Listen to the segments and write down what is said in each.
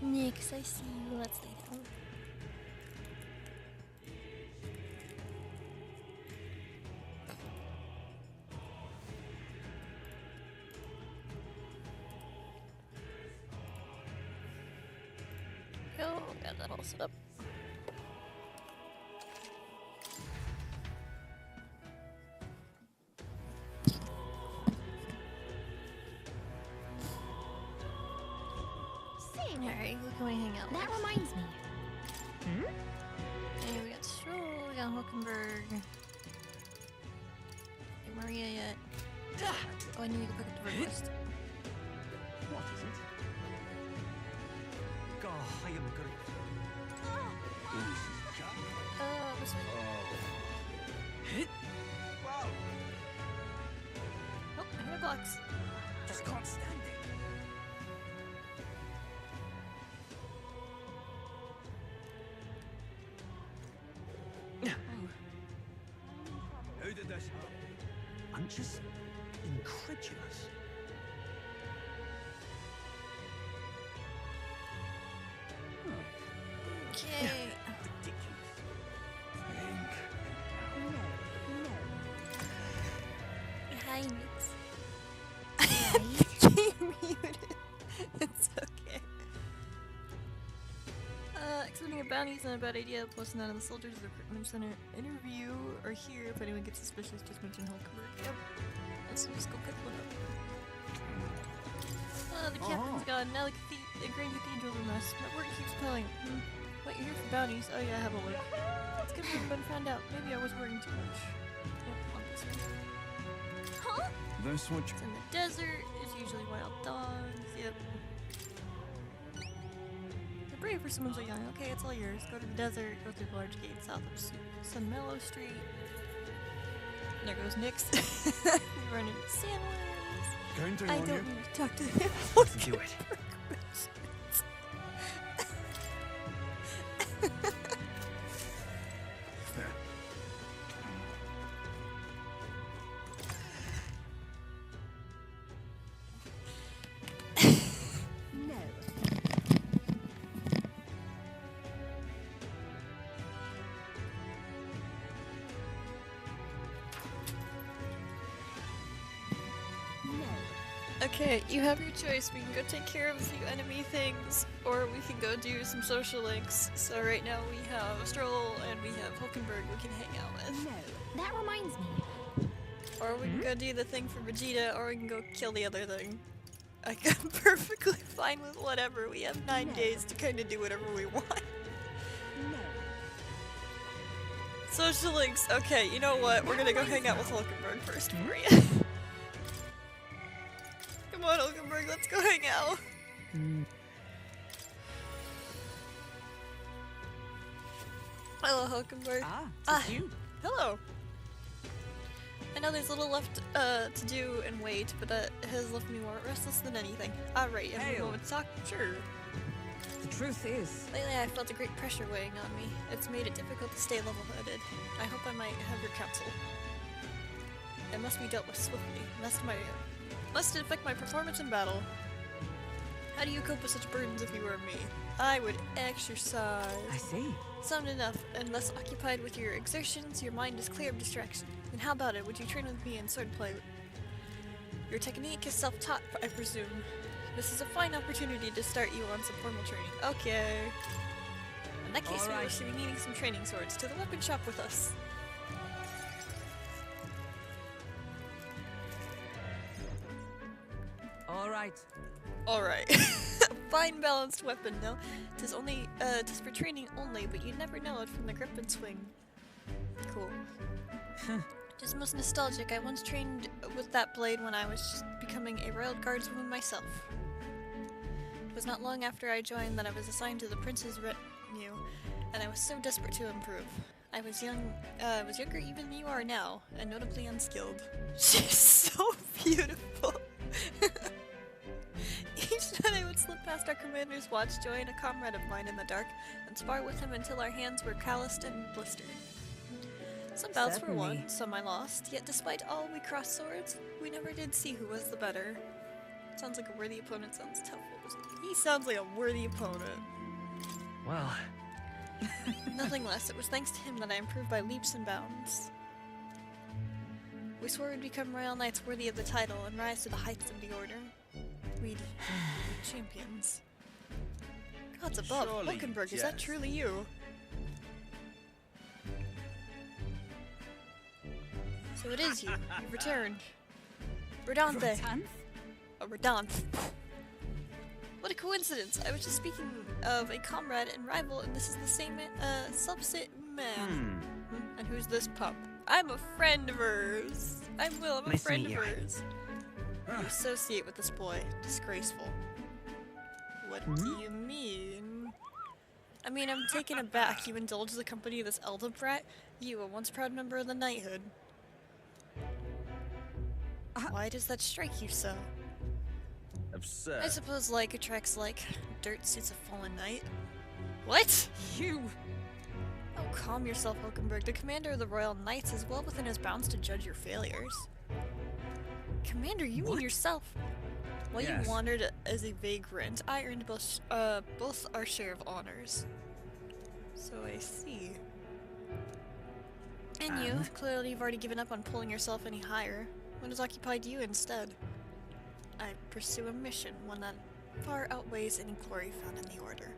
Nix, I see you. Let's lay down. Oh, got that all set up. Alright, who can we hang out with? That reminds me. Hey, we got Stroll, we got Hulkenberg. Hey, Maria yet? Oh, I need to go pick up the request. What is it? God, I am good. This way. Wow! Oh, I hit a box. Just can't stand it. Who did this? I'm just incredulous. Okay. Ridiculous. Hi, Nix. I have you muted. It's okay. Excluding a bounty is not a bad idea. Plus, none of the soldiers at the recruitment center interview are here. If anyone gets suspicious, just mention Hulkenberg. Yep. Let's just go pick one up. The captain's gone. Now the Grand Cathedral's a mess. My work keeps piling. Wait, you're here for bounties? Oh yeah, have a look. It's good we've been found out. Maybe I was worrying too much. Yep, on this one. Huh? This one. It's in the desert. It's usually wild dogs. Yep. You're brave for someone so young. Okay, it's all yours. Go to the desert. Go through the large gate south of Sun Mellow Street. There goes Nix. We run into sandworms. Going to I on don't you? need to talk to him. Do it. Okay, you have your choice. We can go take care of a few enemy things, or we can go do some social links. So right now we have Stroll and we have Hulkenberg we can hang out with. No, that reminds me. Or we can go do the thing for Vegeta, or we can go kill the other thing. I'm perfectly fine with whatever. We have 9 days to kind of do whatever we want. No. Social links. Okay, you know what? We're gonna go hang out with Hulkenberg first for you. Come on, Hulkenberg, let's go hang out. Hello, Hulkenberg. It's you. Hello. I know there's a little left to do and wait, but that has left me more restless than anything. Alright, you have a Hail. moment to talk? Sure. The truth is, Lately I felt a great pressure weighing on me. It's made it difficult to stay level-headed. I hope I might have your counsel. It must be dealt with swiftly. Must it affect my performance in battle? How do you cope with such burdens if you were me? I would exercise. I see. Sound enough. Unless occupied with your exertions, your mind is clear of distraction. And how about it? Would you train with me in swordplay? Your technique is self-taught, I presume. This is a fine opportunity to start you on some formal training. Okay. In that case, we will be needing some training swords. To the weapon shop with us. Alright. Fine balanced weapon, no? Tis only, tis for training only, but you never know it from the grip and swing. Cool. Just most nostalgic. I once trained with that blade when I was just becoming a royal guardswoman myself. It was not long after I joined that I was assigned to the prince's retinue, and I was so desperate to improve. I was younger even than you are now, and notably unskilled. She's so beautiful! Each night I would slip past our commander's watch, join a comrade of mine in the dark, and spar with him until our hands were calloused and blistered. Some bouts were won, some I lost, yet despite all we crossed swords, we never did see who was the better. Sounds like a worthy opponent. Sounds tough. He sounds like a worthy opponent. Well, Nothing less. It was thanks to him that I improved by leaps and bounds. We swore we'd become royal knights worthy of the title and rise to the heights of the order. We'd be champions. Gods above, Surely, Hulkenberg, is that yes. truly you? So it is you. You've returned. Verdante. Tanth? Oh, Verdant. What a coincidence. I was just speaking of a comrade and rival, and this is the same subset man. And who's this pup? I'm a friend of hers. I'm Will, I'm a Nice to friend meet of you. hers. You associate with this boy. Disgraceful. What do you mean? I mean, I'm taken aback you indulge the company of this elder brat. You, a once proud member of the knighthood. Why does that strike you so? absurd. I suppose like attracts like. Dirt suits a fallen knight. What? You! Oh, calm yourself, Hulkenberg. The commander of the Royal Knights is well within his bounds to judge your failures. Commander, you mean yourself? While Yes. you wandered as a vagrant, I earned both our share of honors. So I see. And you, clearly you've already given up on pulling yourself any higher. What has occupied you instead? I pursue a mission, one that far outweighs any glory found in the Order.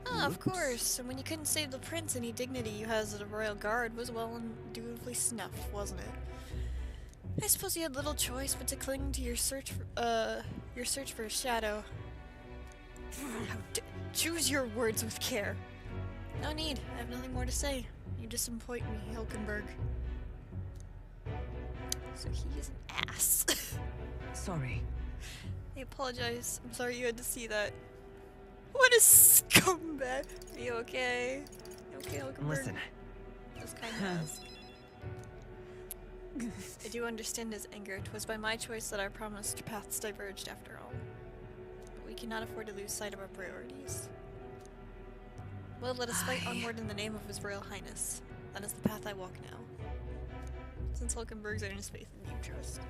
Ah, of course. And when you couldn't save the prince, any dignity you had as a royal guard was well and dutifully snuffed, wasn't it? I suppose you had little choice but to cling to your search for a shadow. Choose your words with care. No need. I have nothing more to say. You disappoint me, Hulkenberg. So he is an ass. Sorry. I apologize. I'm sorry you had to see that. What a scumbag! Are you okay? You okay, Hulkenberg? Listen, Just kind of ask. I do understand his anger. 'Twas by my choice that our promised paths diverged after all. But we cannot afford to lose sight of our priorities. Well, let us fight onward in the name of His Royal Highness. That is the path I walk now. Since Hulkenberg's earnest faith in you trust.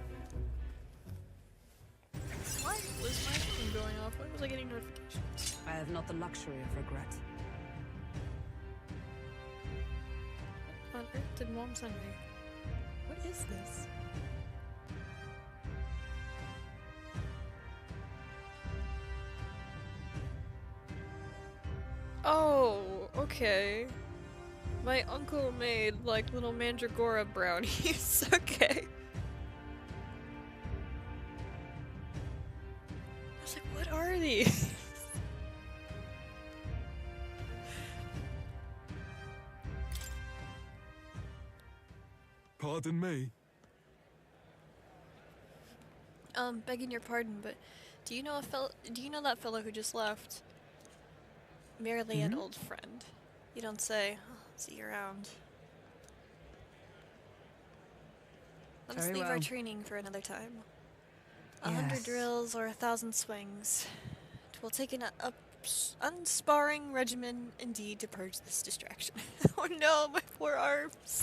Why was my phone going off? Why was I getting notifications? I have not the luxury of regret. What on earth did Mom send me? What is this? Oh, okay. My uncle made like little mandragora brownies. Okay. I was like, what are these? Pardon me. Begging your pardon, but do you know that fellow who just left? Merely an old friend. You don't say. I'll see you around. Let us Very leave our well. training for another time. 100 Yes. drills or 1,000 swings. It will take an unsparring regimen indeed to purge this distraction. Oh no, my poor arms.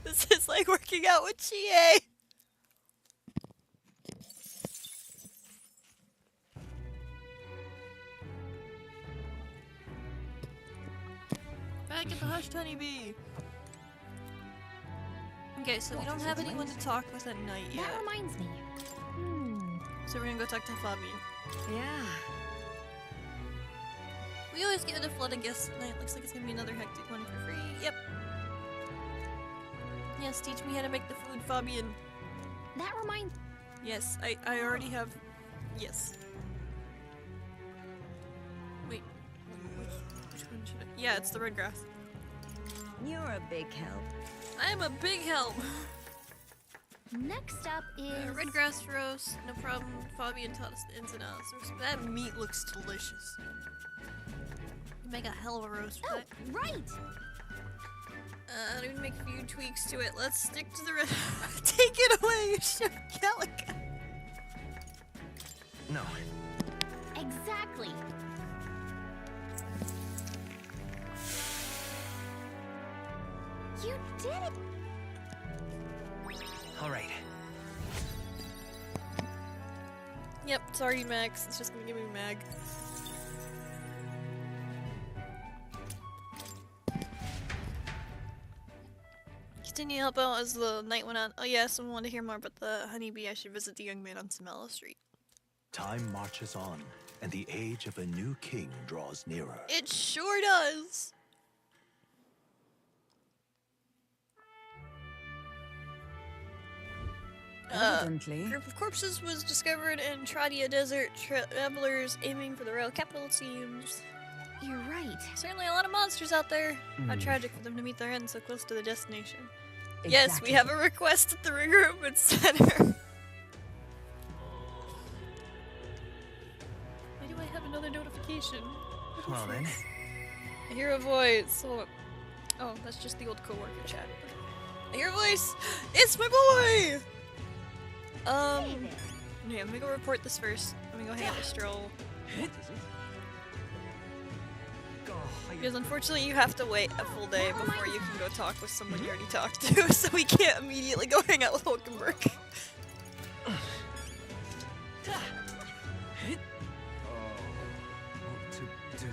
This is like working out with Chie. Back at the hushed honeybee. Okay, so we don't have anyone to talk with at night yet. That reminds me. So we're gonna go talk to Fabian. Yeah. We always get a flood of guests at night. Looks like it's gonna be another hectic one for free. Yep. Yes, teach me how to make the food, Fabian. That reminds. Yes, I already have. Yes. Wait. Which one should I? Yeah, it's the red grass. You're a big help. I am a big help. Next up is. Red grass roast, no problem. Fabian taught us the ins and outs. That meat looks delicious. You make a hell of a roast for Oh, that. right. I don't make a few tweaks to it. Let's stick to the red. Take it away, Chef Calica. no. Exactly. You did it. All right. Yep, sorry Max, it's just gonna give me mag. Continue to help out as the night went on. Oh yeah, someone wanted to hear more about the honeybee. I should visit the young man on Samela Street. Time marches on, and the age of a new king draws nearer. It sure does! Evidently. A group of corpses was discovered in Tradia Desert. Travelers aiming for the royal capital, it seems. You're right. Certainly a lot of monsters out there. How tragic for them to meet their end so close to the destination. Exactly. Yes, we have a request at the recruitment center. Why do I have another notification? Well then. I hear a voice. Oh, that's just the old coworker chat. I hear a voice. It's my boy. Yeah, let me go report this first. Let me go hang out with Stroll. Because unfortunately you have to wait a full day before you can go talk with someone you already talked to, so we can't immediately go hang out with Hulkenberg. What to do?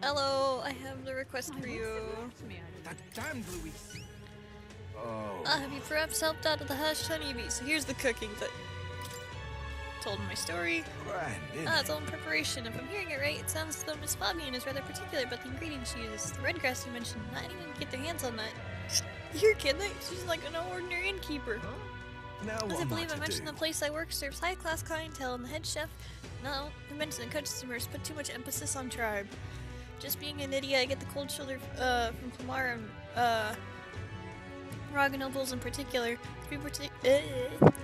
Hello, I have the request for you. That damned Luis. Oh. Have you perhaps helped out at the Hushed Honeybee? So here's the cooking that told my story. Grand, It's all in preparation. If I'm hearing it right, it sounds as though Miss Fabian is rather particular about the ingredients she uses. The red grass you mentioned, not anyone can get their hands on that. You're kidding? She's like an ordinary innkeeper. Now As what I am believe I to mentioned, do? the place I work serves high-class clientele, and the head chef, no, to mention the customers, put too much emphasis on tribe. Just being an idiot, I get the cold shoulder from Kumar and Raga nobles in particular. To be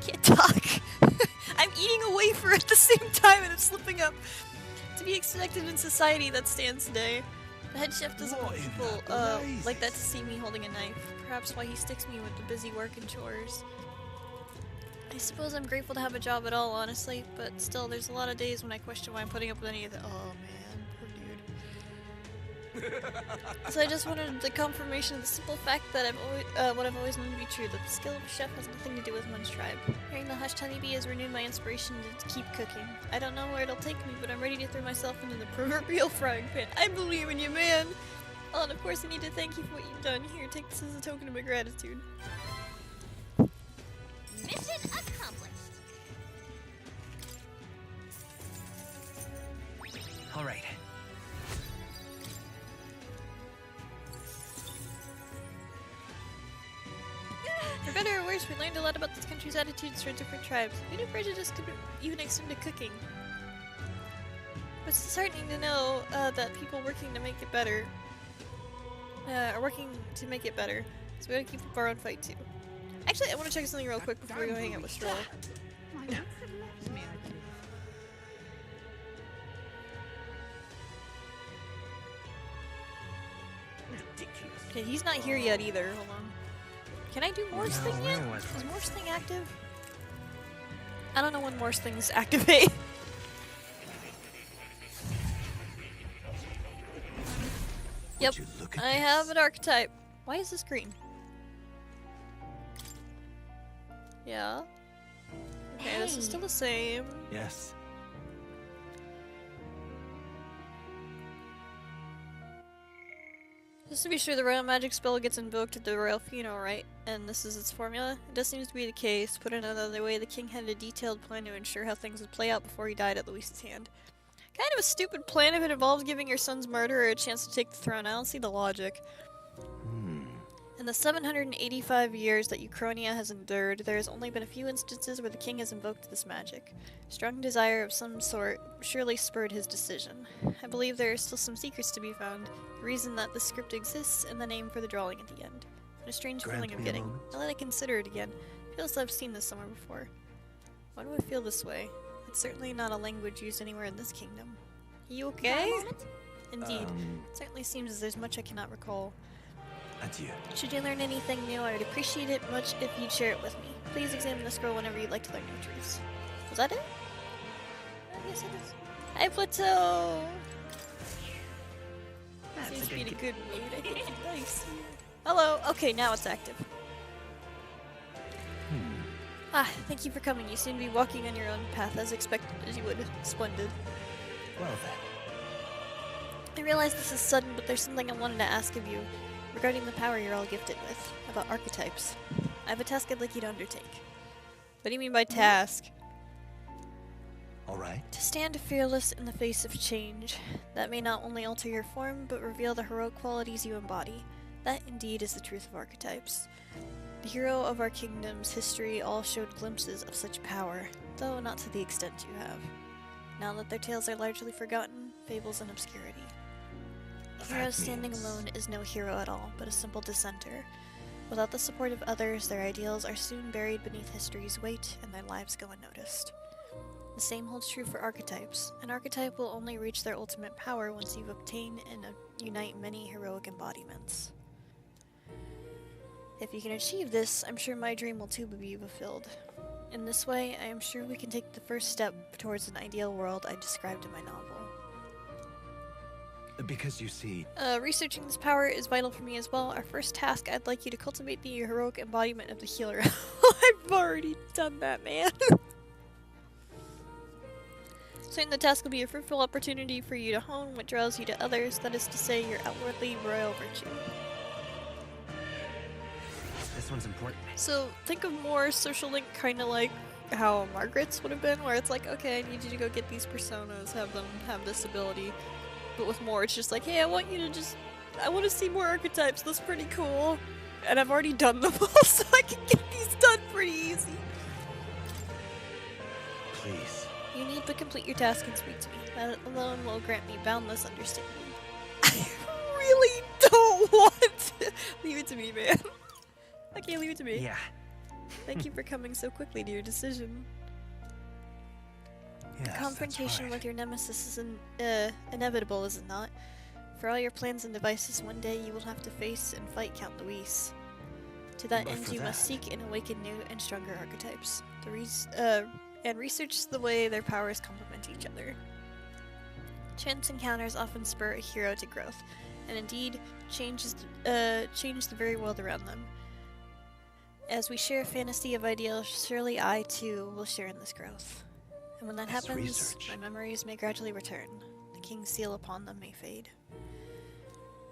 can't talk. I'm eating a wafer at the same time and I'm slipping up. To be expected in society that stands today. The head chef doesn't want What in people the like that to blazes? see me holding a knife. Perhaps why he sticks me with the busy work and chores. I suppose I'm grateful to have a job at all, honestly, but still, there's a lot of days when I question why I'm putting up with any of the— oh man, poor dude. So I just wanted the confirmation of the simple fact that what I've always known to be true, that the skill of a chef has nothing to do with one's tribe. Hearing the Hushed Honeybee has renewed my inspiration to keep cooking. I don't know where it'll take me, but I'm ready to throw myself into the proverbial frying pan. I believe in you, man! Oh, and of course I need to thank you for what you've done. Here, take this as a token of my gratitude. Mission accomplished. All right. For better or worse, we learned a lot about this country's attitudes toward different tribes. We knew prejudice could even extend to cooking. But it's disheartening to know that people working to make it better are working to make it better. So we gotta keep up our own fight too. Actually, I want to check something real quick before we go hang out with Stroll. My wits have left me, I believe. Okay, he's not here yet either. Hold on. Can I do Morse thing yet? where was Is Morse thing active? I don't know when Morse things activate. Yep, Would you look at I this? have an archetype. Why is this green? Yeah. Okay, this is still the same. Yes. Just to be sure, the royal magic spell gets invoked at the royal funeral, right? And this is its formula? It does seem to be the case. Put it another way, the king had a detailed plan to ensure how things would play out before he died at Luis's hand. Kind of a stupid plan if it involves giving your son's murderer a chance to take the throne. I don't see the logic. In the 785 years that Uchronia has endured, there has only been a few instances where the king has invoked this magic. Strong desire of some sort surely spurred his decision. I believe there are still some secrets to be found, the reason that this script exists, and the name for the drawing at the end. And a strange Grant feeling I'm me a getting. moment. Now that I consider it again, it feels I've seen this somewhere before. Why do I feel this way? It's certainly not a language used anywhere in this kingdom. You okay? Indeed. It certainly seems as there's much I cannot recall. Adieu. Should you learn anything new, I would appreciate it much if you'd share it with me. Please examine the scroll whenever you'd like to learn new truths. Was that it? Yes, it is. Hi, Plateau! Seems to be in a good mood. I think it's nice. Hello! Okay, now it's active. Ah, thank you for coming. You seem to be walking on your own path as expected, as you would. Splendid. Well then. I realize this is sudden, but there's something I wanted to ask of you regarding the power you're all gifted with, about archetypes. I have a task I'd like you to undertake. What do you mean by task? Alright. To stand fearless in the face of change. That may not only alter your form, but reveal the heroic qualities you embody. That indeed is the truth of archetypes. The hero of our kingdom's history all showed glimpses of such power, though not to the extent you have. Now that their tales are largely forgotten, fables and obscurity. A hero standing alone is no hero at all, but a simple dissenter. Without the support of others, their ideals are soon buried beneath history's weight, and their lives go unnoticed. The same holds true for archetypes. An archetype will only reach their ultimate power once you've obtained and unite many heroic embodiments. If you can achieve this, I'm sure my dream will too be fulfilled. In this way, I am sure we can take the first step towards an ideal world I described in my novel. Because you see, Researching this power is vital for me as well. Our first task, I'd like you to cultivate the heroic embodiment of the healer. I've already done that, man. Certain the task will be a fruitful opportunity for you to hone what draws you to others, that is to say, your outwardly royal virtue. This one's important. So, think of more social link kind of like how Margaret's would have been, where it's like, okay, I need you to go get these personas, have them have this ability. But with more, it's just like, hey, I want to see more archetypes, that's pretty cool. And I've already done them all, so I can get these done pretty easy. please. You need but complete your task and speak to me. That alone will grant me boundless understanding. I really don't want to. Leave it to me, man. Okay, leave it to me. Yeah. Thank you for coming so quickly to your decision. Yes, Confrontation that's right. with your nemesis is inevitable, is it not? For all your plans and devices, one day you will have to face and fight Count Luis. To that But end, for you must that- seek and awaken new and stronger archetypes. And research the way their powers complement each other. Chance encounters often spur a hero to growth, and indeed change the very world around them. As we share a fantasy of ideals, surely I too will share in this growth. And when that As happens, research. my memories may gradually return. The king's seal upon them may fade.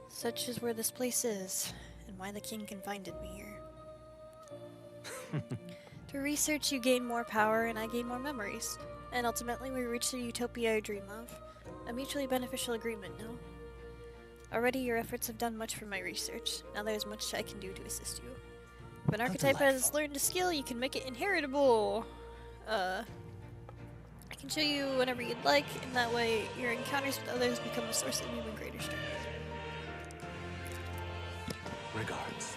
Such is where this place is, and why the king confided me here. Through research, you gain more power, and I gain more memories. And ultimately, we reach the utopia I dream of. A mutually beneficial agreement, no? Already, your efforts have done much for my research. Now there's much I can do to assist you. If an archetype has delightful. learned a skill, you can make it inheritable. I can show you whenever you'd like, and that way your encounters with others become a source of even greater strength. Regards.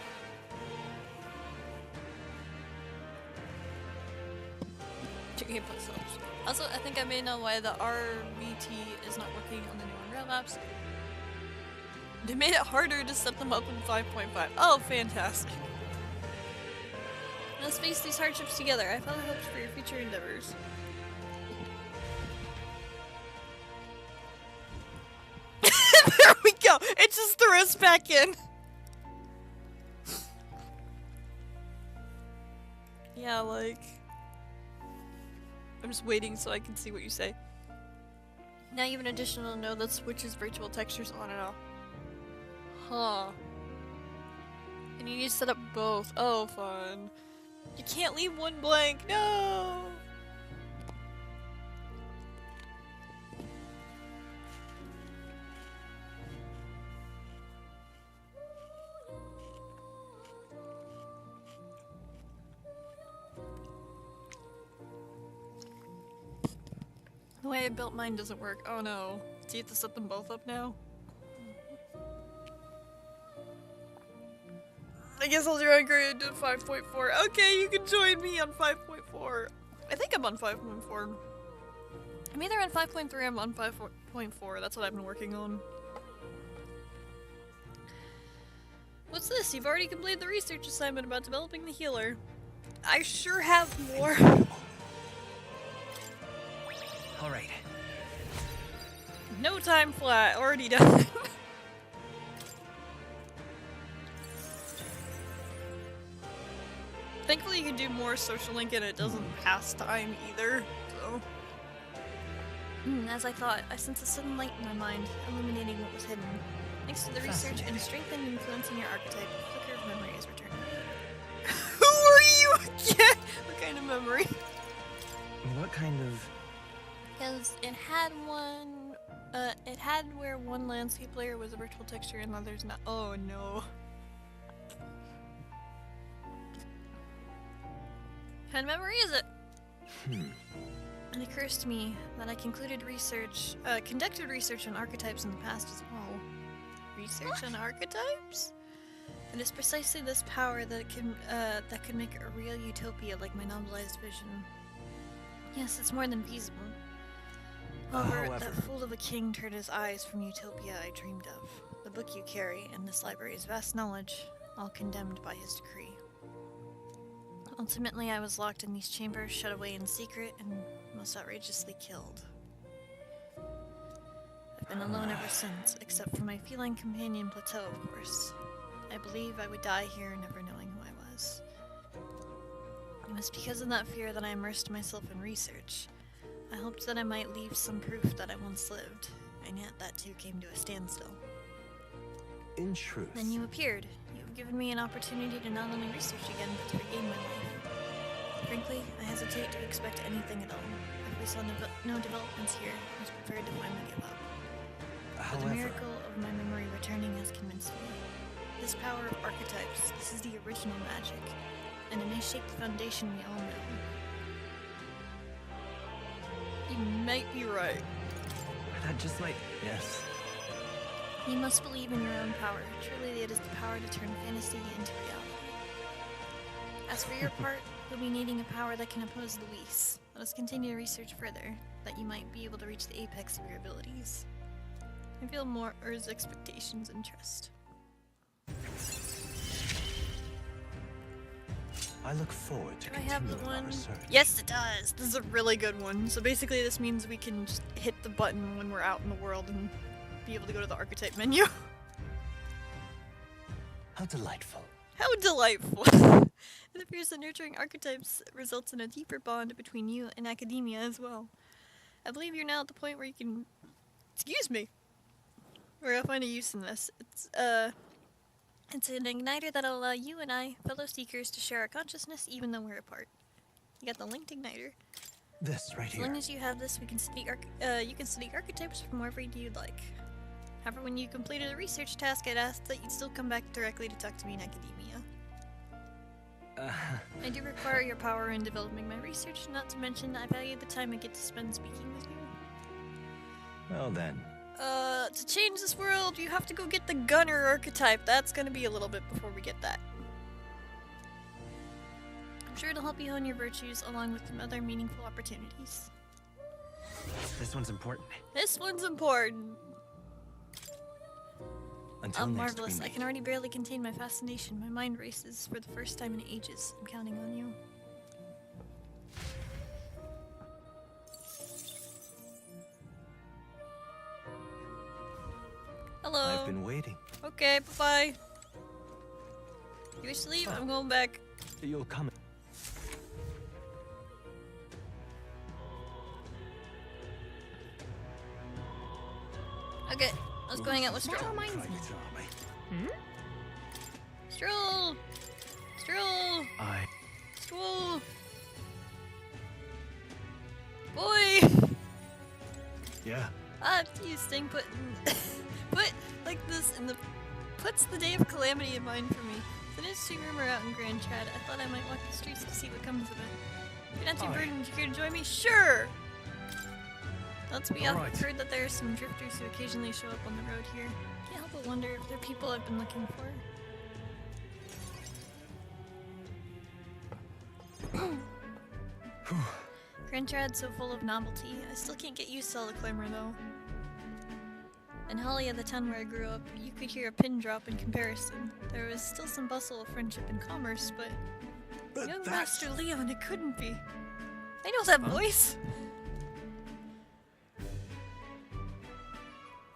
Game themselves. Also, I think I may know why the RBT is not working on the new Unreal maps. They made it harder to set them up in 5.5. Oh, fantastic. Let's face these hardships together. I have high hopes for your future endeavors. There we go! It just threw us back in! Yeah, like... I'm just waiting so I can see what you say. Now you have an additional node that switches virtual textures on and off. Huh. And you need to set up both. Oh, fun. You can't leave one blank. No! The way I built mine doesn't work. Oh no. Do you have to set them both up now? I guess I'll downgrade it to 5.4. Okay, you can join me on 5.4. I think I'm on 5.4. I'm either on 5.3 or I'm on 5.4. That's what I've been working on. What's this? You've already completed the research assignment about developing the healer. I sure have more. All right. No time flat. Already done. Thankfully, you can do more social link and it doesn't pass time either, so. As I thought, I sensed a sudden light in my mind, illuminating what was hidden. Thanks to the research and strengthened influence in your archetype, a flicker of memory is returned. Who are you again? What kind of memory? What kind of... Because it had where one landscape layer was a virtual texture and others not. Oh no. What kind of memory is it? It occurs to me that I conducted research on archetypes in the past as well. Research on archetypes? It is precisely this power that can make a real utopia like my novelized vision. Yes, it's more than feasible. However, that fool of a king turned his eyes from utopia I dreamed of. The book you carry and this library's vast knowledge, all condemned by his decree. Ultimately, I was locked in these chambers, shut away in secret, and most outrageously killed. I've been alone ever since, except for my feline companion Plateau, of course. I believe I would die here, never knowing who I was. It was because of that fear that I immersed myself in research. I hoped that I might leave some proof that I once lived, and yet that too came to a standstill. In truth. Then you appeared. You have given me an opportunity to not only research again, but to regain my life. Frankly, I hesitate to expect anything at all. If we saw no developments here, I was prepared to finally give up. But the miracle of my memory returning has convinced me. This power of archetypes, this is the original magic, and it may shape the foundation we all know. You might be right. That just might... Yes. You must believe in your own power. Truly, it is the power to turn fantasy into reality. As for your part, you'll be needing a power that can oppose Luis. Let us continue to research further, that you might be able to reach the apex of your abilities. I feel more Ur's expectations and trust. I look forward to Do I have the continuing our one? research. Yes, it does! This is a really good one. So basically this means we can just hit the button when we're out in the world and be able to go to the archetype menu. How delightful. How delightful! It appears that nurturing archetypes results in a deeper bond between you and academia as well. I believe you're now at the point where you can... Excuse me! Where I'll find a use in this. It's an igniter that'll allow you and I, fellow seekers, to share our consciousness even though we're apart. You got the linked igniter. This right As here. long as you have this, we can study you can study archetypes from wherever you'd like. However, when you completed a research task, I'd ask that you'd still come back directly to talk to me in academia. I do require your power in developing my research, not to mention I value the time I get to spend speaking with you. Well then. To change this world, you have to go get the gunner archetype. That's gonna be a little bit before we get that. I'm sure it'll help you hone your virtues along with some other meaningful opportunities. This one's important. This one's important. Until Oh, next marvelous. we I meet. can already barely contain my fascination. My mind races for the first time in ages. I'm counting on you. Hello. I've been waiting. Okay, bye-bye. You wish to leave? I'm going back. You'll come. Okay, I was going out with That Stroll. reminds me. Stroll! Stroll! I. Stroll! Boy! Yeah. You staying put in put like this in the puts the day of calamity in mind for me. It's an interesting rumor out in Grand Trad. I thought I might walk the streets to see what comes of it. If you're not too burdened, you care to join me? Sure! Let's be off. Alright. I've heard that there are some drifters who occasionally show up on the road here. Can't help but wonder if they're people I've been looking for. Grand Trad's so full of novelty. I still can't get used to all the clamor though. In Halia, the town where I grew up, you could hear a pin drop in comparison. There was still some bustle of friendship and commerce, but young Master Leon, it couldn't be. I know that voice!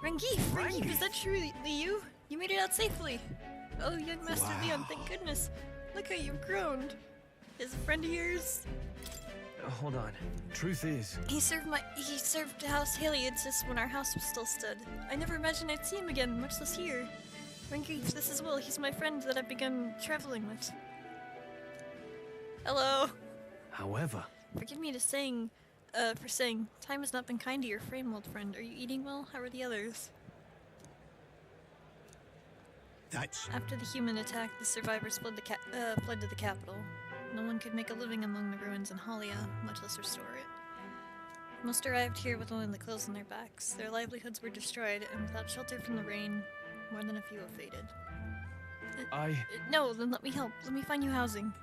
Rangif, is that truly you? You made it out safely! Oh, young Master Leon, thank goodness! Look how you've grown! is a friend of yours? Hold on. Truth is, He served House Heliodsis when our house was still stood. I never imagined I'd see him again, much less here. When grief, this is Will. He's my friend that I've begun traveling with. Hello. however, Forgive me for saying, time has not been kind to your frame, old friend. Are you eating well? How are the others? that's After the human attack, the survivors fled to the capital. No one could make a living among the ruins in Halia, much less restore it. Most arrived here with only the clothes on their backs. Their livelihoods were destroyed, and without shelter from the rain, more than a few have faded. No, then let me help. Let me find you housing.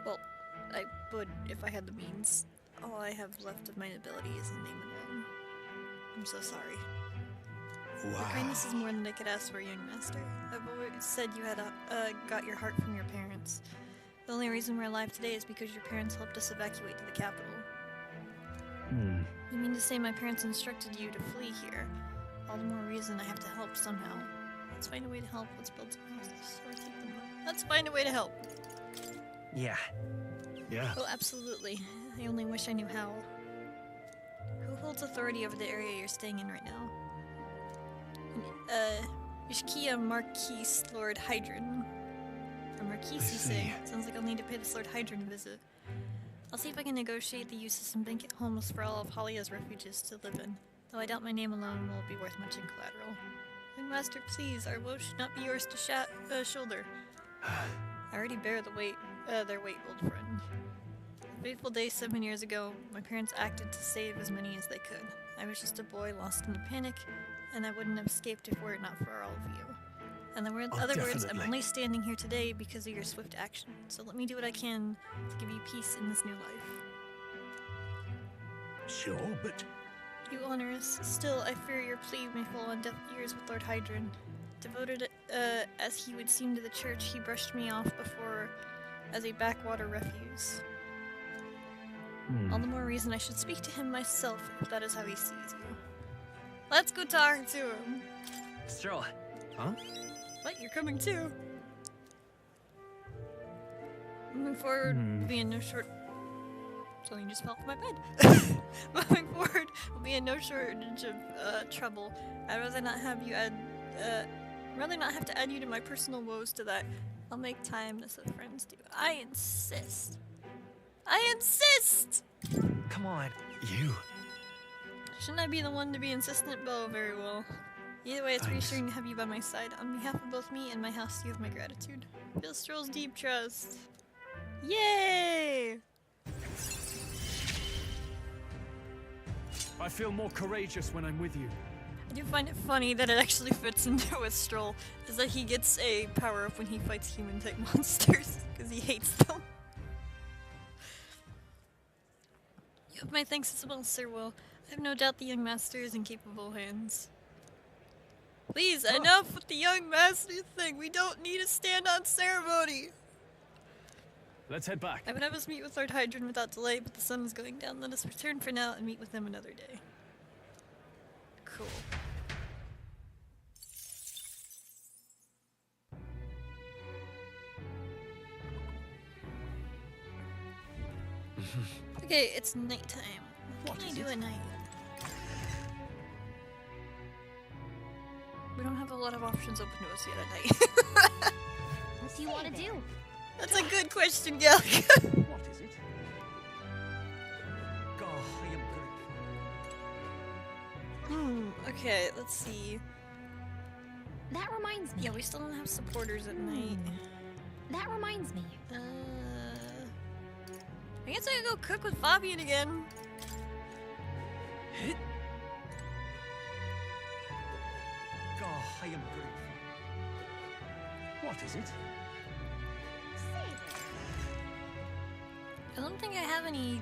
Well, I would if I had the means. All I have left of my nobility is a name alone. I'm so sorry. Your kindness is more than I could ask for, young master. I've always said you had got your heart from your parents. The only reason we're alive today is because your parents helped us evacuate to the capital. You mean to say my parents instructed you to flee here? All the more reason I have to help somehow. Let's find a way to help. Let's build some houses. Or take them home. Let's find a way to help. Yeah. Oh, absolutely. I only wish I knew how. Who holds authority over the area you're staying in right now? Ishkia Marquise Lord Hydron. Or Marquise, you say? Sounds like I'll need to pay this Lord Hydron a visit. I'll see if I can negotiate the use of some vacant homes for all of Halia's refuges to live in. Though I doubt my name alone will be worth much in collateral. Young master, please, our woe should not be yours to shoulder. I already bear their weight, old friend. A fateful day 7 years ago, my parents acted to save as many as they could. I was just a boy lost in the panic, and I wouldn't have escaped if were it not for all of you. In other words, I'm only standing here today because of your swift action. So let me do what I can to give you peace in this new life. sure, but You honor us. Still, I fear your plea may fall on deaf ears with Lord Hydron. Devoted as he would seem to the church, he brushed me off before as a backwater refuse. All the more reason I should speak to him myself if that is how he sees you. Let's go talk to him. Stroll. What? You're coming too? Moving forward will be in no short... Something just fell off my bed. Moving forward will be in no shortage of trouble. I'd rather not have to add you to my personal woes to that. I'll make time as the friends do. I insist. I insist! Come on. you. Shouldn't I be the one to be insistent? Oh, very well. Either way, it's Thanks. reassuring to have you by my side. On behalf of both me and my house, you have my gratitude. Feel Stroll's deep trust. Yay! I feel more courageous when I'm with you. I do find it funny that it actually fits into with Stroll, is that he gets a power-up when he fights human-type monsters, because he hates them. You have my thanks as well, Sir Will. I have no doubt the young master is in capable hands. Please, enough with the young master thing. We don't need a stand-on ceremony. Let's head back. I would have us meet with Lord Hydron without delay, but the sun is going down. Let us return for now and meet with him another day. Cool. Okay, it's nighttime. What can I do at night? We don't have a lot of options open to us yet at night. What do you want to do? That's a good question, Gallica. What is it? Go. I am good. Okay, let's see. That reminds me. Yeah, we still don't have supporters at night. That reminds me. I guess I could go cook with Fabian again. Go. I am good. What is it? I don't think I have any...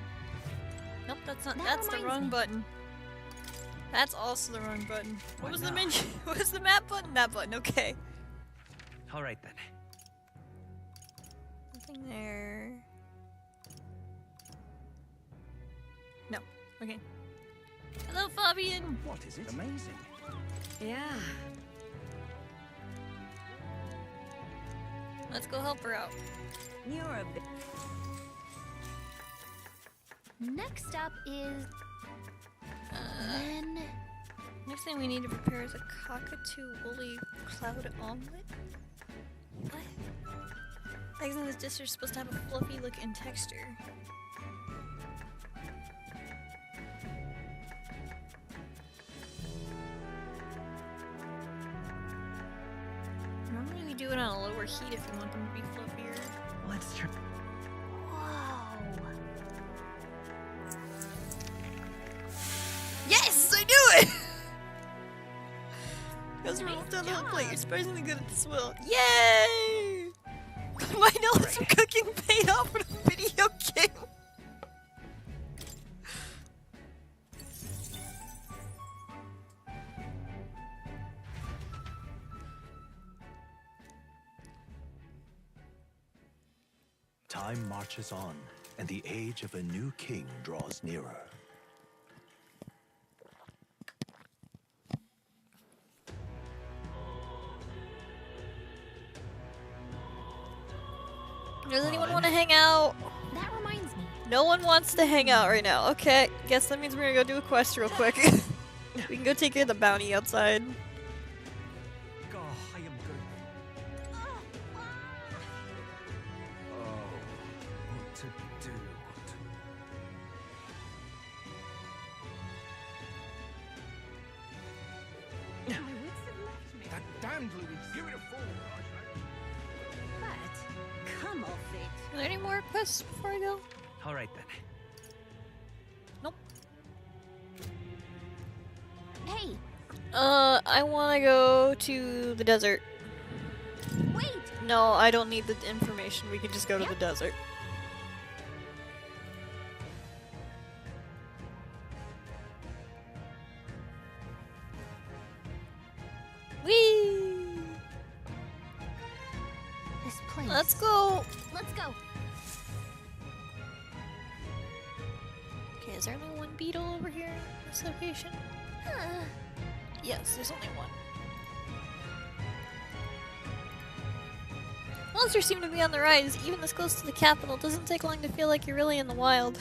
Nope, that's not. That That's the reminds wrong me. button. That's also the wrong button. What What was the now? menu? What was the map button? That button, okay. All right then. Nothing there. No. Okay. Hello, Fabian! What is it? Yeah. Let's go help her out. You're a bit. Next up is... then... Next thing we need to prepare is a cockatoo woolly cloud omelet. What? I think this dish is supposed to have a fluffy look and texture. Normally we do it on a lower heat if you want them to be fluffier. Let's try. Whoa. Yes! I knew it! Because we're Nice done the whole plate. job. You're surprisingly good at this will. Yay! My knowledge of cooking paid off in a video game. Time marches on, and the age of a new king draws nearer. Does anyone want to hang out? That reminds me. No one wants to hang out right now. Okay, guess that means we're gonna go do a quest real quick. We can go take care of the bounty outside. Oh, I am good. Oh, what to do? My wits have left me. That damned Louis. Give it a fool. But come off it. Are there any more quests before I go? All right then. Nope. Hey, I wanna go to the desert. wait! No, I don't need the information. We can just go to the Yep. desert. Whee! This place. Let's go! Let's go. Okay, is there only one beetle over here in this location? Yes, there's only one. Monsters seem to be on the rise. Even this close to the capital, doesn't take long to feel like you're really in the wild.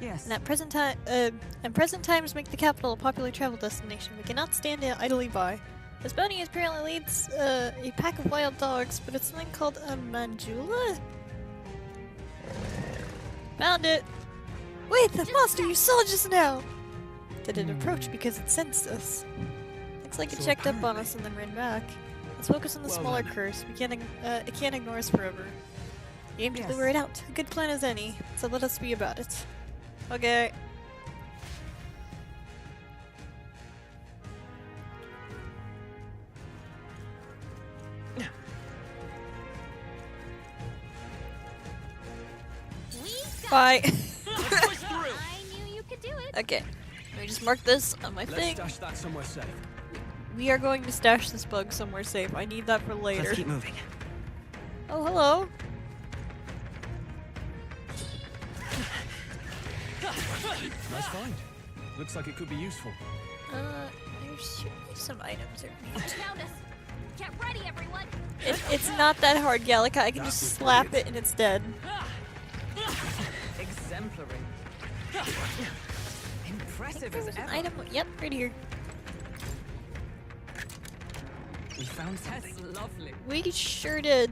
Yes. And present times make the capital a popular travel destination. We cannot stand idly by. This bounty apparently leads a pack of wild dogs, but it's something called a manjula? Found it! Wait, the monster you saw just now! Did it approach because it sensed us? Looks like it So checked up on us and then ran back. Let's focus on the Well smaller then. curse. It can't ignore us forever. You aim to Yes. lure it out. A good plan as any, so let us be about it. Okay. We got Bye. I knew you could do it. Okay. Let me just mark this on my Let's thing. stash that somewhere safe. We are going to stash this bug somewhere safe. I need that for later. Let's keep moving. Oh, hello. Nice find. Looks like it could be useful. There should be some items around here. Found us. Get ready, everyone. It's not that hard, Gallica. I can just slap it and it's dead. Exemplary. Impressive as There's an ever. item. Yep, right here. We found That's something. lovely. We sure did.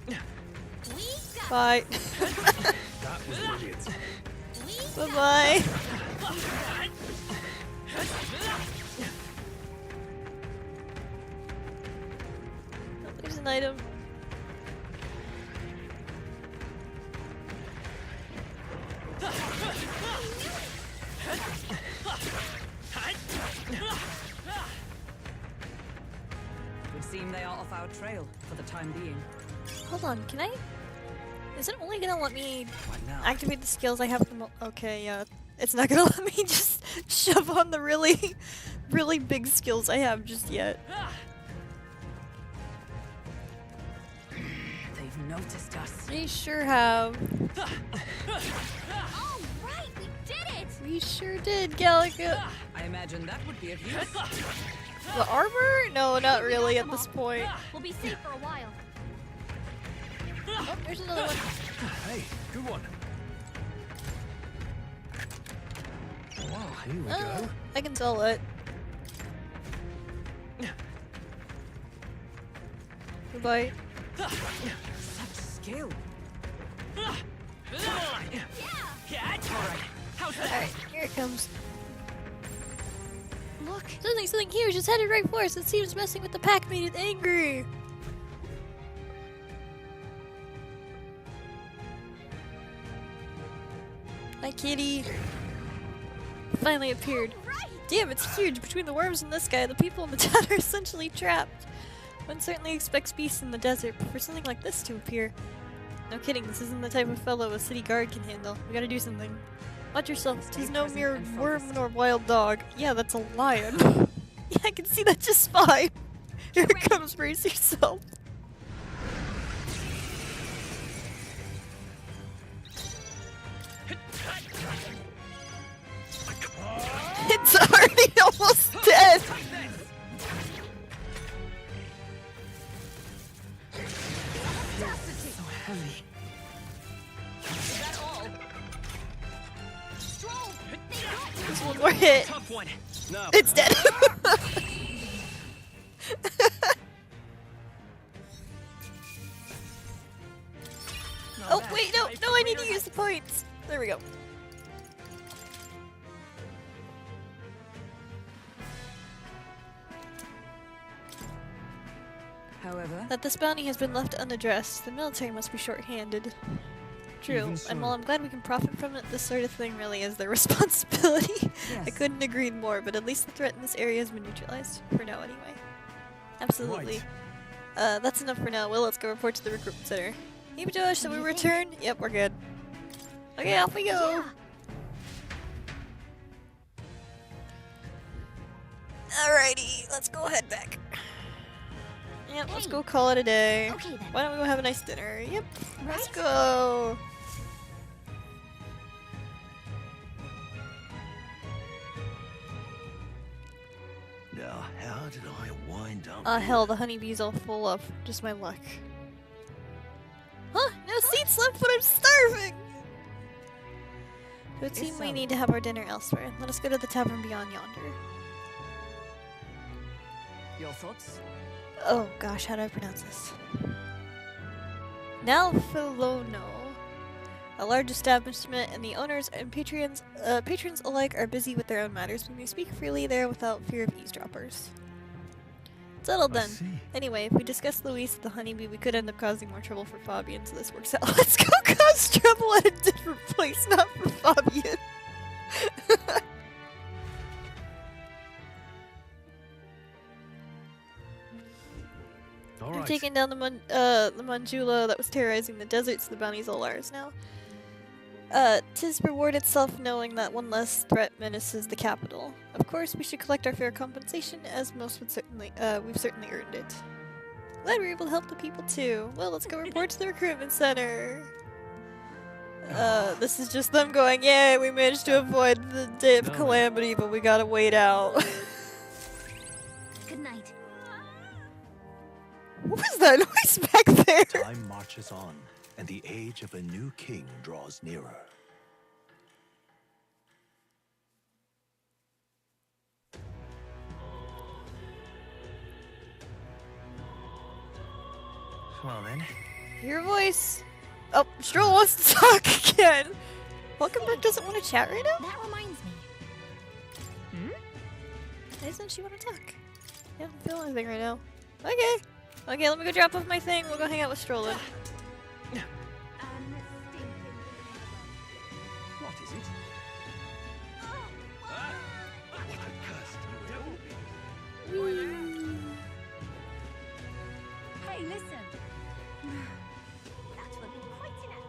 We got Bye. That was brilliant. we Bye bye. Oh, there's an item. Would seem they are off our trail for the time being. Hold on, can I? Is it only gonna let me What now? activate the skills I have at the okay, yeah. It's not gonna let me just shove on the really, really big skills I have just yet. They've noticed us. They sure have. All right, we did it. We sure did, Gallica. I imagine that would be of use. The armor? No, not really at this point. We'll be safe for a while. Oh, there's another one. Hey, good one. Wow, here we go. I can sell it. Goodbye. Such skill. Alright, here it comes. Look, Something huge is headed right for us. It seems messing with the pack made it angry. Hi, kitty. Finally appeared. right. Damn, it's huge. Between the worms and this guy, the people in the town are essentially trapped. One certainly expects peace in the desert, but for something like this to appear. No kidding, this isn't the type of fellow a city guard can handle. We gotta do something. Watch yourself, tis no mere worm nor wild dog. Yeah, that's a lion. Yeah, I can see that just fine. Here it comes, brace yourself. It's already almost dead! So heavy. Is that all? Stroll. Just one more hit. Tough one. No. It's dead. Oh, wait, no, I need to use the points. There we go. However, That this bounty has been left unaddressed. The military must be short-handed. True, Even so. and while I'm glad we can profit from it, this sort of thing really is their responsibility. I yes. couldn't agree more, but at least the threat in this area has been neutralized. For now, anyway. Absolutely. Right. That's enough for now. Will, let's go report to the recruitment center. Hey, Josh, so we return? Yep, we're good. Okay, off we go! Alrighty, let's go head back. Yep, let's Hey. go call it a day. Okay then. Why don't we go have a nice dinner? Yep, let's Right? go! Now, how did I wind up? Ah, hell, the honeybee's all full of just my luck. Huh? No seats left, but I'm starving! It would seem we so. need to have our dinner elsewhere. Let us go to the tavern beyond yonder. Your thoughts? Oh gosh, how do I pronounce this? Nalfilono. A large establishment, and the owners and patrons alike are busy with their own matters. We may speak freely there without fear of eavesdroppers. Settled I then. see. Anyway, if we discuss Luis the honeybee, we could end up causing more trouble for Fabian, so this works out. Let's go cause trouble at a different place, not for Fabian. All We've right. taken down the Manjula that was terrorizing the desert, so the bounty's all ours now. 'Tis reward itself knowing that one less threat menaces the capital. Of course, we should collect our fair compensation, as most would certainly, we've certainly earned it. Glad we were able to help the people too. Well, let's go report to the recruitment center. This is just them going, yay, we managed to avoid the day of No, no. calamity, but we gotta wait out. Good night. What was that noise back there? Time marches on, and the age of a new king draws nearer. Well then. Your voice. Oh, Stroll wants to talk again. Welcome doesn't want to chat right now? That reminds me. Why doesn't she want to talk? I don't feel anything right now. Okay. Okay, let me go drop off my thing. We'll go hang out with Strollin. What is it? What a cursed devil. Hey, listen. That will be quite enough.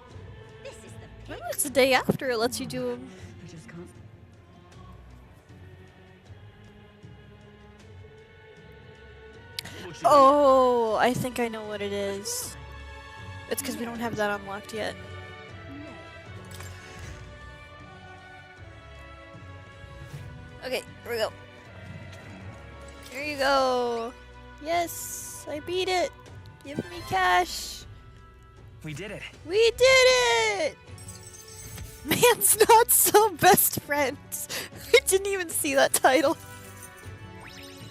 This is the Maybe it's the day after it lets you do them. I just can't. Oh, I think I know what it is. It's because we don't have that unlocked yet. Okay, here we go. There you go. Yes, I beat it. Give me cash. We did it. We did it! Man's not so best friends. I didn't even see that title.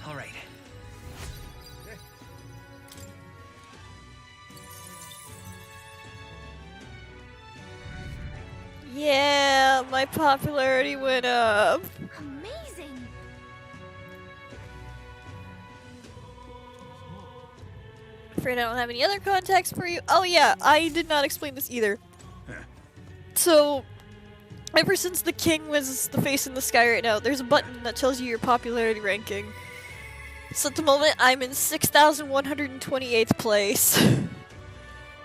All right. Yeah, my popularity went up. Amazing. Afraid I don't have any other contacts for you. Oh yeah, I did not explain this either. So, ever since the king was the face in the sky right now, there's a button that tells you your popularity ranking. So at the moment, I'm in 6,128th place.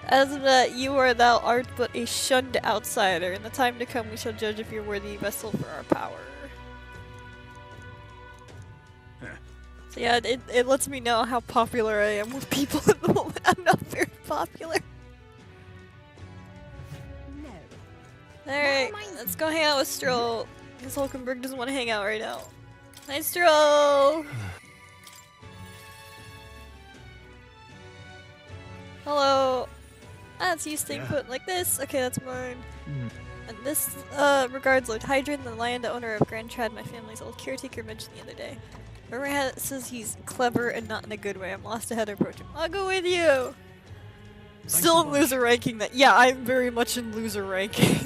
As of that, you or thou art but a shunned outsider. In the time to come, we shall judge if you're worthy vessel for our power. So yeah, it lets me know how popular I am with people at the moment. I'm not very popular. No. Alright, let's go hang out with Stroll. Because Hulkenberg doesn't want to hang out right now. Hi, Stroll! Hello. Ah, it's you staying put like this. Okay, that's mine. And this, regards Lord Hydron, the land owner of Grand Trad, my family's old caretaker, mentioned the other day. Rumor says he's clever and not in a good way. I'm lost ahead to approach him. I'll go with you! Still in loser ranking that. Yeah, I'm very much in loser ranking.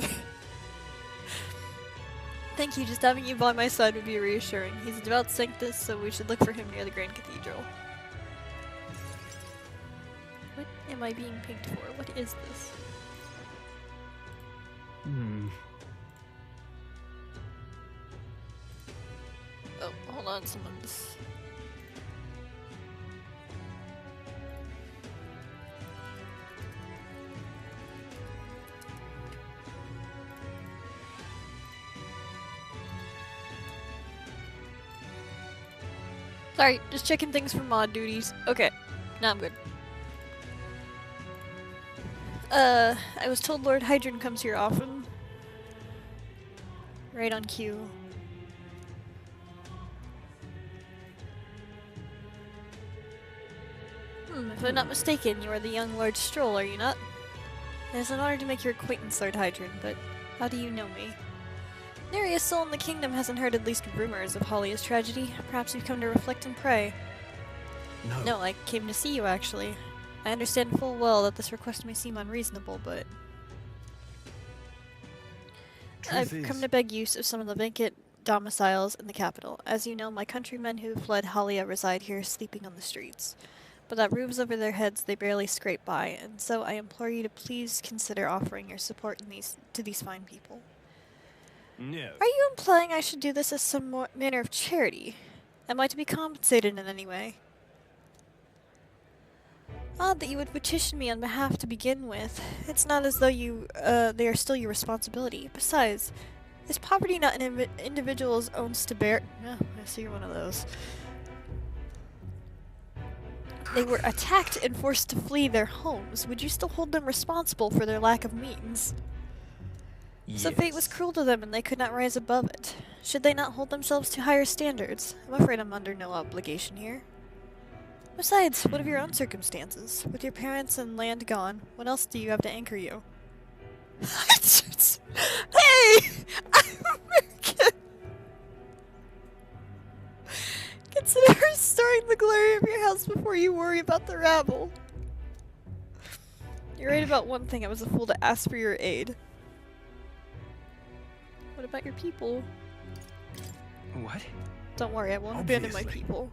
Thank you, just having you by my side would be reassuring. He's a devout sanctus, so we should look for him near the Grand Cathedral. What am I being picked for? What is this? Oh, hold on, someone's... Sorry, just checking things for mod duties. Okay, now I'm good. I was told Lord Hydron comes here often. Right on cue. If I'm not mistaken, you are the young Lord Stroll, are you not? It is an honor to make your acquaintance, Lord Hydron, but how do you know me? Nary a soul in the kingdom hasn't heard at least rumors of Halia's tragedy. Perhaps you've come to reflect and pray. No, I came to see you, actually. I understand full well that this request may seem unreasonable, but... I've come to beg use of some of the vacant domiciles in the capital. As you know, my countrymen who fled Halia reside here, sleeping on the streets. But that roofs over their heads they barely scrape by, and so I implore you to please consider offering your support to these fine people. No. Are you implying I should do this as some manner of charity? Am I to be compensated in any way? Odd that you would petition me on behalf to begin with. It's not as though they are still your responsibility. Besides, is poverty not an individual's own to bear? Oh, I see you're one of those. They were attacked and forced to flee their homes. Would you still hold them responsible for their lack of means? Yes. So fate was cruel to them and they could not rise above it. Should they not hold themselves to higher standards? I'm afraid I'm under no obligation here. Besides, what of your own circumstances? With your parents and land gone, what else do you have to anchor you? Hey! I'm American! Consider restoring the glory of your house before you worry about the rabble. You're right about one thing, I was a fool to ask for your aid. What about your people? What? Don't worry, I won't abandon my people.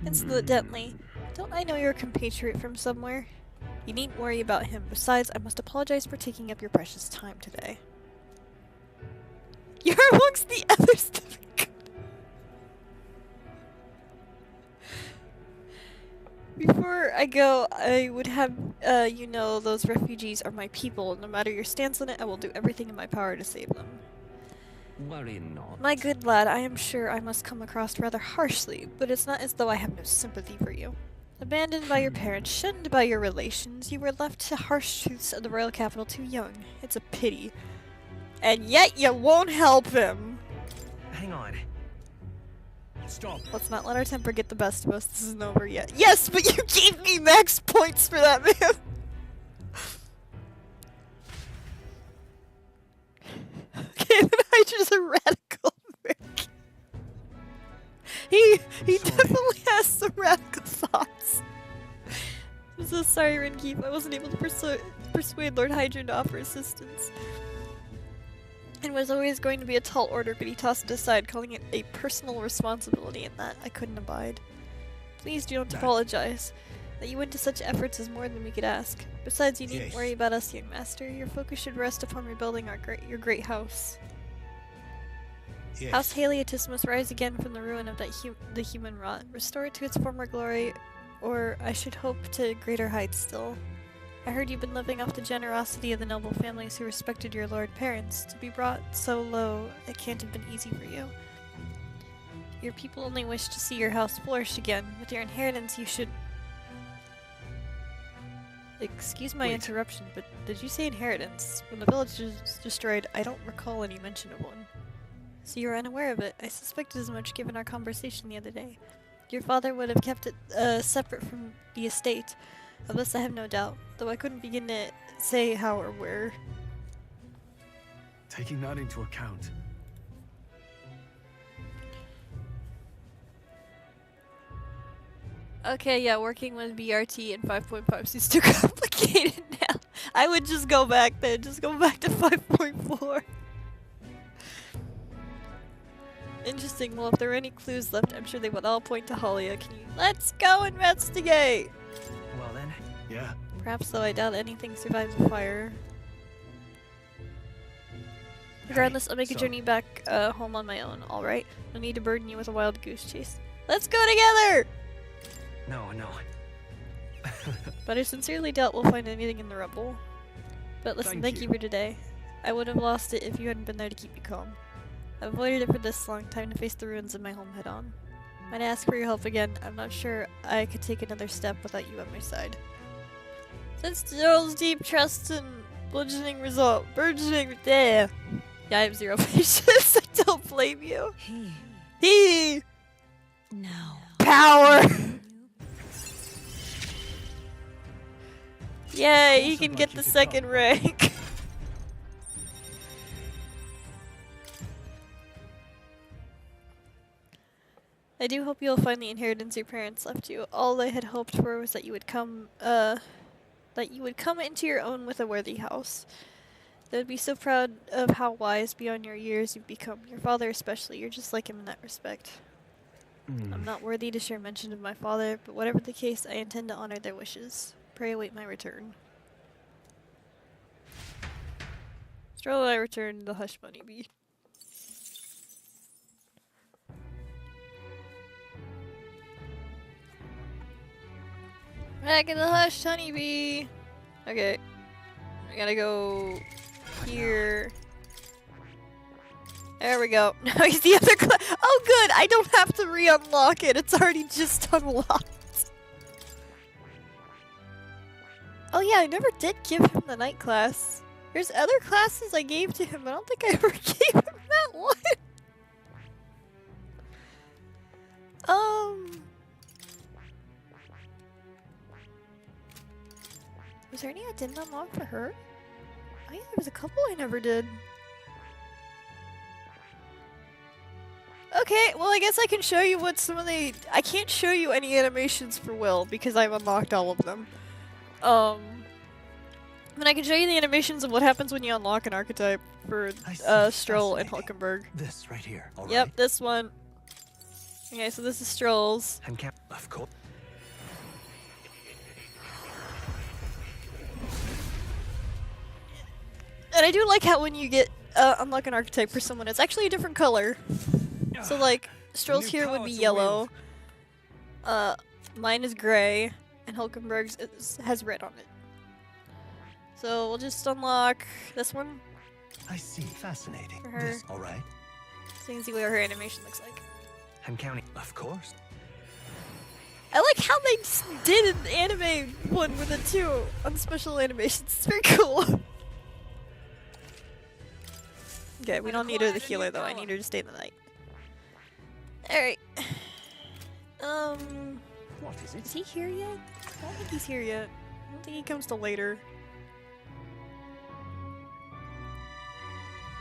Incidentally, don't I know your compatriot from somewhere? You needn't worry about him. Besides, I must apologize for taking up your precious time today. You're amongst the others. Before I go, I would have you know those refugees are my people. No matter your stance on it, I will do everything in my power to save them. Worry not. My good lad, I am sure I must come across rather harshly, but it's not as though I have no sympathy for you. Abandoned by your parents, shunned by your relations, you were left to harsh truths of the royal capital too young. It's a pity. And yet you won't help him! Hang on. Stop. Let's not let our temper get the best of us. This isn't over yet. Yes, but you gave me max points for that, man! Okay, then Hydra's a radical Rick. He sorry. definitely has some radical thoughts. I'm so sorry, Renkeep. I wasn't able to persuade Lord Hydra to offer assistance. It was always going to be a tall order, but he tossed it aside, calling it a personal responsibility, and that I couldn't abide. Please do not apologize. That you went to such efforts is more than we could ask. Besides, you needn't Yes. worry about us, young master. Your focus should rest upon rebuilding your great house. Yes. House Haliatus must rise again from the ruin of the human rot. Restore it to its former glory, or I should hope to greater heights still. I heard you've been living off the generosity of the noble families who respected your lord parents. To be brought so low, it can't have been easy for you. Your people only wish to see your house flourish again. With your inheritance, you should... Excuse my Wait. interruption, but did you say inheritance? When the village was destroyed, I don't recall any mention of one. So you're unaware of it. I suspected as much given our conversation the other day. Your father would have kept it separate from the estate. Of this I have no doubt, though I couldn't begin to say how or where. Taking that into account. Okay, yeah, working with BRT in 5.5 seems too complicated now. I would just go back then, just go back to 5.4. Interesting, well if there are any clues left, I'm sure they would all point to Halia. Can you— Let's go investigate! Well then. Yeah. Perhaps, though, I doubt anything survives a fire. Regardless, I'll make a so- journey back home on my own, alright? No need to burden you with a wild goose chase. Let's go together! No. But I sincerely doubt we'll find anything in the rubble. But listen, Thank thank you you. for today. I would have lost it if you hadn't been there to keep me calm. I've avoided it for this long, time to face the ruins of my home head on. Might I ask for your help again? I'm not sure I could take another step without you at my side. Since Joel's deep trust and burgeoning there. Yeah, I have zero patience. I don't blame you. He No. power. Yay, he Also can like get you the could second talk. rank. I do hope you'll find the inheritance your parents left you. All I had hoped for was that you would come into your own with a worthy house. They would be so proud of how wise beyond your years you've become. Your father especially, you're just like him in that respect. I'm not worthy to share mention of my father, but whatever the case, I intend to honor their wishes. Pray await my return. Stroll and I return to the Hush Money Bee. Back in the Hush Honeybee! Okay. I gotta go here. There we go. Now he's the other class. Oh good! I don't have to re-unlock it. It's already just unlocked. Oh yeah, I never did give him the night class. There's other classes I gave to him, but I don't think I ever gave him that one. Was there any I didn't unlock for her? Oh yeah, there was a couple I never did. Okay, well I guess I can show you what some of the— I can't show you any animations for Will because I've unlocked all of them. But I can show you the animations of what happens when you unlock an archetype for I see. Stroll and Fascinating. Hulkenberg. This right here. All Yep, right? this one. Okay, so this is Stroll's. And cap. Of course. And I do like how when you get unlock an archetype for someone, it's actually a different color. So like, Stroll's new here would power be to yellow. Mine is gray, and Hulkenberg's has red on it. So we'll just unlock this one, I see. Fascinating. For her. This, all right? so you can see what her animation looks like. And counting. Of course. I like how they just did an anime one with it too on special animations. It's very cool. Okay, we don't need her the healer though. I need her to stay in the night. Alright. What is Is it? he here yet? I don't think he's here yet. I don't think he comes till later.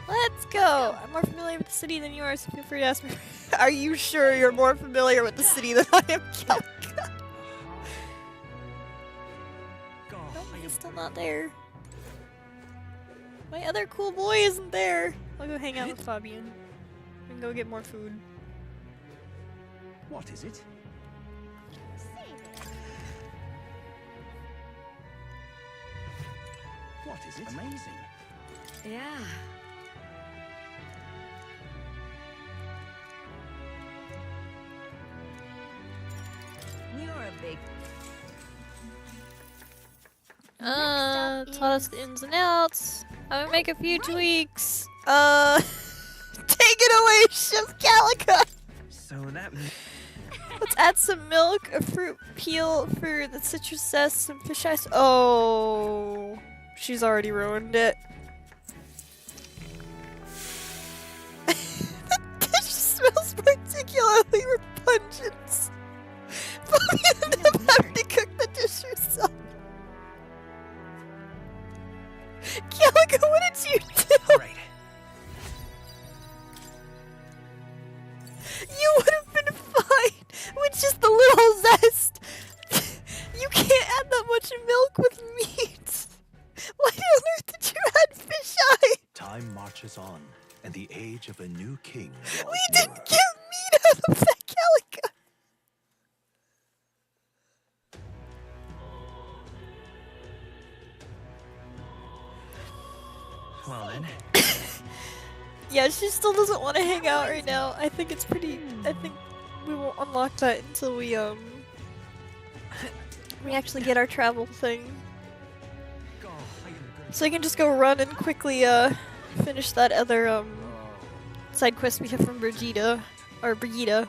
Let's go! I'm more familiar with the city than you are, so feel free to ask me. Are you sure you're more familiar with the city than I am, Calica? God, Oh, I he's am still not there. My other cool boy isn't there. I'll go hang out with Fabian. And go get more food. What is it? What is it? Amazing. Yeah. You're a big. Taught us the ins and outs. I would make a few tweaks. Take it away, Chef Calica! So that means Let's add some milk, a fruit peel for the citrus zest, some fish ice. Oh, she's already ruined it. The dish smells particularly repugnant. But you end up having to cook the dish yourself. Calica, what did you do? right. You would have been fine with just a little zest. You can't add that much milk with meat. Why on earth did you add fish eye? Time marches on, and the age of a new king draws We nearer. didn't get meat out of that Calica. Well then. Yeah, she still doesn't want to hang out right now. I think it's pretty. I think we won't unlock that until we actually get our travel thing. God, I am gonna. So I can just go run and quickly finish that other side quest we have from Brigida or Brigida.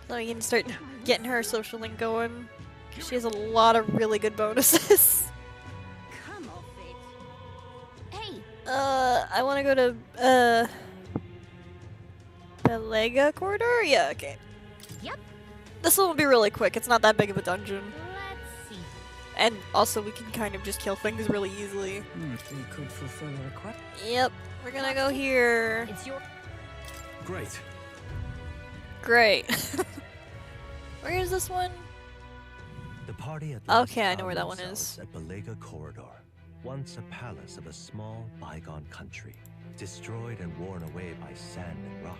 So we can start getting her social link going. She has a lot of really good bonuses. Come off it. Hey, I want to go to Belega corridor. Yeah, okay. Yep. This one will be really quick. It's not that big of a dungeon, let's see. and also we can kind of just kill things really easily. We could fulfill a request. Yep, we're gonna go here. It's your Great. Great. Where is this one? The party at Okay, I last know where found that one themselves is. At Belega Corridor, once a palace of a small, bygone country, destroyed and worn away by sand and rock.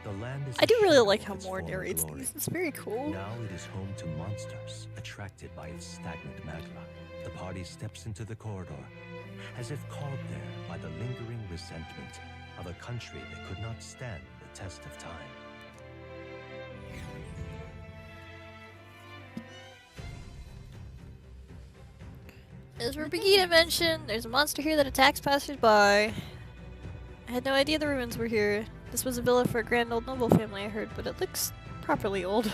The land is I a do really shadow like of how its Moore former narrates glory. these. It's very cool. Now it is home to monsters attracted by its stagnant magma. The party steps into the corridor, as if called there by the lingering resentment of a country that could not stand the test of time. As Brigida mentioned, there's a monster here that attacks passersby. I had no idea the ruins were here. This was a villa for a grand old noble family, I heard, but it looks properly old.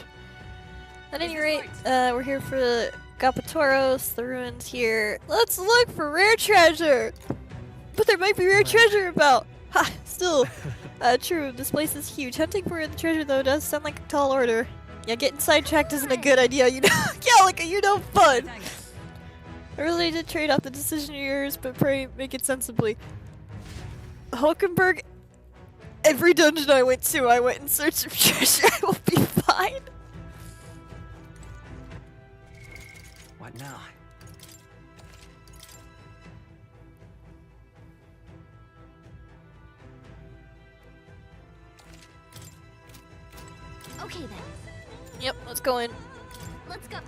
At any rate, we're here for the Gapatoros, the ruins here. Let's look for rare treasure! But there might be rare treasure about! Ha! Still, true, this place is huge. Hunting for the treasure, though, does sound like a tall order. Yeah, getting sidetracked isn't a good idea, you know? Calica, you're no fun! Thanks. I really did trade off the decision of yours, but pray make it sensibly. Hulkenberg, every dungeon I went to, I went in search of treasure. I will be fine. What now? Okay then. Yep, let's go in. Let's go.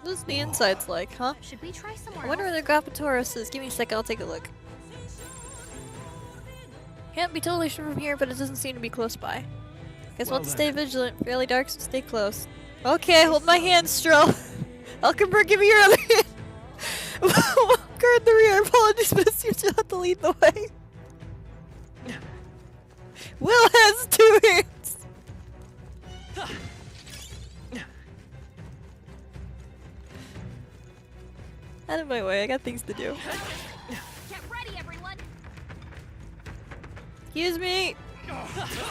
What is the insides like, huh? Should we try somewhere I wonder else? where the Gapatoros is. Give me a second, I'll take a look. Can't be totally sure from here, but it doesn't seem to be close by. Guess we'll have to stay vigilant. Fairly dark, so stay close. Okay, hold my hand, Stroh. Hulkenberg, give me your other hand. Guard the rear. Apologies, but it seems you'll have to lead the way. Will has two hands. my way. I got things to do. Get ready, everyone. Excuse me.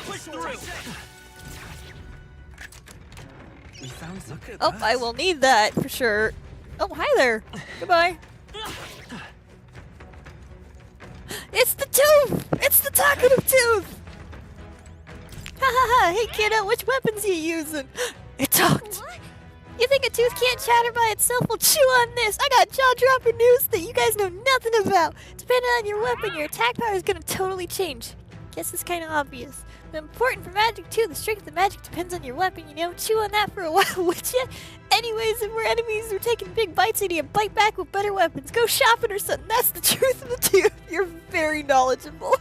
Push through. We found some. Look at Oh, that. I will need that for sure. Oh, hi there. Goodbye. It's the tooth! It's the talkative tooth! Ha ha ha! Hey kiddo, which weapons are you using? It talked! You think a tooth can't chatter by itself? Well, chew on this! I got jaw-dropping news that you guys know nothing about! Depending on your weapon, your attack power is gonna totally change. Guess it's kinda obvious. But important for magic too, the strength of magic depends on your weapon, you know? Chew on that for a while, would ya? Anyways, if we're enemies, we're taking big bites and you bite back with better weapons. Go shopping or something, that's the truth of the tooth. You're very knowledgeable.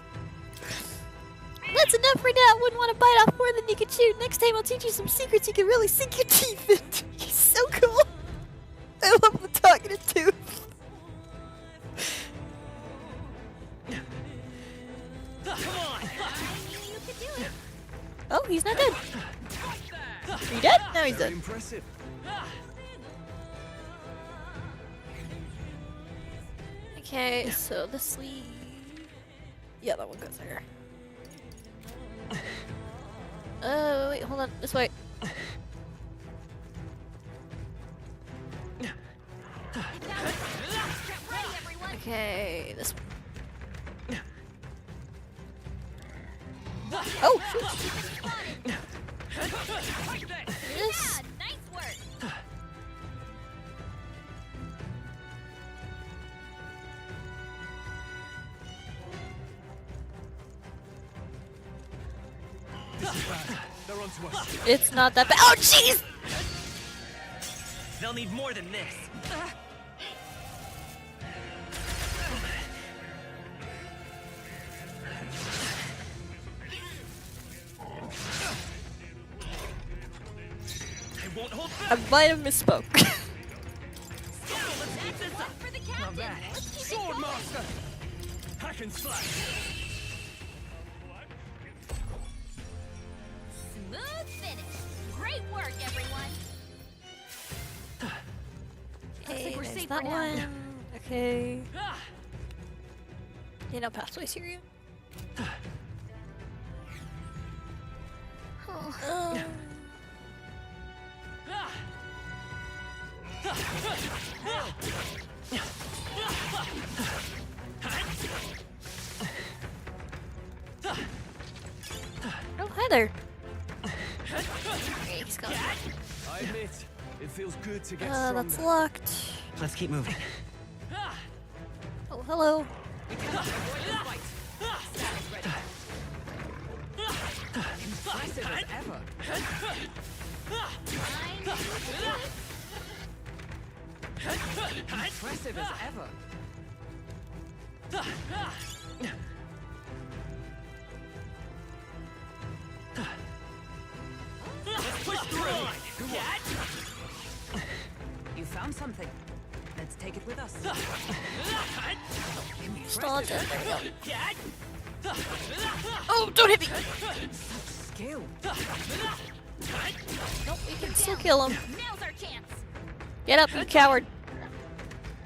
That's enough for now. Wouldn't want to bite off more than you can chew. Next time I'll teach you some secrets you can really sink your teeth into. He's so cool. I love the talkative tooth. Oh, he's not dead. Are you dead? No, he's Very dead. impressive. Okay, so the sleeve. Yeah, that one goes there. Wait, hold on. This way. Okay, this one. Oh, shoot. This. Nice work. This is bad. They're onto us. It's not that bad. Oh, jeez! They'll need more than this. I won't hold back. I might have misspoke. For the captain. Not bad. Let's keep it Sword going. master. Hack and slash. Smooth finish. Great work, everyone. Okay, we're there's safe that for now. one. Okay. You know pathways here. Oh. Oh, hi there. Okay, he's gone. I admit, it feels good to get stronger. That's locked. Let's keep moving. Oh, hello. Impressive as ever. Impressive as ever. Push through. You found something. Let's take it with us. Stall it. Impressive. There we go. Oh, don't hit me! Skill. Nope, we can still kill him. Now's our chance. Get up, you coward.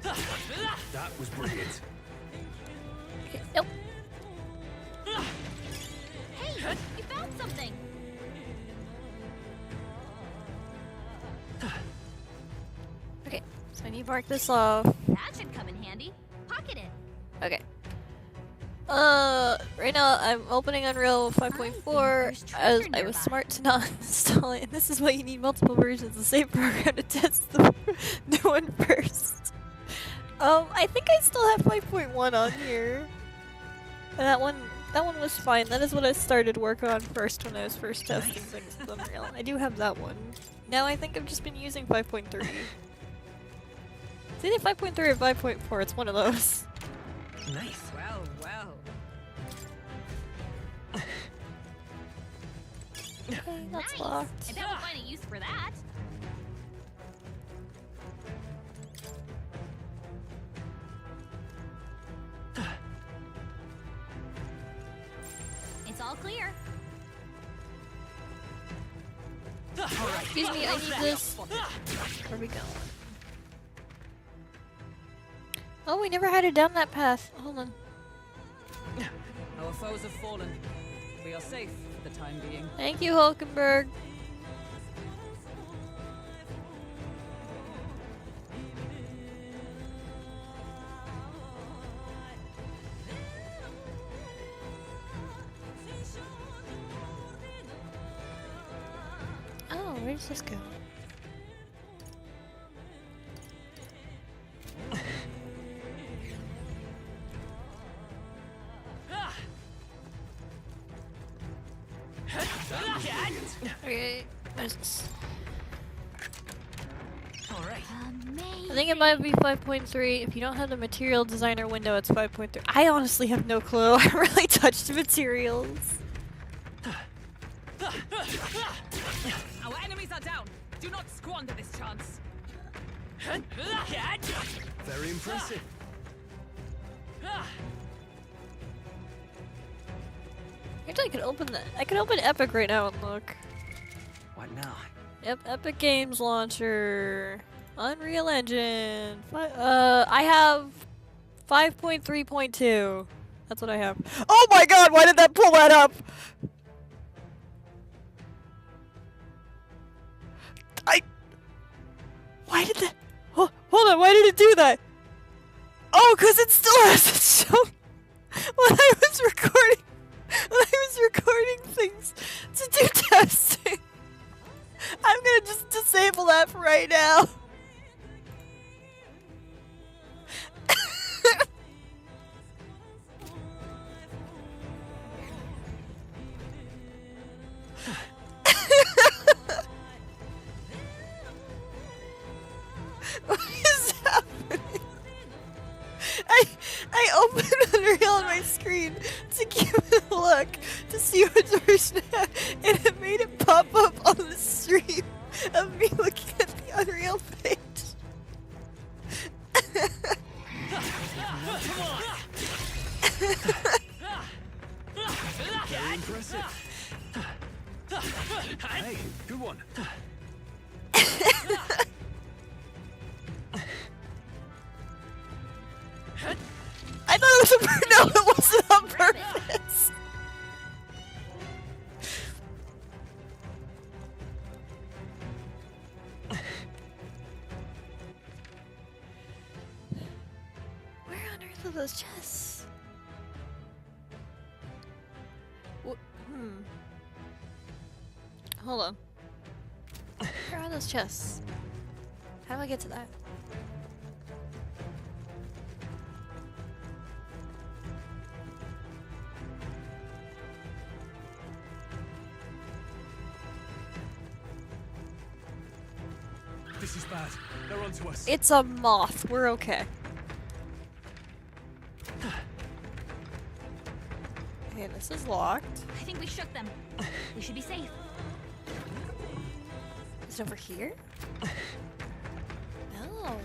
That was brilliant. Okay, nope. Hey, you found something. Okay, so I need to mark this off. That should come in handy. Pocket it. Okay. Right now I'm opening Unreal 5.4 as I was smart to not install it. And this is why you need multiple versions of the same program to test the new one first. I think I still have 5.1 on here. And that one was fine. That is what I started work on first when I was first testing things with Unreal. I do have that one. Now I think I've just been using 5.3. It's either 5.3 or 5.4, it's one of those. Nice. Well, well. Okay, that's Nice. locked. I bet we'll find a use for that. It's all clear. Excuse me, I need this. Where are we going? Oh, we never had it down that path. Hold on. Our foes have fallen. We are safe for the time being. Thank you, Hulkenberg. Oh, where does this go? Okay, what is this? All right. I think it might be 5.3. If you don't have the material designer window, it's 5.3. I honestly have no clue. I really touched the materials. Our enemies are down. Do not squander this chance. Very impressive. Actually, I could open that. I could open Epic right now and look. What now? Yep, Epic Games Launcher, Unreal Engine. I have 5.3.2. That's what I have. Oh my God! Why did that pull that up? Why did that? Oh, hold on. Why did it do that? Oh, cause it still hasn't shown when I was recording. When I was recording things to do testing. I'm gonna just disable that for right now. What is happening? I opened Unreal on my screen to give it a look to see what version it had, and it made it pop up on the stream of me looking at the Unreal page. Very impressive. Hey, good one. I thought it was a no, it wasn't on purpose. Where on earth are those chests? Hold on. Where are those chests? How do I get to that? This is bad. They're onto us. It's a moth. We're okay. Okay, this is locked. I think we shook them. We should be safe. Is it over here? No.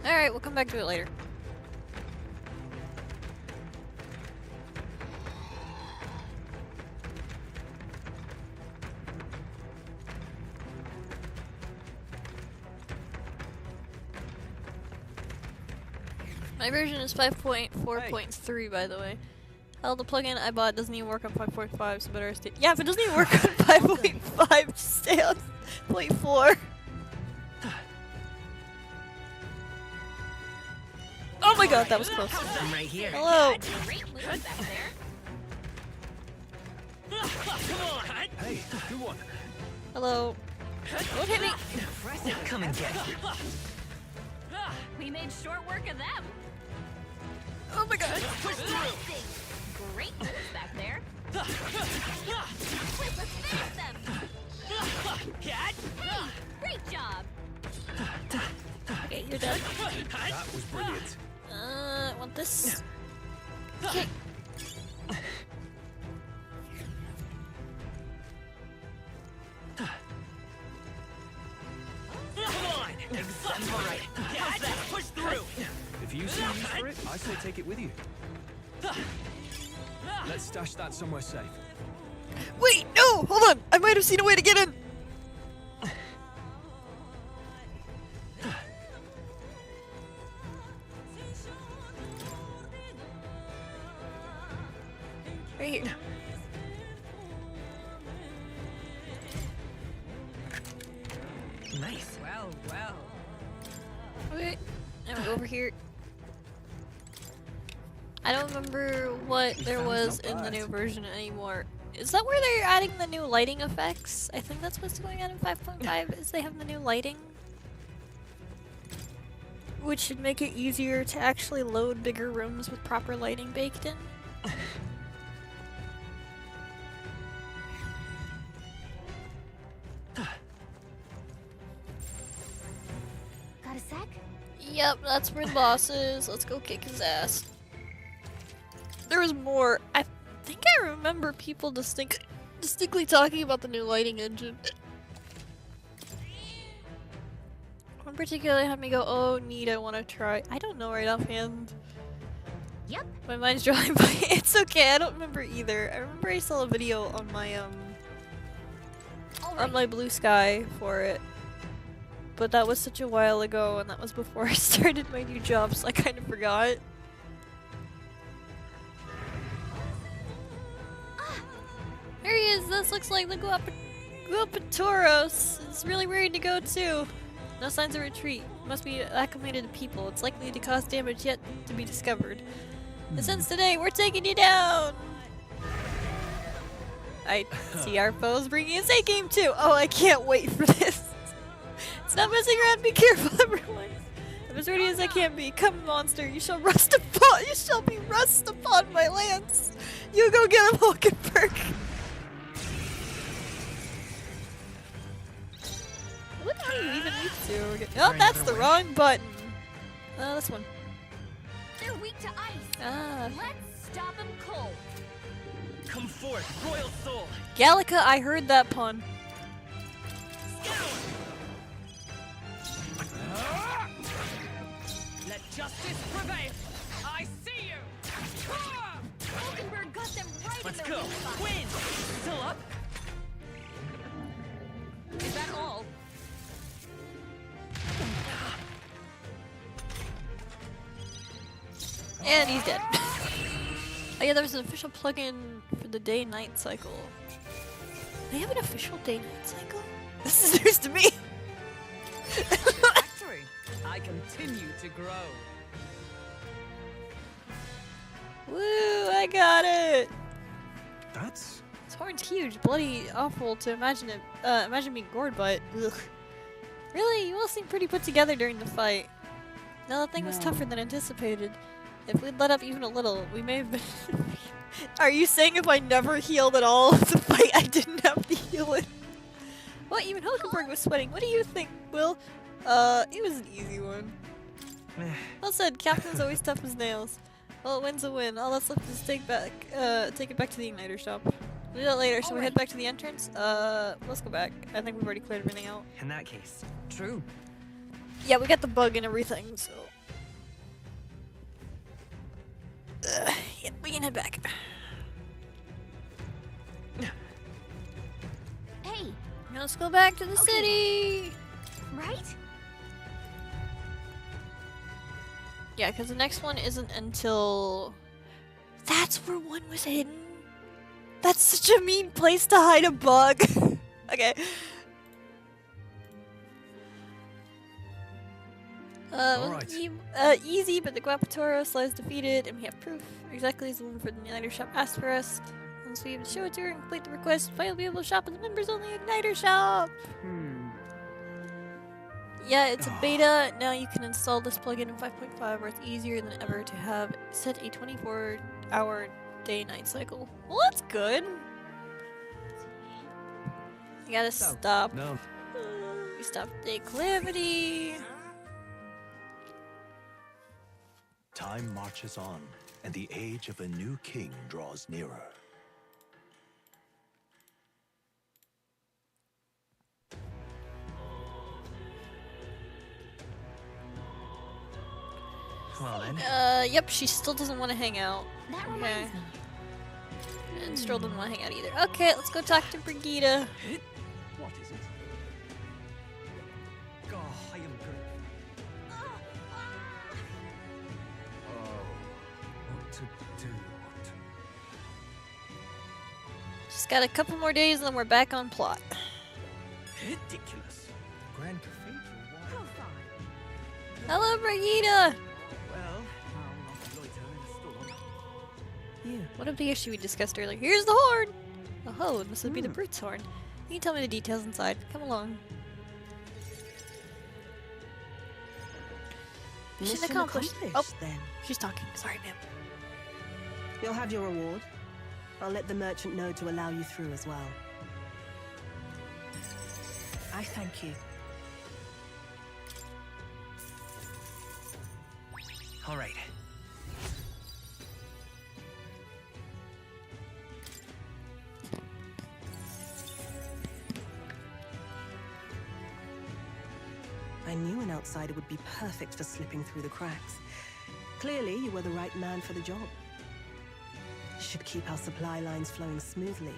Alright, we'll come back to it later. My version is 5.4.3, by the way. Hell, the plugin I bought doesn't even work on 5.5, so better stay. Yeah, if it doesn't even work on 5.5, just stay on 0.4. Oh my God, that was close. I'm right here. Hello. Great move back there. Hey, good one. Hello. Don't hit me. Come and get it. We made short work of them. Oh my God. Great moves back there. Let's finish them. Hey, great job. Okay, you're done. That was brilliant. I want this. Okay. If you see use for it, I say take it with you. Let's stash that somewhere safe. Wait, no! Hold on! I might have seen a way to get in! Right here. Nice. Well, well. Okay, now we go over here. I don't remember what there was in the new version anymore. Is that where they're adding the new lighting effects? I think that's what's going on in 5.5, is they have the new lighting. Which should make it easier to actually load bigger rooms with proper lighting baked in. Got a sec? Yep, that's where the boss is. Let's go kick his ass. There was more. I think I remember people distinctly talking about the new lighting engine. One particularly had me go, oh neat, I want to try. I don't know right offhand. Yep. My mind's drawing by. It's okay, I don't remember either. I remember I saw a video on my on my Blue Sky for it. But that was such a while ago, and that was before I started my new job, so I kind of forgot. There he is! This looks like the Guapatoros is really worried to go too. No signs of retreat. Must be acclimated to people. It's likely to cause damage yet to be discovered. And since today, we're taking you down! I see our foes bringing us a game too! Oh, I can't wait for this! Stop messing around, be careful everyone! I'm as ready as I can be. Come, monster, you shall be rust upon my lance! You go get him, Hulkenberg! What are you even used to? Oh, that's the wrong button! This one. They're weak to ice. Ah. Let's stop them cold. Come forth, royal soul. Gallica, I heard that pun. Let justice prevail. I see you. Hulkenberg got them right Let's in go. the weak spot. Win. Still up? Is that all? And he's dead. Oh yeah, there was an official plugin for the day-night cycle. They have an official day-night cycle? This is news to me! Factory. I continue to grow. Woo, I got it! That's... This horn's huge, bloody awful to imagine it. Imagine being gored by it. Ugh. Really, you all seem pretty put together during the fight. No, that thing was tougher than anticipated. If we'd let up even a little, we may have been... Are you saying if I never healed at all the fight I didn't have to heal it? Well, even Hulkenberg was sweating. What do you think, Will? It was an easy one. Well said, Captain's always tough as nails. Well, a win's a win. All that's left is take it back to the Igniter shop. We'll do that later. Shall we head back to the entrance? Let's go back. I think we've already cleared everything out. In that case. True. Yeah, we got the bug and everything, so... yeah, we can head back. Hey, Now let's go back to the Okay. city! right? Yeah, because the next one isn't until... That's where one was hidden? That's such a mean place to hide a bug! Okay. Alright. Easy, but the Guapatoros lies defeated, and we have proof. Exactly as the one for the Igniter shop asked for us. Once we able to show it to her and complete the request, we'll be able to shop at the members-only Igniter shop! Yeah, it's a beta. Now you can install this plugin in 5.5 where it's easier than ever to have set a 24-hour day-night cycle. Well, that's good. You gotta stop. No. We stopped the declivity. Time marches on, and the age of a new king draws nearer. Well then. Yep, she still doesn't want to hang out. That reminds me. And Stroll doesn't want to hang out either. Okay, let's go talk to Brigitte. What is it? Oh, I am good. What to do? Just got a couple more days and then we're back on plot. Ridiculous. Grand Cathedral? Why? Hello, Brigitte! Well, I'll not loiter in a storm. Yeah, what of the issue we discussed earlier? Here's the horn! Oh, this would be the brute's horn. You can tell me the details inside. Come along. Mission accomplished. Oh, then. she's talking. Sorry, ma'am. You'll have your reward. I'll let the merchant know to allow you through as well. I thank you. All right. I knew an outsider would be perfect for slipping through the cracks. Clearly, you were the right man for the job. Should keep our supply lines flowing smoothly.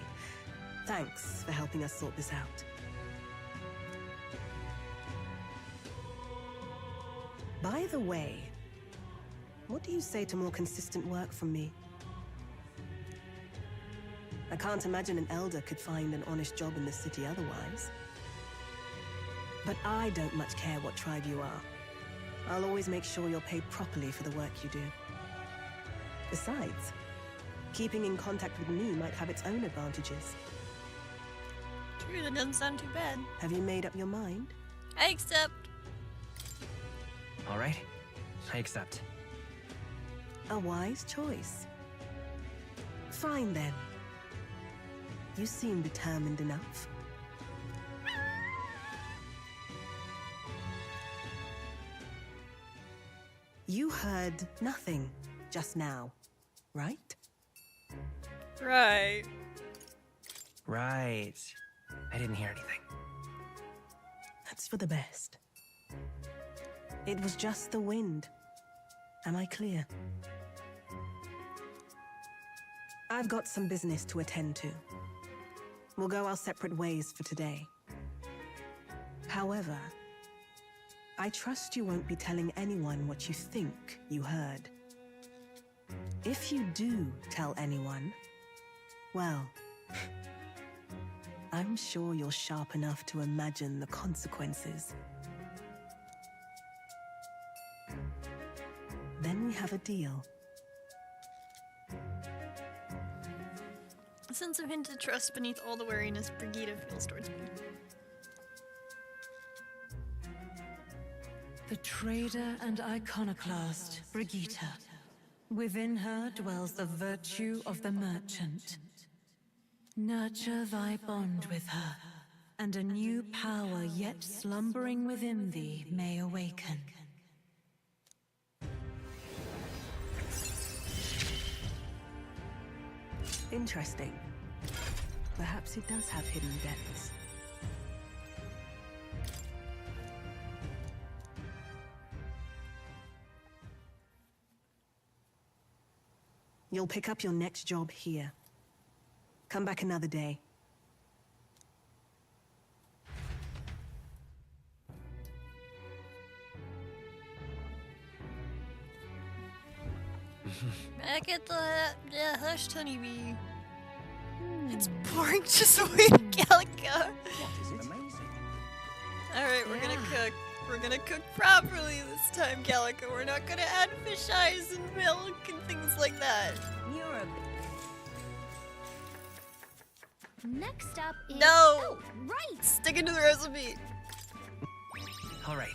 Thanks for helping us sort this out. By the way, what do you say to more consistent work from me? I can't imagine an elder could find an honest job in this city otherwise. But I don't much care what tribe you are. I'll always make sure you're paid properly for the work you do. Besides, keeping in contact with me might have its own advantages. True, that doesn't sound too bad. Have you made up your mind? I accept. All right. I accept. A wise choice. Fine then. You seem determined enough. You heard nothing just now, right? Right. Right. I didn't hear anything. That's for the best. It was just the wind. Am I clear? I've got some business to attend to. We'll go our separate ways for today. However, I trust you won't be telling anyone what you think you heard. If you do tell anyone, well, I'm sure you're sharp enough to imagine the consequences. Then we have a deal. A sense of hinted trust beneath all the wariness Brigitte feels towards me. The trader and iconoclast, Brigitte. Within her dwells the virtue of the merchant. Nurture thy bond with her, and a new power yet slumbering within thee may awaken. Interesting. Perhaps it does have hidden depths. You'll pick up your next job here. Come back another day. Back at the hushed honeybee. It's boring just waiting, Calico. Amazing. Alright, we're gonna cook. We're gonna cook properly this time, Calico. We're not gonna add fish eyes and milk and things like that. You're a... Next up is... No! Oh, right! Stick to the recipe. All right.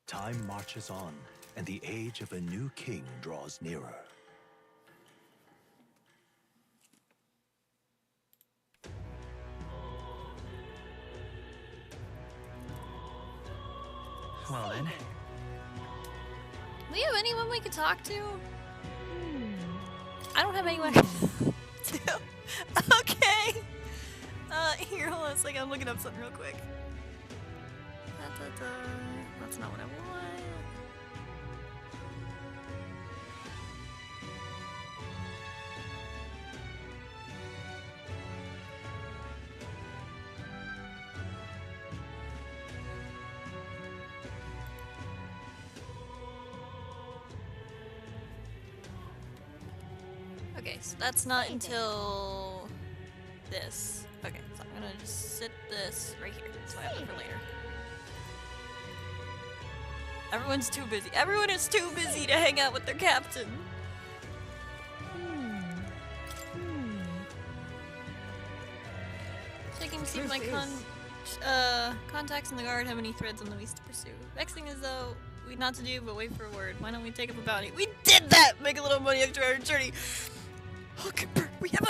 Time marches on, and the age of a new king draws nearer. Well then. We have anyone we could talk to? I don't have anywhere to. Okay. Here, hold on a second. I'm looking up something real quick. That's not what I want. Okay, so that's not until this. Okay, so I'm gonna just sit this right here, so I have it for later. Everyone's too busy. Everyone is too busy to hang out with their captain. Checking to see if my contacts in the guard have any threads on the East to pursue. Vexing as though we not to do, but wait for a word. Why don't we take up a bounty? We did that! Make a little money extra our journey. Okay, we have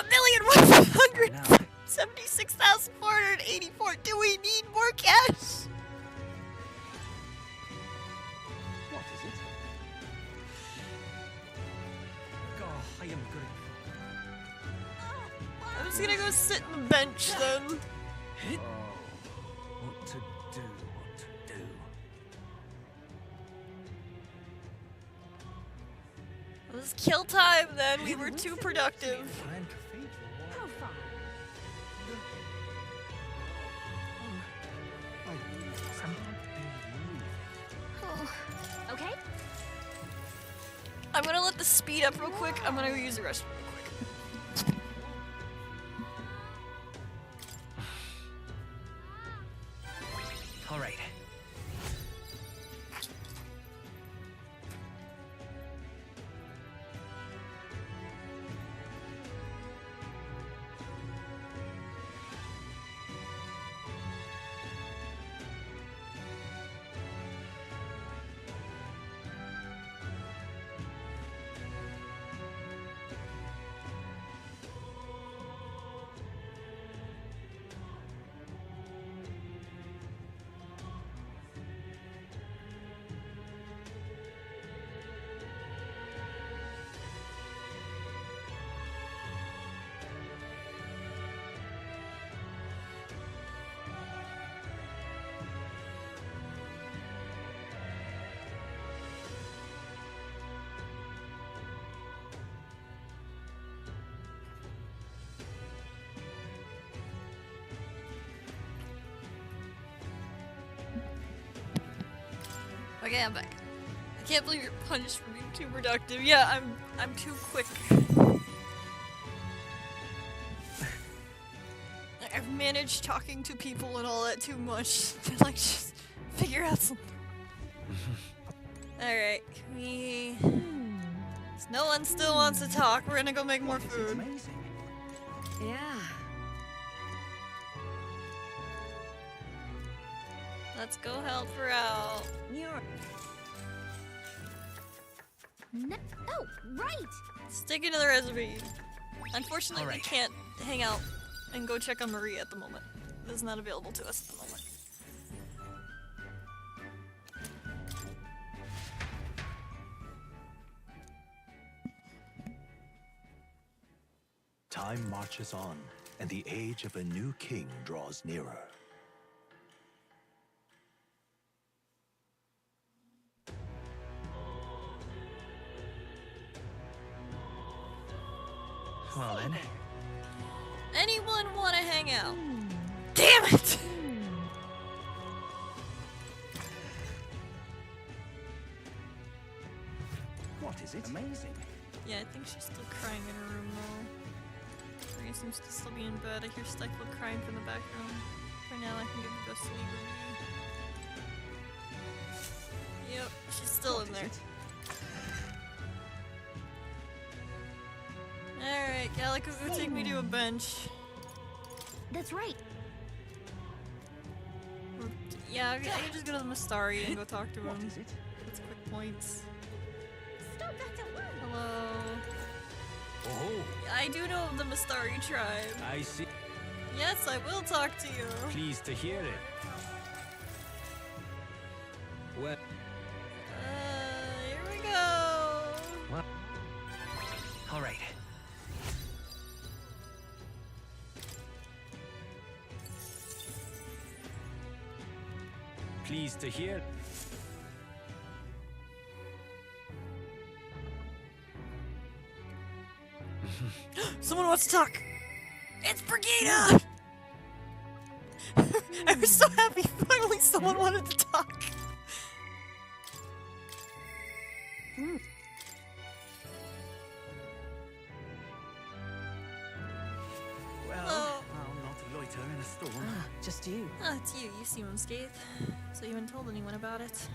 1,176,484. Do we need more cash? What is it? Oh, I am good. I'm just gonna go sit on the bench then. Oh, what to do, what to do. It was kill time then. We were too productive. Grand cathedral. How far? Okay. I'm gonna let the speed up real quick. I'm gonna go use the restroom real quick. All right. Okay, I'm back. I can't believe you're punished for being too productive. Yeah, I'm too quick. I've managed talking to people and all that too much to like just figure out something. Alright, we... No one still wants to talk. We're gonna go make more It's food. amazing. Yeah. Let's go help her out. No. Oh, right. Stick into the recipe. Unfortunately, All right. we can't hang out and go check on Marie at the moment. It is not available to us at the moment. Time marches on, and the age of a new king draws nearer. Well then. Anyone want to hang out? Damn it! What is it? Amazing. Yeah, I think she's still crying in her room though. Maria seems to still be in bed. I hear stifled crying from the back room. For now, I can give the best to leave her. Yep, she's still in there. Alright, Gallico, go take me to a bench. That's right. Yeah, I can just go to the Mastari and go talk to What him. is it? That's quick points. Stop that at once. Hello. Oh, I do know of the Mastari tribe. I see. Yes, I will talk to you. Pleased to hear it. Well, Here we go. All right. pleased to hear. Someone wants to talk! It's Brigida! I was so happy finally someone wanted to talk. Well, Oh. I'll not loiter in a storm. Ah, just you. Ah, it's you. You seem unscathed. So you haven't told anyone about it.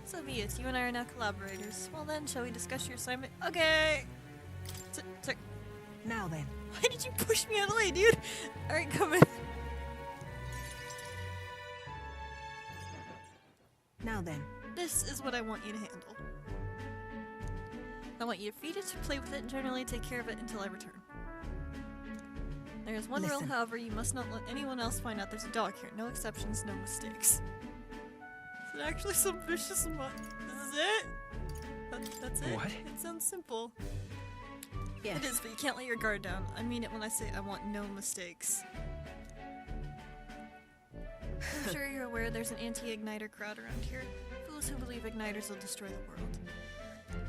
So be it. You and I are now collaborators. Well then, shall we discuss your assignment? Okay! Sorry. Now then. Why did you push me out of the way, dude? Alright, come in. Now then. This is what I want you to handle. I want you to feed it, play with it, and generally take care of it until I return. There is one rule, Listen. however, you must not let anyone else find out there's a dog here. No exceptions, no mistakes. Is it actually some vicious This is it? That's it? What? It sounds simple. Yes. It is, but you can't let your guard down. I mean it when I say I want no mistakes. I'm sure you're aware there's an anti-igniter crowd around here. Fools who believe igniters will destroy the world.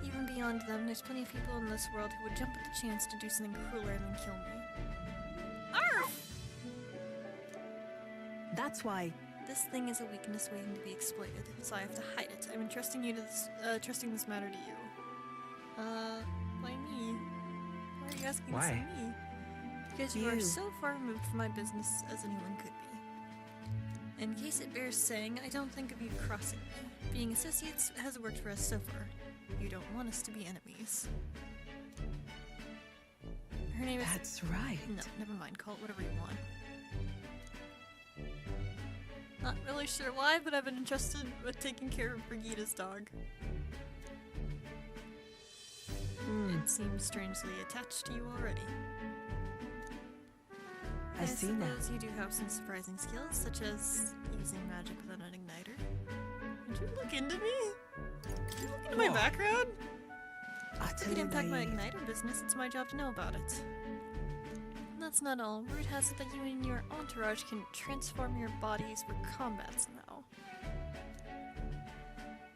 Even beyond them, there's plenty of people in this world who would jump at the chance to do something crueler than kill me. Arf! That's why. This thing is a weakness waiting to be exploited, so I have to hide it. I'm entrusting you to this, trusting this matter to you. Why me? Why are you asking this of Why? me? Because you are You. so far removed from my business as anyone could be. In case it bears saying, I don't think of you crossing me. Being associates has worked for us so far. You don't want us to be enemies. Her name is... That's right. No, never mind. Call it whatever you want. Not really sure why, but I've been entrusted with taking care of Brigida's dog. It seems strangely attached to you already. I see now. suppose you do have some surprising skills, such as using magic without an igniter. Did you look into me? Did you look into my What? background? If Utterly it impact my naive. igniter business, it's my job to know about it. And that's not all. Word has it that you and your entourage can transform your bodies for combats now.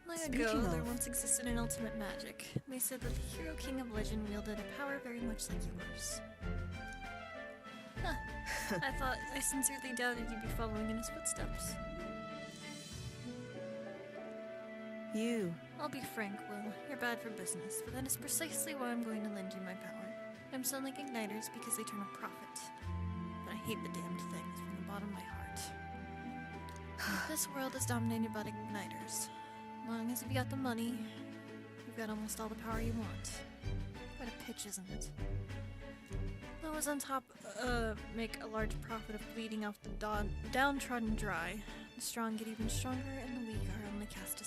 Long ago, Speaking there of- once existed an ultimate magic. They said that the hero king of legend wielded a power very much like yours. Huh. I sincerely doubted you'd be following in his footsteps. You. I'll be frank, Will. You're bad for business, but that is precisely why I'm going to lend you my power. I'm selling igniters because they turn a profit. But I hate the damned things from the bottom of my heart. This world is dominated by igniters. As long as you've got the money, you've got almost all the power you want. Quite a pitch, isn't it? Those on top make a large profit of bleeding off the downtrodden dry. The strong get even stronger, and the weak are only cast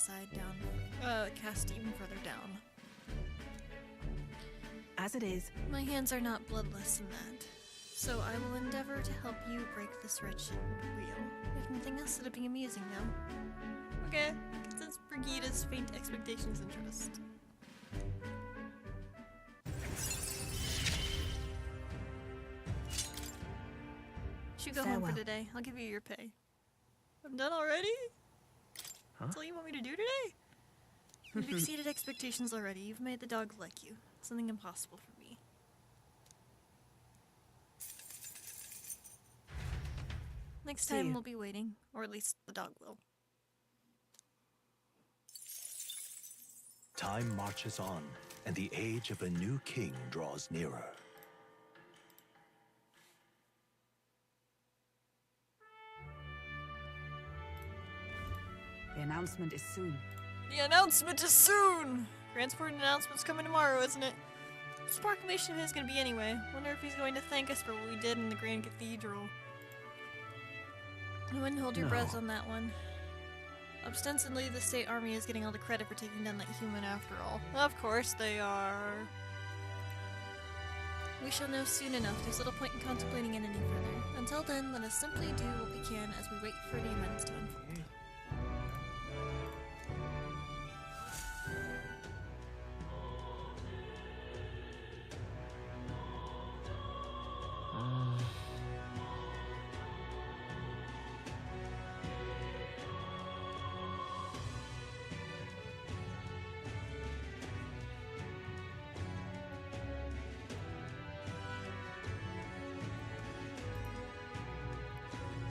cast even further down. As it is. My hands are not bloodless in that, so I will endeavor to help you break this wretched wheel. If nothing else, it'll be amusing now. Okay, since Brigida's faint expectations and trust. You should go home Farewell. for today. I'll give you your pay. I'm done already? That's all you want me to do today? You've exceeded expectations already. You've made the dog like you. Something impossible for me. Next See time you. we'll be waiting, or at least the dog will. Time marches on, and the age of a new king draws nearer. The announcement is soon. The announcement is soon! Transport announcement's coming tomorrow, isn't it? This proclamation of his gonna be anyway. Wonder if he's going to thank us for what we did in the Grand Cathedral. You wouldn't hold your No. breath on that one. Ostensibly, the state army is getting all the credit for taking down that human after all. Of course they are. We shall know soon enough. There's little point in contemplating it any further. Until then, let us simply do what we can as we wait for the events to unfold.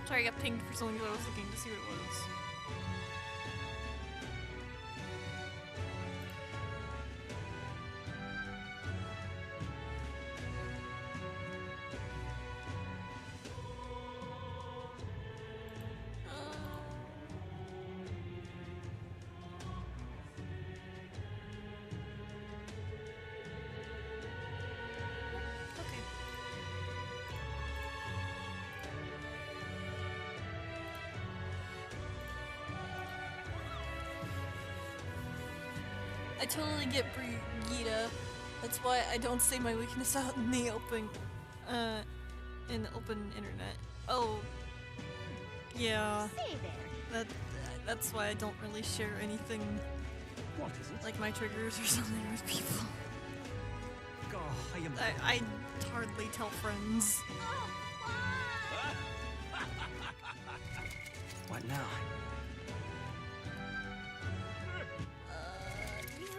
Sorry, I got pinged for something because I was looking to see what it was. Okay. I totally get Brigitte. That's why I don't say my weakness out in the open internet. Oh, yeah. Say there. That's why I don't really share anything What is it? like my triggers or something with people. God, I am. I hardly tell friends. What now?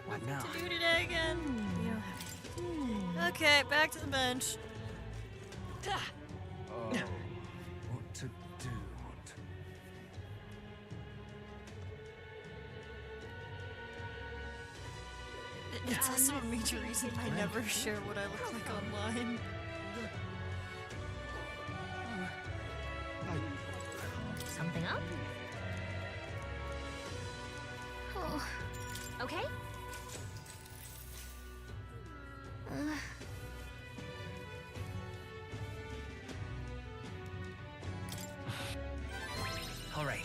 What now? To do today again? You don't have it. Okay, back to the bench. Oh, what to do? It's also a major reason I never share what I look like online. Something up? Oh. Okay? All right.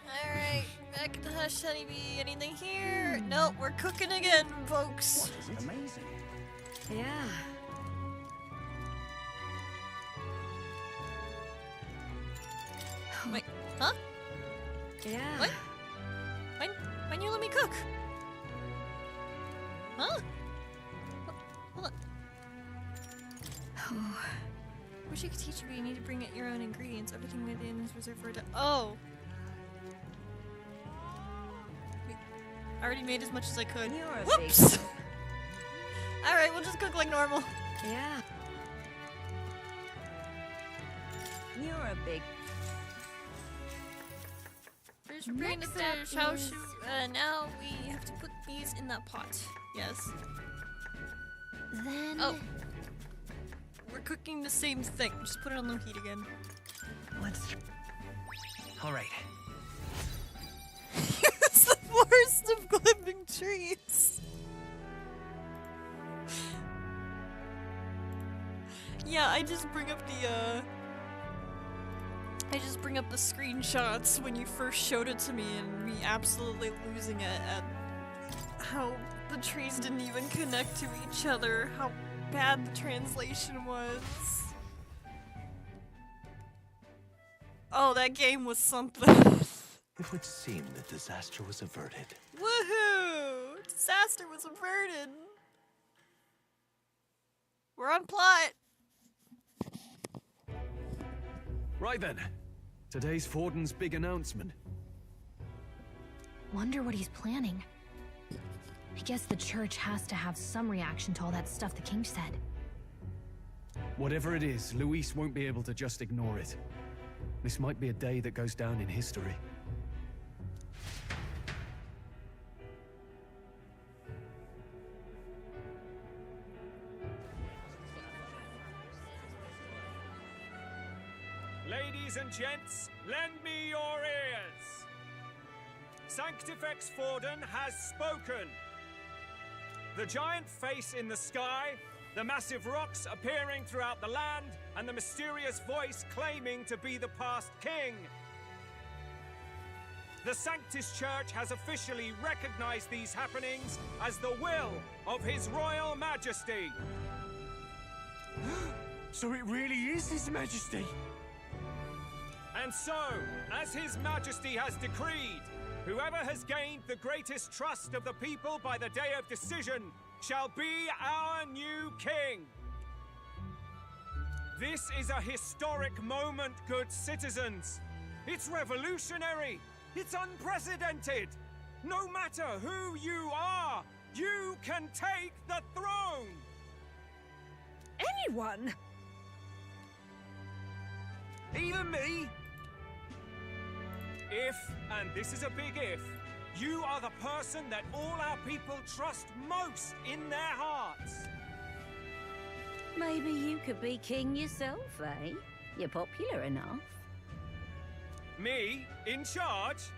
Alright, back at the Hush Honeybee. Anything here? Nope, we're cooking again, folks. What is it? Amazing. Yeah. Wait, huh? Yeah. What? When you let me cook? Huh? Hold on. Oh. Wish you could teach you, but you need to bring your own ingredients. Everything within is reserved for Oh. I already made as much as I could. You're a Whoops! Alright, we'll just cook like normal. Yeah. You're a big. Finish preparing the Next up fish. How is- should now we have to put these in that pot. Yes. Then. Oh. We're cooking the same thing. Just put it on low heat again. Let's. All right. It's the forest of climbing trees. Yeah, I just bring up the screenshots when you first showed it to me and me absolutely losing it at how the trees didn't even connect to each other, how bad the translation was. Oh, that game was something. It would seem that disaster was averted. Woohoo! Disaster was averted. We're on plot. Right then. Today's Forden's big announcement. Wonder what he's planning. I guess the church has to have some reaction to all that stuff the king said. Whatever it is, Luis won't be able to just ignore it. This might be a day that goes down in history. Ladies and gents, lend me your ears. Sanctifex Forden has spoken. The giant face in the sky, the massive rocks appearing throughout the land, and the mysterious voice claiming to be the past king. The Sanctus Church has officially recognized these happenings as the will of His Royal Majesty. So it really is His Majesty. And so, as His Majesty has decreed, whoever has gained the greatest trust of the people by the day of decision shall be our new king. This is a historic moment, good citizens. It's revolutionary! It's unprecedented! No matter who you are, you can take the throne! Anyone? Even me? If, and this is a big if, you are the person that all our people trust most in their hearts. Maybe you could be king yourself, eh? You're popular enough. Me? In charge?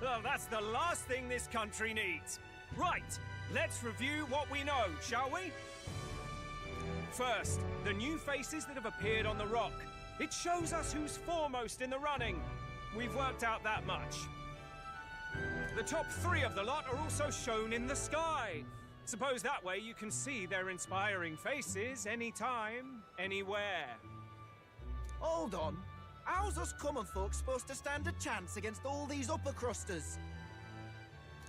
Well, that's the last thing this country needs. Right, let's review what we know, shall we? First, the new faces that have appeared on the rock. It shows us who's foremost in the running. We've worked out that much. The top 3 of the lot are also shown in the sky. Suppose that way you can see their inspiring faces anytime, anywhere. Hold on. How's us common folk supposed to stand a chance against all these upper crusters?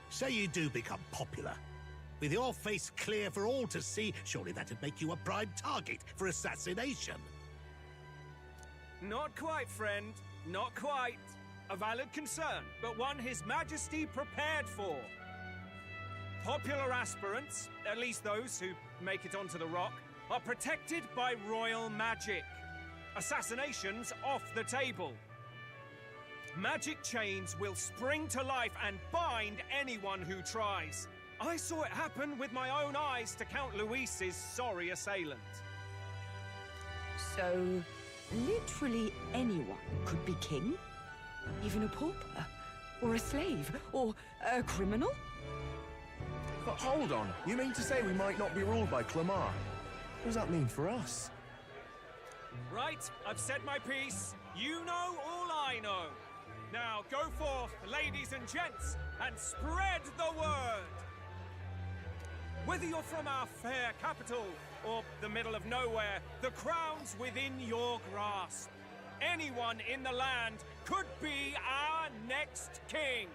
Say you do become popular. With your face clear for all to see, surely that'd make you a prime target for assassination. Not quite, friend. Not quite. A valid concern, but one His Majesty prepared for. Popular aspirants, at least those who make it onto the rock, are protected by royal magic. Assassinations off the table. Magic chains will spring to life and bind anyone who tries. I saw it happen with my own eyes to Count Luis's sorry assailant. So, literally anyone could be king? Even a pauper? Or a slave? Or a criminal? But hold on, you mean to say we might not be ruled by Clamar? What does that mean for us? Right, I've said my piece. You know all I know. Now go forth, ladies and gents, and spread the word! Whether you're from our fair capital or the middle of nowhere, the crown's within your grasp. Anyone in the land could be our next king.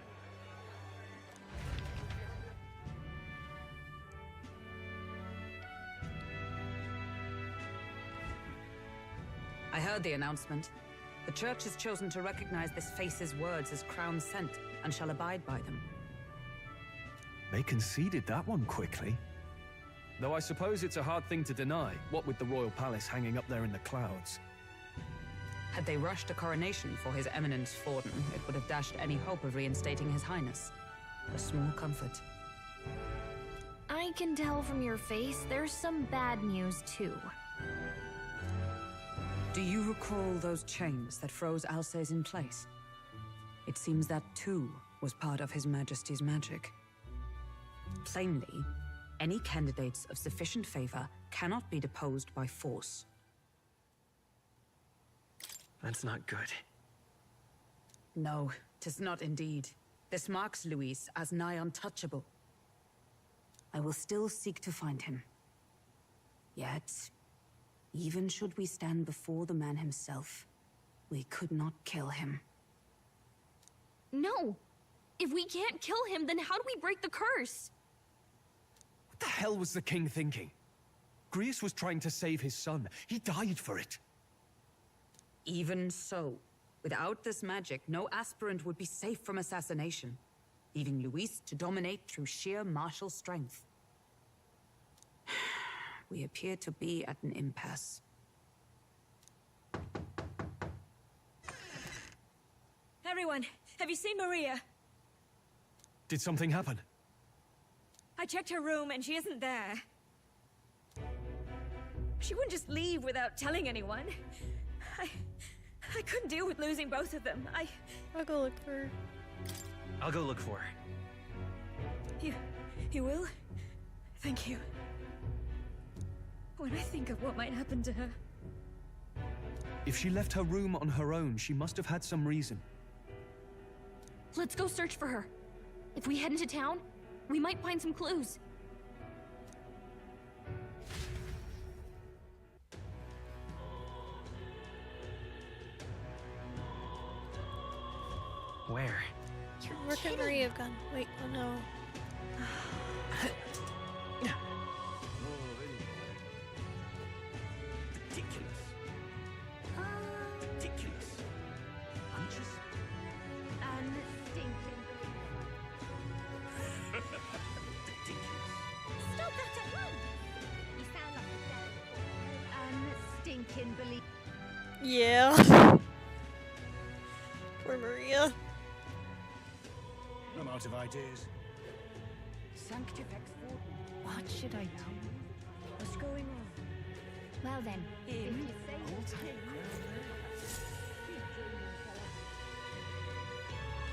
I heard the announcement. The Church has chosen to recognize this face's words as crown sent, and shall abide by them. They conceded that one quickly. Though I suppose it's a hard thing to deny, what with the royal palace hanging up there in the clouds. Had they rushed a coronation for His Eminence Forden, it would have dashed any hope of reinstating His Highness. A small comfort. I can tell from your face there's some bad news too. Do you recall those chains that froze Alsace in place? It seems that too was part of His Majesty's magic. Plainly, any candidates of sufficient favor cannot be deposed by force. That's not good. No, 'tis not indeed. This marks Luis as nigh untouchable. I will still seek to find him. Yet, even should we stand before the man himself, we could not kill him. No! If we can't kill him, then how do we break the curse? What the hell was the king thinking? Grius was trying to save his son. He died for it. Even so, without this magic, no aspirant would be safe from assassination, leaving Luis to dominate through sheer martial strength. We appear to be at an impasse. Everyone, have you seen Maria? Did something happen? I checked her room and she isn't there. She wouldn't just leave without telling anyone. I couldn't deal with losing both of them. I'll go look for her. I'll go look for her. You will? Thank you. When I think of what might happen to her. If she left her room on her own, she must have had some reason. Let's go search for her. If we head into town, we might find some clues. Where? Where could Maria have gone? Wait, oh no. Ridiculous. Ridiculous. Untruth. stinking believe. Yeah. Poor Maria. I'm out of ideas. Sanctifex Warden. What should I do? What's going on? Well then, if you say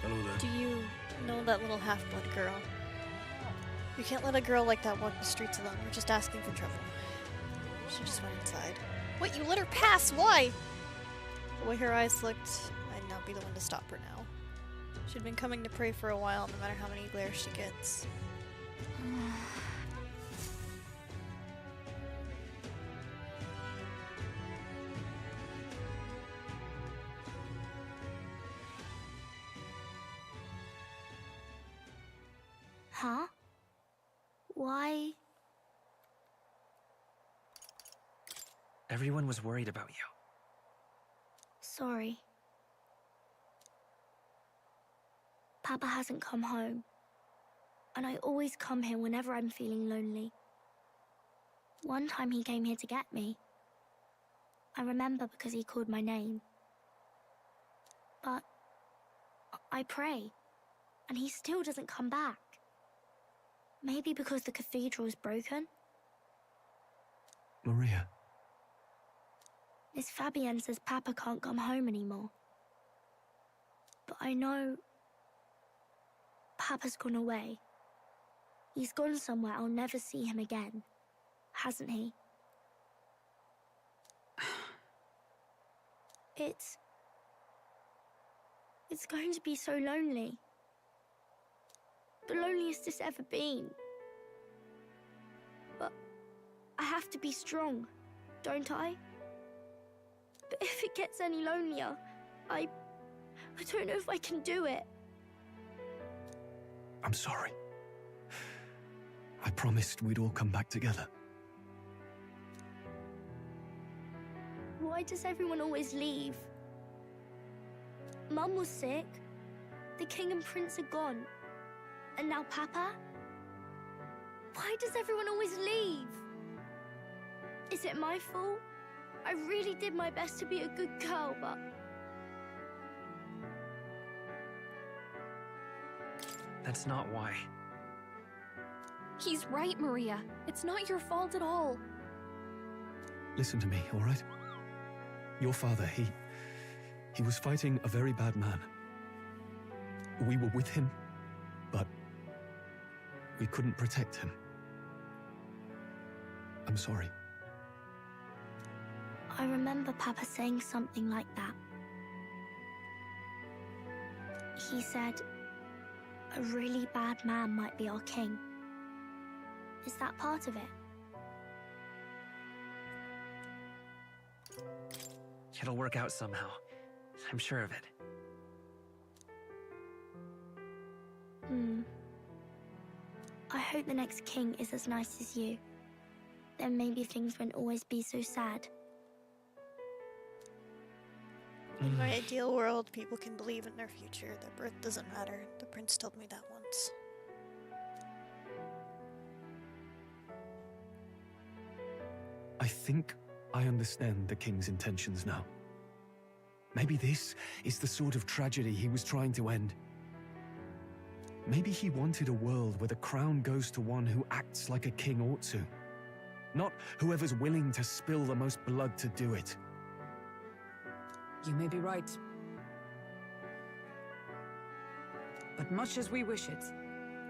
Hello there. Do you know that little half-blood girl? You can't let a girl like that walk the streets alone. We're just asking for trouble. She just went inside. What, you let her pass? Why? The way her eyes looked, I'd now be the one to stop her now. She'd been coming to pray for a while, no matter how many glares she gets. Huh? Why? Everyone was worried about you. Sorry. Papa hasn't come home. And I always come here whenever I'm feeling lonely. One time he came here to get me. I remember because he called my name. But I pray, and he still doesn't come back. Maybe because the cathedral is broken? Maria. Miss Fabienne says Papa can't come home anymore. But I know Papa's gone away. He's gone somewhere I'll never see him again, hasn't he? It's going to be so lonely. The loneliest it's ever been. But I have to be strong, don't I? But if it gets any lonelier, I don't know if I can do it. I'm sorry. I promised we'd all come back together. Why does everyone always leave? Mum was sick. The king and prince are gone. And now Papa? Why does everyone always leave? Is it my fault? I really did my best to be a good girl, but... That's not why. He's right, Maria. It's not your fault at all. Listen to me, all right? Your father, he was fighting a very bad man. We were with him, but we couldn't protect him. I'm sorry. I remember Papa saying something like that. He said, a really bad man might be our king. Is that part of it? It'll work out somehow. I'm sure of it. I hope the next king is as nice as you. Then maybe things won't always be so sad. In my ideal world, people can believe in their future. Their birth doesn't matter. The prince told me that once. I think I understand the king's intentions now. Maybe this is the sort of tragedy he was trying to end. Maybe he wanted a world where the crown goes to one who acts like a king ought to. Not whoever's willing to spill the most blood to do it. You may be right. But much as we wish it,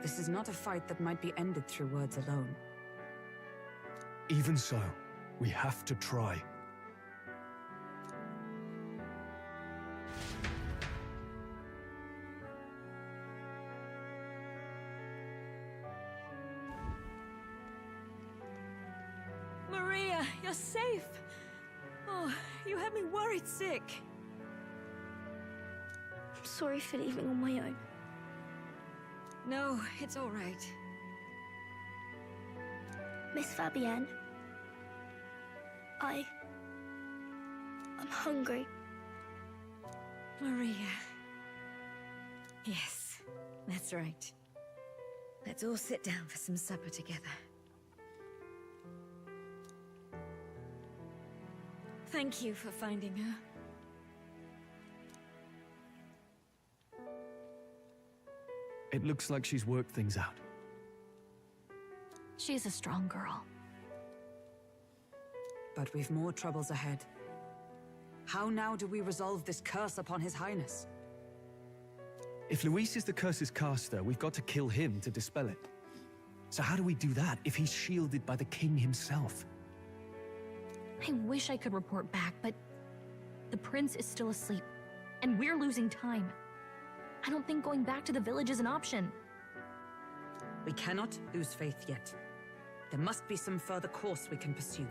this is not a fight that might be ended through words alone. Even so, we have to try. Maria, you're safe. Oh, you had me worried sick. I'm sorry for leaving on my own. No, it's all right. Miss Fabienne, I'm hungry. Maria. Yes, that's right. Let's all sit down for some supper together. Thank you for finding her. It looks like she's worked things out. She's a strong girl. But we've more troubles ahead. How now do we resolve this curse upon His Highness? If Luis is the curse's caster, we've got to kill him to dispel it. So how do we do that if he's shielded by the king himself? I wish I could report back, but the prince is still asleep, and we're losing time. I don't think going back to the village is an option. We cannot lose faith yet. There must be some further course we can pursue.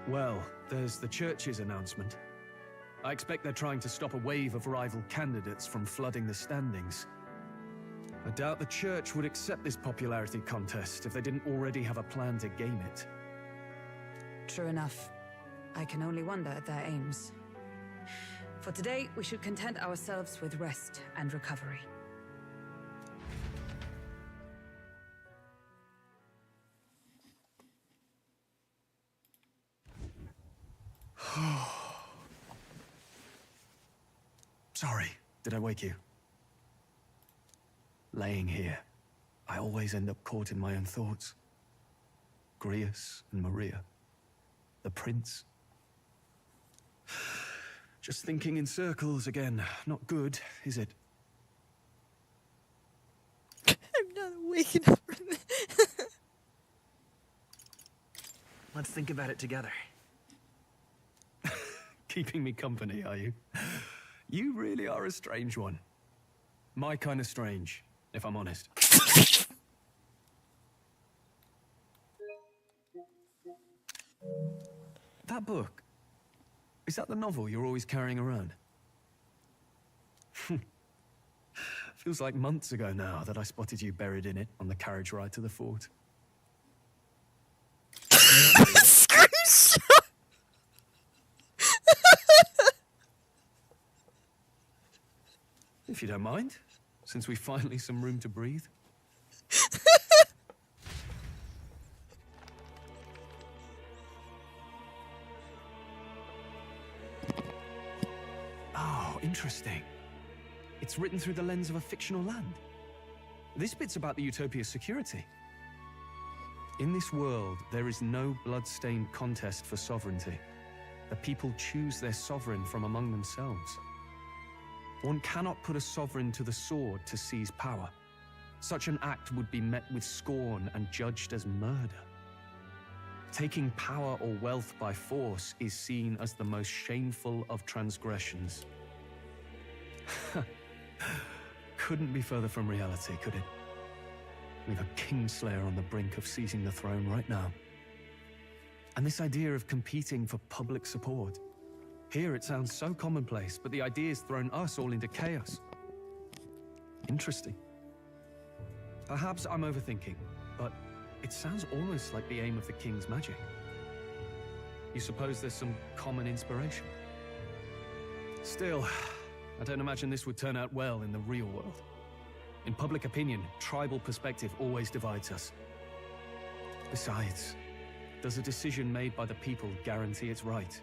Well, there's the church's announcement. I expect they're trying to stop a wave of rival candidates from flooding the standings. I doubt the church would accept this popularity contest if they didn't already have a plan to game it. True enough. I can only wonder at their aims. For today, we should content ourselves with rest and recovery. Sorry, did I wake you? Laying here, I always end up caught in my own thoughts. Grius and Maria, the prince. Just thinking in circles again. Not good, is it? I'm not waking up from it. Let's think about it together. Keeping me company, are you? You really are a strange one. My kind of strange, if I'm honest. That book, is that the novel you're always carrying around? Feels like months ago now that I spotted you buried in it on the carriage ride to the fort. Screenshot! If you don't mind, since we've finally some room to breathe. Oh, interesting. It's written through the lens of a fictional land. This bit's about the Utopia's security. In this world, there is no blood-stained contest for sovereignty. The people choose their sovereign from among themselves. One cannot put a sovereign to the sword to seize power. Such an act would be met with scorn and judged as murder. Taking power or wealth by force is seen as the most shameful of transgressions. Couldn't be further from reality, could it? We've a kingslayer on the brink of seizing the throne right now. And this idea of competing for public support. Here it sounds so commonplace, but the idea's thrown us all into chaos. Interesting. Perhaps I'm overthinking, but it sounds almost like the aim of the king's magic. You suppose there's some common inspiration? Still, I don't imagine this would turn out well in the real world. In public opinion, tribal perspective always divides us. Besides, does a decision made by the people guarantee it's right?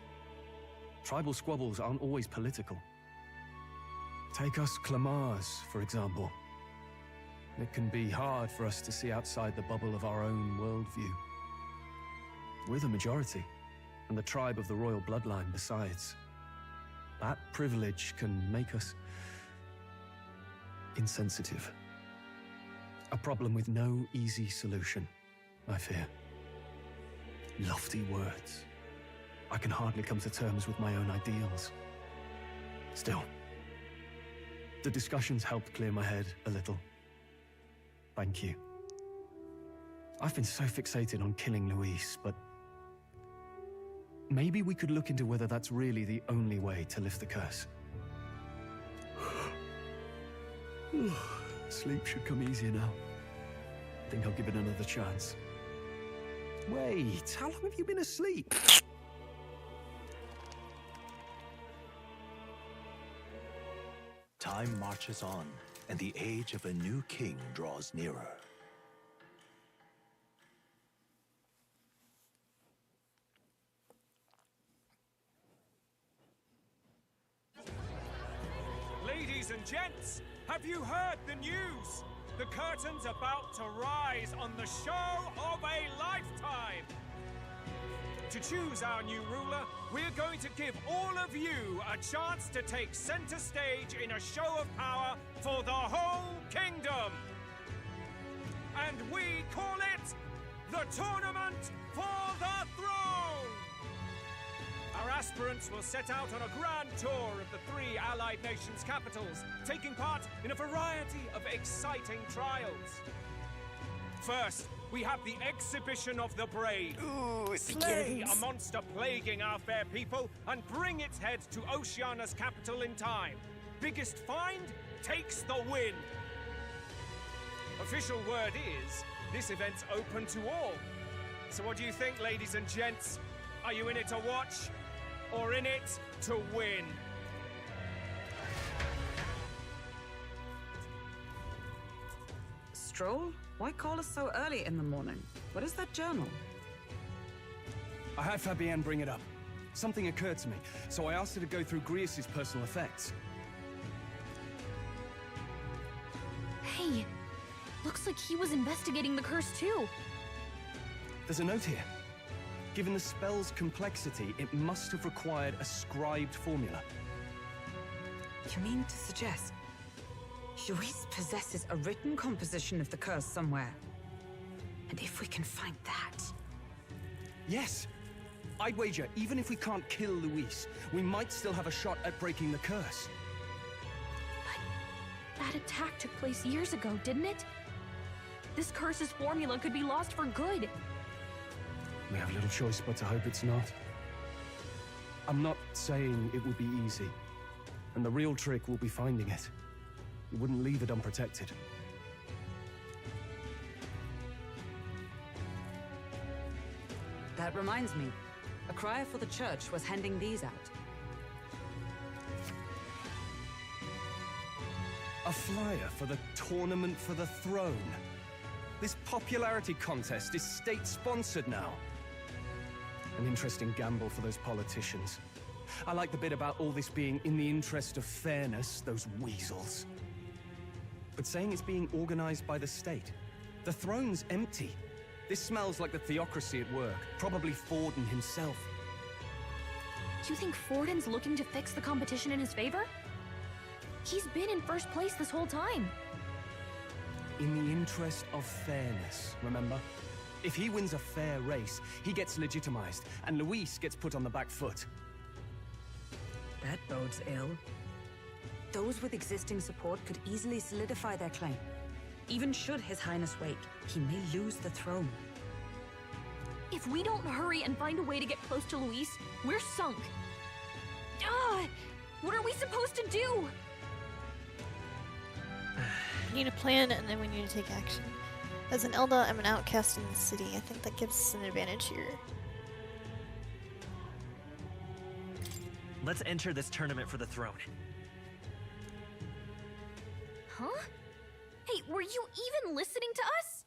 Tribal squabbles aren't always political. Take us Clamars, for example. It can be hard for us to see outside the bubble of our own worldview. We're the majority, and the tribe of the royal bloodline besides. That privilege can make us insensitive. A problem with no easy solution, I fear. Lofty words. I can hardly come to terms with my own ideals. Still, the discussions helped clear my head a little. Thank you. I've been so fixated on killing Luis, but maybe we could look into whether that's really the only way to lift the curse. Sleep should come easier now. I think I'll give it another chance. Wait, how long have you been asleep? Time marches on, and the age of a new king draws nearer. Ladies and gents, have you heard the news? The curtain's about to rise on the show of a lifetime! To choose our new ruler, we're going to give all of you a chance to take center stage in a show of power for the whole kingdom! And we call it the Tournament for the Throne! Our aspirants will set out on a grand tour of the 3 allied nations' capitals, taking part in a variety of exciting trials. First, we have the Exhibition of the Brave. Ooh, Slay a monster plaguing our fair people and bring its head to Oceania's capital in time. Biggest find takes the win. Official word is, this event's open to all. So what do you think, ladies and gents? Are you in it to watch, or in it to win? Stroll? Why call us so early in the morning? What is that journal? I had Fabienne bring it up. Something occurred to me, so I asked her to go through Grius' personal effects. Hey, looks like he was investigating the curse too. There's a note here. Given the spell's complexity, it must have required a scribed formula. You mean to suggest Luis possesses a written composition of the curse somewhere? And if we can find that... Yes! I'd wager, even if we can't kill Luis, we might still have a shot at breaking the curse. But that attack took place years ago, didn't it? This curse's formula could be lost for good. We have little choice but to hope it's not. I'm not saying it will be easy. And the real trick will be finding it. We wouldn't leave it unprotected. That reminds me. A crier for the church was handing these out. A flyer for the Tournament for the Throne. This popularity contest is state-sponsored now. An interesting gamble for those politicians. I like the bit about all this being in the interest of fairness, those weasels. But saying it's being organized by the state. The throne's empty. This smells like the theocracy at work, probably Forden himself. You think Forden's looking to fix the competition in his favor? He's been in first place this whole time. In the interest of fairness, remember? If he wins a fair race, he gets legitimized, and Luis gets put on the back foot. That bodes ill. Those with existing support could easily solidify their claim. Even should His Highness wake, he may lose the throne. If we don't hurry and find a way to get close to Luis, we're sunk. Ugh! What are we supposed to do? We need a plan, and then we need to take action. As an Elda, I'm an outcast in the city. I think that gives us an advantage here. Let's enter this tournament for the throne. Huh? Hey, were you even listening to us?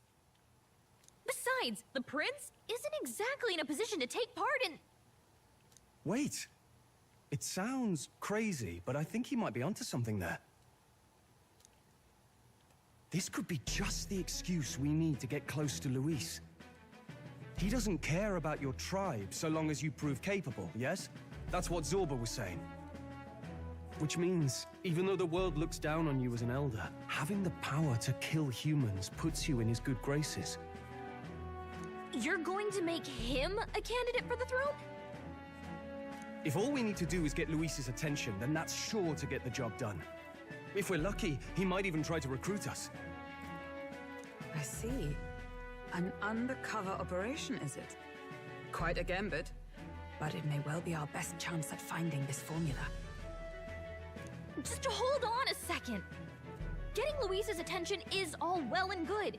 Besides, the prince isn't exactly in a position to take part in... Wait. It sounds crazy, but I think he might be onto something there. This could be just the excuse we need to get close to Luis. He doesn't care about your tribe so long as you prove capable, yes? That's what Zorba was saying. Which means, even though the world looks down on you as an elder, having the power to kill humans puts you in his good graces. You're going to make him a candidate for the throne? If all we need to do is get Luis's attention, then that's sure to get the job done. If we're lucky, he might even try to recruit us. I see. An undercover operation, is it? Quite a gambit. But it may well be our best chance at finding this formula. Just hold on a second. Getting Luis's attention is all well and good.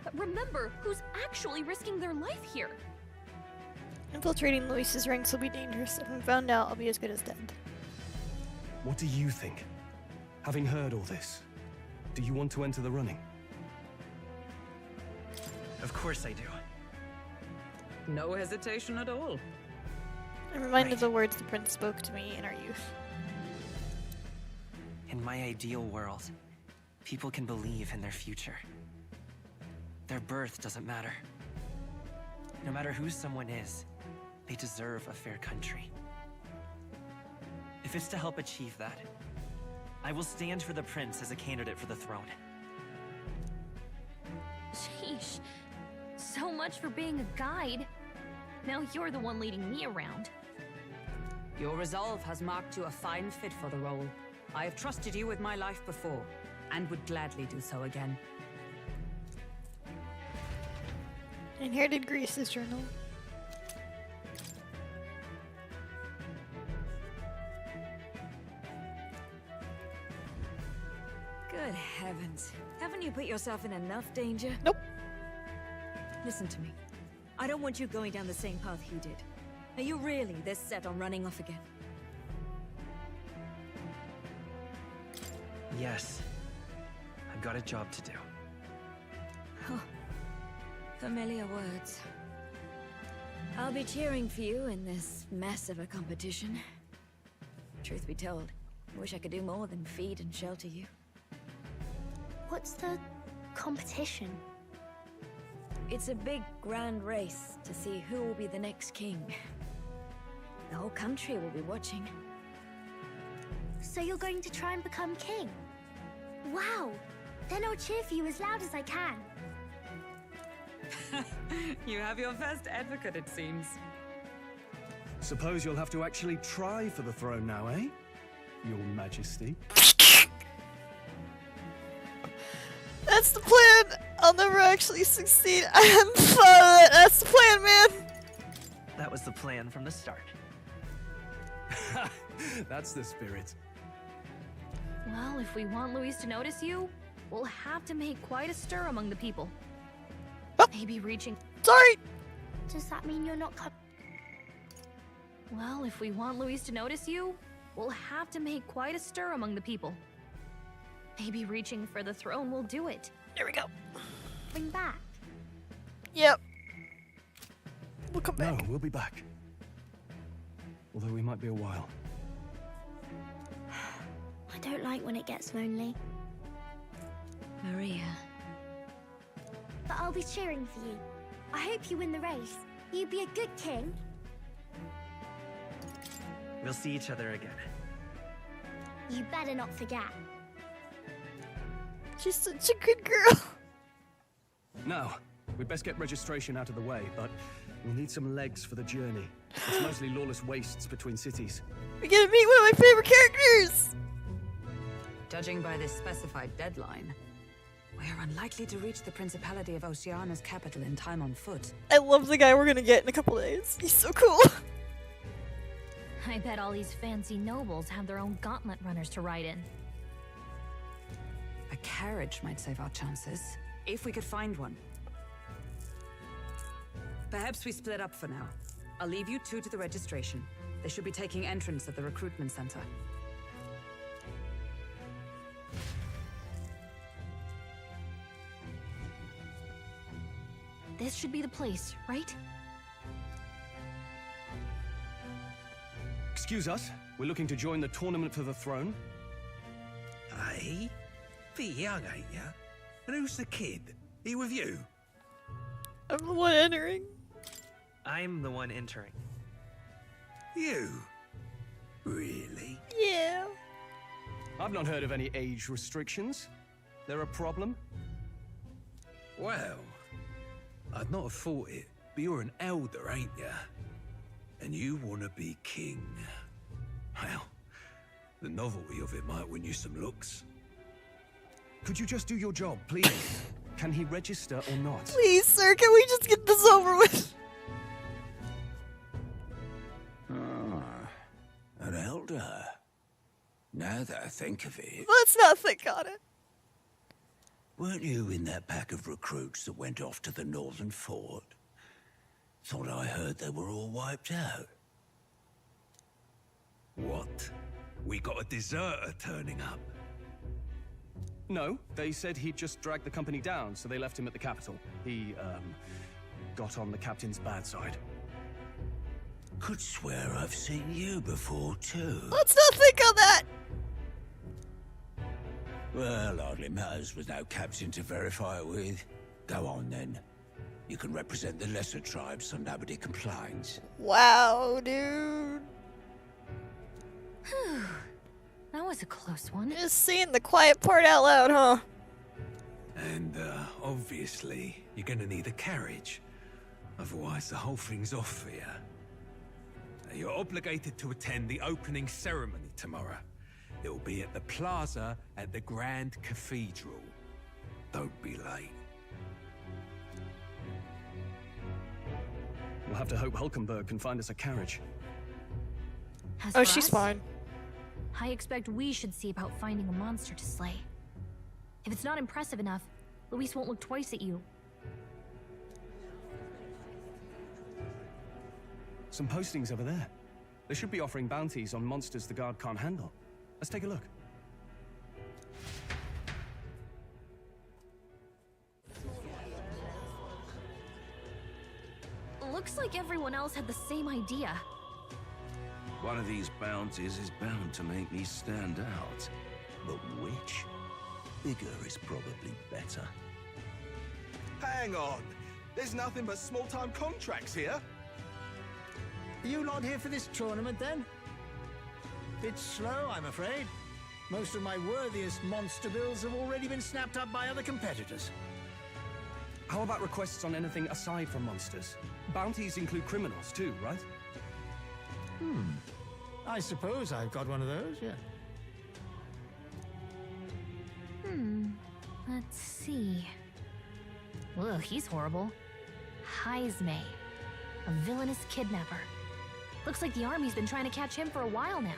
But remember who's actually risking their life here. Infiltrating Luis's ranks will be dangerous. If I'm found out, I'll be as good as dead. What do you think? Having heard all this, do you want to enter the running? Of course I do. No hesitation at all. I'm reminded of the words the prince spoke to me in our youth. In my ideal world, people can believe in their future. Their birth doesn't matter. No matter who someone is, they deserve a fair country. If it's to help achieve that, I will stand for the prince as a candidate for the throne. Sheesh. So much for being a guide. Now you're the one leading me around. Your resolve has marked you a fine fit for the role. I have trusted you with my life before, and would gladly do so again. Inherited Greece's journal. Good heavens. Haven't you put yourself in enough danger? Nope. Listen to me. I don't want you going down the same path he did. Are you really this set on running off again? Yes. I've got a job to do. Oh, familiar words. I'll be cheering for you in this mess of a competition. Truth be told, I wish I could do more than feed and shelter you. What's the competition? It's a big, grand race to see who will be the next king. The whole country will be watching. So you're going to try and become king? Wow! Then I'll cheer for you as loud as I can. You have your first advocate, it seems. Suppose you'll have to actually try for the throne now, eh? Your Majesty. That's the plan! I'll never actually succeed. I haven't thought of it. That's the plan, man! That was the plan from the start. That's the spirit. Well, if we want Luis to notice you, we'll have to make quite a stir among the people. Maybe reaching... Sorry! Does that mean you're not coming? Well, if we want Luis to notice you, we'll have to make quite a stir among the people. Maybe reaching for the throne will do it. There we go. Bring back. Yep. We'll come No, back. we'll be back. Although we might be a while. I don't like when it gets lonely. Maria. But I'll be cheering for you. I hope you win the race. You be a good king. We'll see each other again. You better not forget. She's such a good girl. Now, we'd best get registration out of the way, but we'll need some legs for the journey. It's mostly lawless wastes between cities. We get to meet one of my favorite characters! Judging by this specified deadline, we're unlikely to reach the Principality of Oceana's capital in time on foot. I love the guy we're gonna get in a couple days. He's so cool. I bet all these fancy nobles have their own gauntlet runners to ride in. A carriage might save our chances, if we could find one. Perhaps we split up for now. I'll leave you two to the registration. They should be taking entrance at the recruitment center. This should be the place, right? Excuse us, we're looking to join the tournament for the throne. Aye? Bit young, ain't ya? And who's the kid? He with you? I'm the one entering. I'm the one entering. You? Really? Yeah. I've not heard of any age restrictions. There a problem? Well, I'd not have thought it, but you're an elder, ain't ya? And you want to be king. Well, the novelty of it might win you some looks. Could you just do your job, please? Can he register or not? Please, sir, can we just get this over with? An elder. Now that I think of it... Let's not think on it. Weren't you in that pack of recruits that went off to the northern fort? Thought I heard they were all wiped out. What? We got a deserter turning up. No, they said he'd just dragged the company down, so they left him at the capital. He, got on the captain's bad side. Could swear I've seen you before, too. Let's not think on that. Well, hardly matters with no captain to verify it with. Go on, then. You can represent the lesser tribes so nobody complains. Wow, dude. That was a close one. Just saying the quiet part out loud, huh? And, obviously, you're gonna need a carriage. Otherwise, the whole thing's off for you. You're obligated to attend the opening ceremony tomorrow. It'll be at the plaza at the Grand Cathedral. Don't be late. We'll have to hope Hulkenberg can find us a carriage. As Oh, for she's us, fine. I expect we should see about finding a monster to slay. If it's not impressive enough, Luis won't look twice at you. Some postings over there. They should be offering bounties on monsters the guard can't handle. Let's take a look. Looks like everyone else had the same idea. One of these bounties is bound to make me stand out. But which? Bigger is probably better. Hang on! There's nothing but small-time contracts here! Are you not here for this tournament, then? Bit slow, I'm afraid. Most of my worthiest monster bills have already been snapped up by other competitors. How about requests on anything aside from monsters? Bounties include criminals too, right? I suppose I've got one of those, yeah. Let's see. Ugh, he's horrible. Heisme, a villainous kidnapper. Looks like the army's been trying to catch him for a while now.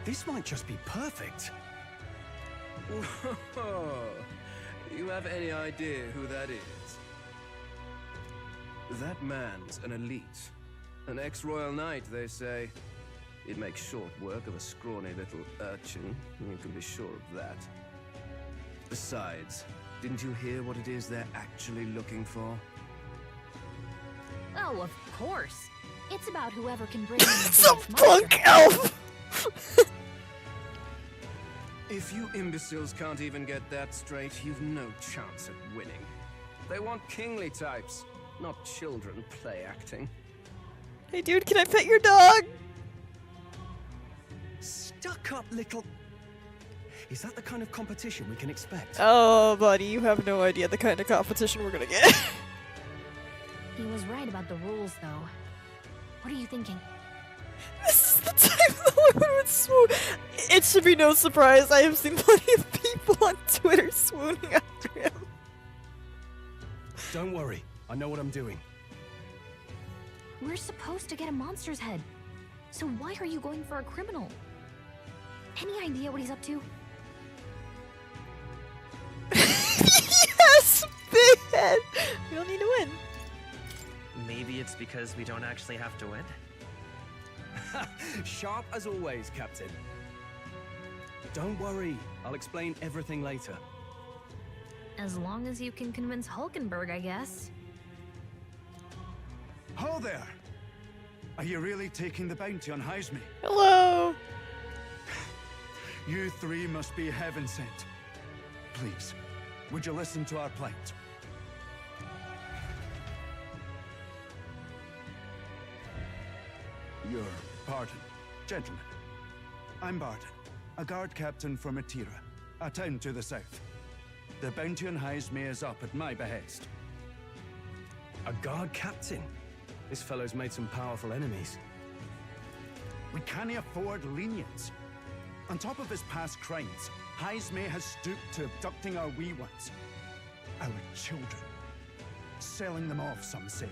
This might just be perfect. You have any idea who that is? That man's an elite. An ex-royal knight, they say. He'd make short work of a scrawny little urchin. You can be sure of that. Besides, didn't you hear what it is they're actually looking for? Oh, of course. It's about whoever can bring in the Some biggest monster. punk elf! If you imbeciles can't even get that straight, you've no chance at winning. They want kingly types, not children play acting. Hey dude, can I pet your dog? Stuck up little... Is that the kind of competition we can expect? Oh, buddy, you have no idea the kind of competition we're gonna get. He was right about the rules, though. What are you thinking? This is the time the woman would swoon. It should be no surprise, I have seen plenty of people on Twitter swooning after him. Don't worry, I know what I'm doing. We're supposed to get a monster's head. So why are you going for a criminal? Any idea what he's up to? Yes, big head. We don't need to win. Maybe it's because we don't actually have to win? Sharp as always, Captain. Don't worry, I'll explain everything later. As long as you can convince Hulkenberg, I guess. Ho there! Are you really taking the bounty on Heisme? Hello! You three must be heaven sent. Please, would you listen to our plight? Your pardon, gentlemen. I'm Barden, a guard captain from Atira, a town to the south. The bounty on Heisme is up at my behest. A guard captain? This fellow's made some powerful enemies. We can't afford lenience. On top of his past crimes, Heisme has stooped to abducting our wee ones. Our children. Selling them off, some say.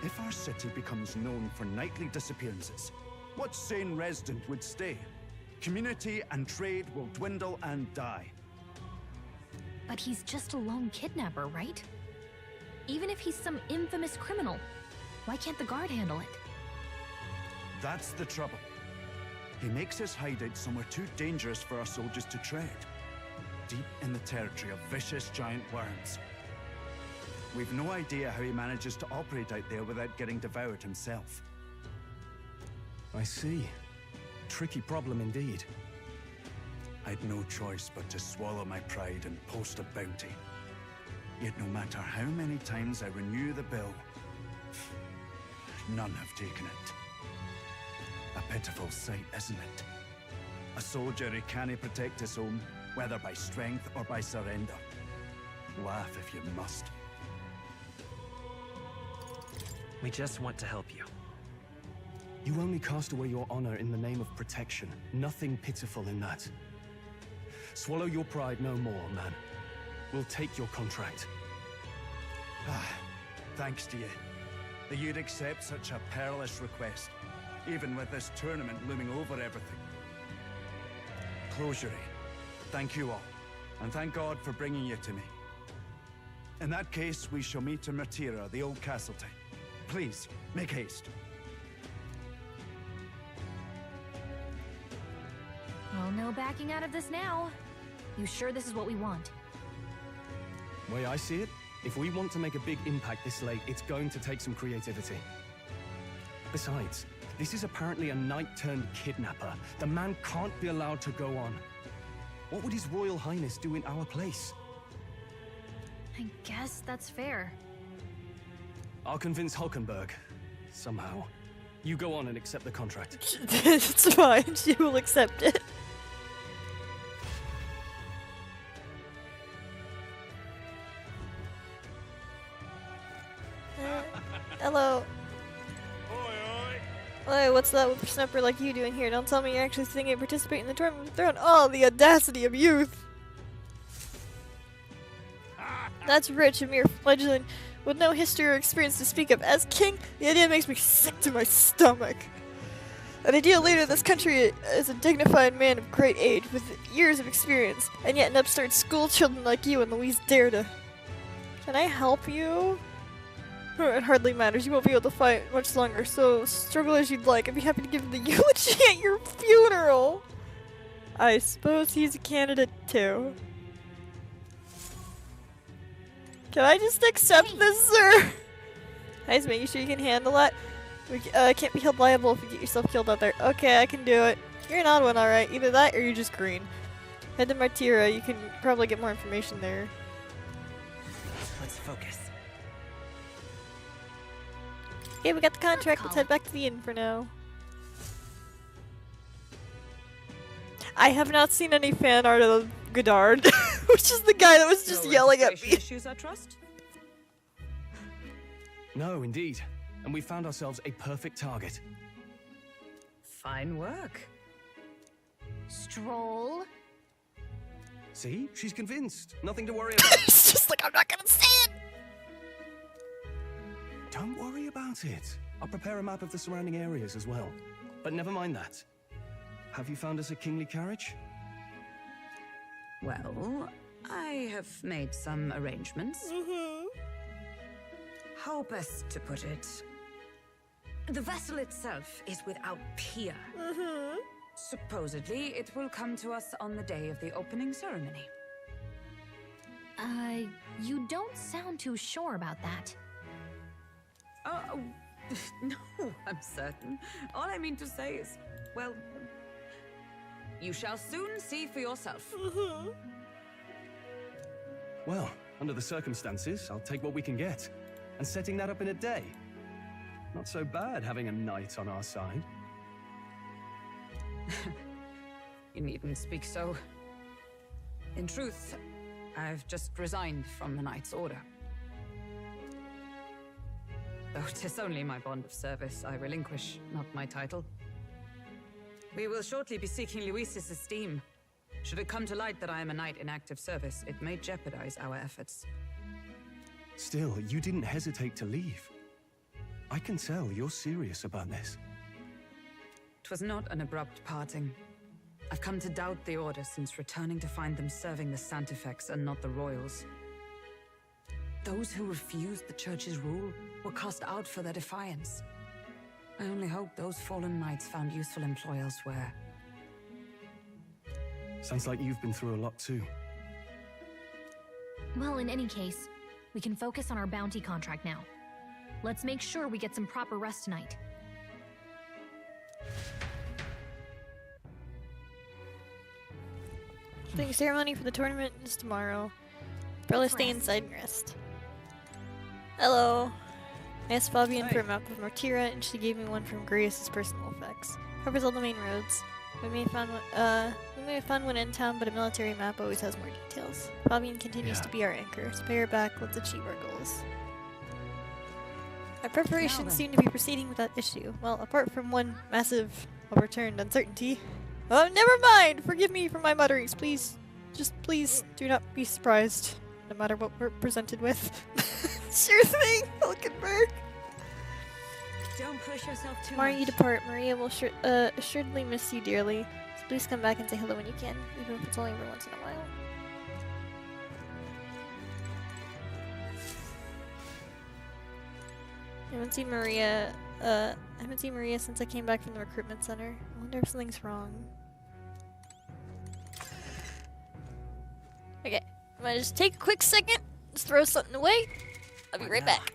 If our city becomes known for nightly disappearances, what sane resident would stay? Community and trade will dwindle and die. But he's just a lone kidnapper, right? Even if he's some infamous criminal, why can't the guard handle it? That's the trouble. He makes his hideout somewhere too dangerous for our soldiers to tread. Deep in the territory of vicious giant worms. We've no idea how he manages to operate out there without getting devoured himself. I see. Tricky problem indeed. I'd no choice but to swallow my pride and post a bounty. Yet no matter how many times I renew the bill, none have taken it. A pitiful sight, isn't it? A soldier who can't protect his home, whether by strength or by surrender. Laugh if you must. We just want to help you. You only cast away your honor in the name of protection. Nothing pitiful in that. Swallow your pride no more, man. We'll take your contract. Thanks to you. That you'd accept such a perilous request, even with this tournament looming over everything. Closure. Thank you all, and thank God for bringing you to me. In that case, we shall meet in Martira, the old Castletide. Please, make haste. Well, no backing out of this now. You sure this is what we want? Way I see it, if we want to make a big impact this late, it's going to take some creativity. Besides, this is apparently a knight-turned-kidnapper. The man can't be allowed to go on. What would His Royal Highness do in our place? I guess that's fair. I'll convince Hulkenberg. Somehow. You go on and accept the contract. It's fine, she will accept it. Hello. Hey, what's that whippersnapper like you doing here? Don't tell me you're actually thinking of participating in the tournament of the throne. Oh, the audacity of youth! That's Rich, a mere fledgling with no history or experience to speak of. As king, the idea makes me sick to my stomach. An ideal leader of this country is a dignified man of great age, with years of experience, and yet an upstart schoolchildren like you and Louise dare to... Can I help you? It hardly matters, you won't be able to fight much longer, so struggle as you'd like. I'd be happy to give the eulogy at your funeral! I suppose he's a candidate too. Can I just accept this, sir? Guys, making sure you can handle that. We can't be held liable if you get yourself killed out there. Okay, I can do it. You're an odd one, alright. Either that or you're just green. Head to Martira, you can probably get more information there. Let's focus. Okay, we got the contract. Let's head back to the inn for now. I have not seen any fan art of Godard, which is the guy that was just yelling at me. Issues, I trust? No, indeed. And we found ourselves a perfect target. Fine work. Stroll. See? She's convinced. Nothing to worry about. It's just like, I'm not gonna say it! Don't worry about it. I'll prepare a map of the surrounding areas as well. But never mind that. Have you found us a kingly carriage? Well, I have made some arrangements. How best to put it? The vessel itself is without peer. Supposedly, it will come to us on the day of the opening ceremony. You don't sound too sure about that. Oh, no, I'm certain. All I mean to say is, well, you shall soon see for yourself. Well, under the circumstances, I'll take what we can get. And setting that up in a day. Not so bad having a knight on our side. You needn't speak so. In truth, I've just resigned from the Knight's Order. Though 'tis only my bond of service I relinquish, not my title. We will shortly be seeking Luis's esteem. Should it come to light that I am a knight in active service, it may jeopardize our efforts. Still, you didn't hesitate to leave. I can tell you're serious about this. 'Twas not an abrupt parting. I've come to doubt the Order since returning to find them serving the Santifex and not the Royals. Those who refused the Church's rule were cast out for their defiance. I only hope those fallen knights found useful employ elsewhere. Sounds like you've been through a lot too. Well, in any case, we can focus on our bounty contract now. Let's make sure we get some proper rest tonight. The ceremony for the tournament is tomorrow. Probably stay inside and rest. Hello. I asked Fabian for a map of Mortira, and she gave me one from Grius' personal effects. Covers all the main roads. We may have found one in town, but a military map always has more details. Fabian continues to be our anchor. So pay her back, let's achieve our goals. Our preparations seem to be proceeding without issue. Well, apart from one massive overturned uncertainty. Oh, never mind! Forgive me for my mutterings, please. Just please do not be surprised, no matter what we're presented with. Sure thing, Hulkenberg. Don't push yourself too Tomorrow much. you depart. Maria will assuredly miss you dearly. So please come back and say hello when you can, even if it's only every once in a while. I haven't seen Maria since I came back from the recruitment center. I wonder if something's wrong. Okay, I'm gonna just take a quick second, just throw something away. I'll be right back.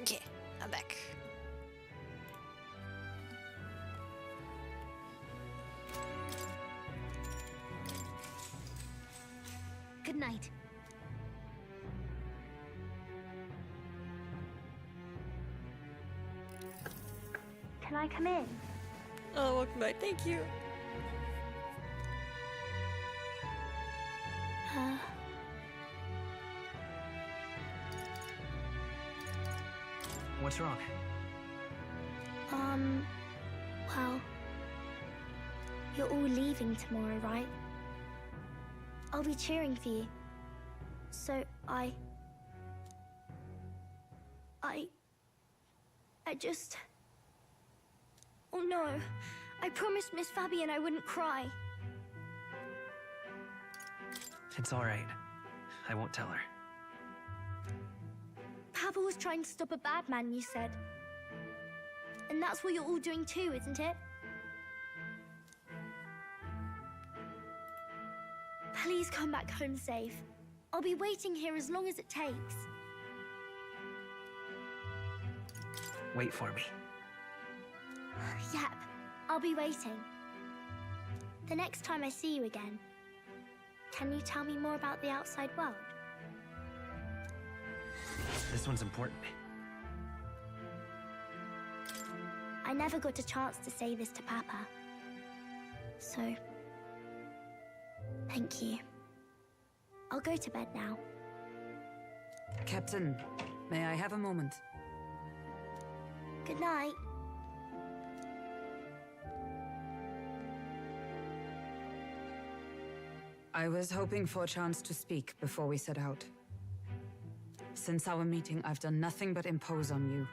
Okay, I'm back. Good night. Can I come in? Oh, welcome back. Thank you. What's wrong? Well, you're all leaving tomorrow, right? I'll be cheering for you. So I just... Oh no, I promised Miss Fabian I wouldn't cry. It's all right. I won't tell her. Papa was trying to stop a bad man, you said. And that's what you're all doing too, isn't it? Please come back home safe. I'll be waiting here as long as it takes. Wait for me. Yep, I'll be waiting. The next time I see you again, can you tell me more about the outside world? This one's important. I never got a chance to say this to Papa. So, thank you. I'll go to bed now. Captain, may I have a moment? Good night. I was hoping for a chance to speak before we set out. Since our meeting, I've done nothing but impose on you.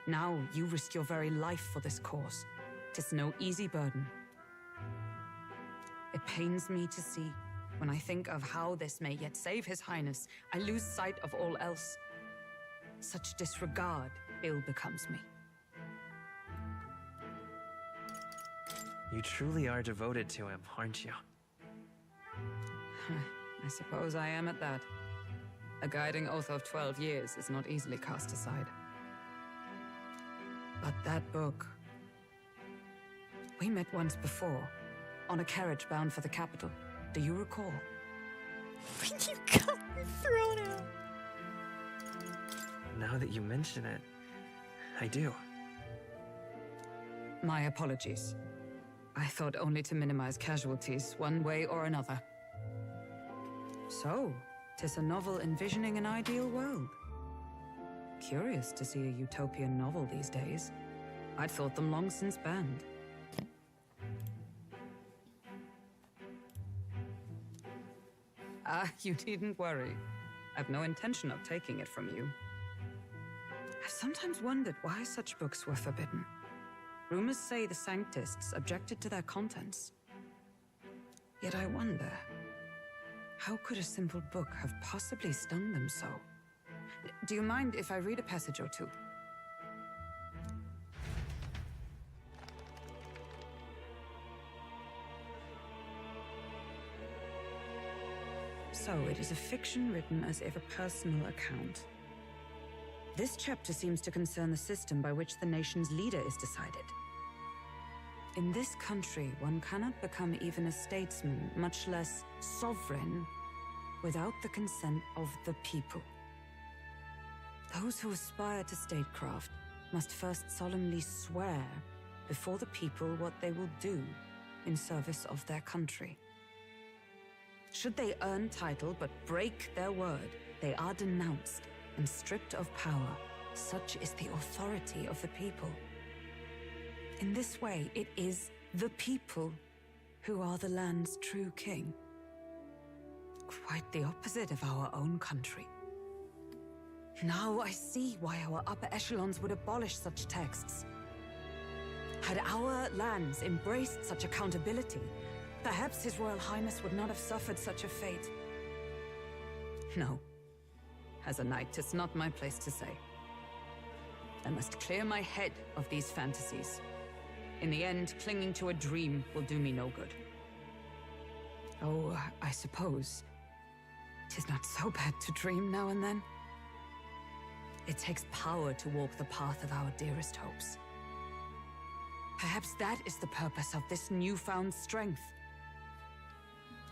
Now you risk your very life for this cause. 'Tis no easy burden. It pains me to see. When I think of how this may yet save His Highness, I lose sight of all else. Such disregard ill becomes me. You truly are devoted to him, aren't you? I suppose I am at that. A guiding oath of 12 years is not easily cast aside. But that book... We met once before, on a carriage bound for the capital. Do you recall? You got me thrown out. Now that you mention it, I do. My apologies. I thought only to minimize casualties, one way or another. So, 'tis a novel envisioning an ideal world. Curious to see a utopian novel these days. I'd thought them long since banned. You needn't worry. I've no intention of taking it from you. I've sometimes wondered why such books were forbidden. Rumors say the Sanctists objected to their contents. Yet I wonder, how could a simple book have possibly stung them so? Do you mind if I read a passage or two? So, it is a fiction written as if a personal account. This chapter seems to concern the system by which the nation's leader is decided. In this country, one cannot become even a statesman, much less sovereign, without the consent of the people. Those who aspire to statecraft must first solemnly swear before the people what they will do in service of their country. Should they earn title but break their word, they are denounced and stripped of power. Such is the authority of the people. In this way, it is the people who are the land's true king. Quite the opposite of our own country. Now I see why our upper echelons would abolish such texts. Had our lands embraced such accountability, perhaps His Royal Highness would not have suffered such a fate. No. As a knight, 'tis not my place to say. I must clear my head of these fantasies. In the end, clinging to a dream will do me no good. Oh, I suppose 'tis not so bad to dream now and then. It takes power to walk the path of our dearest hopes. Perhaps that is the purpose of this newfound strength.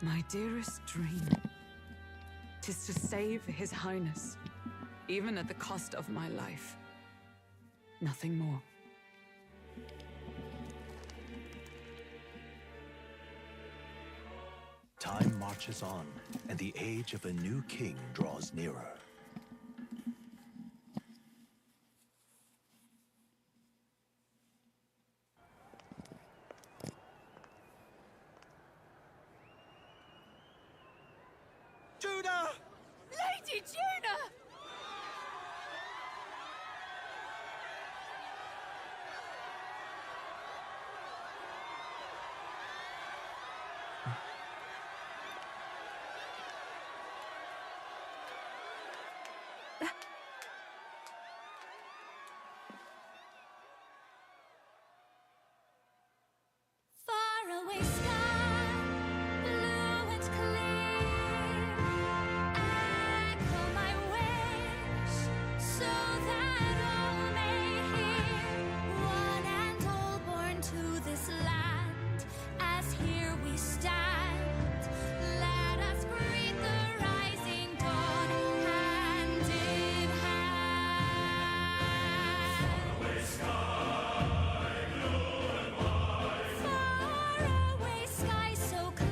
My dearest dream, 'tis to save His Highness, even at the cost of my life. Nothing more. Time marches on, and the age of a new king draws nearer. Juna! Lady Juna! Far away sky, blue and clear. Echo my wish, so that all may hear. One and all born to this land, as here we stand. Let us greet the rising dawn, hand in hand. Faraway sky, blue and white. Faraway sky so clear.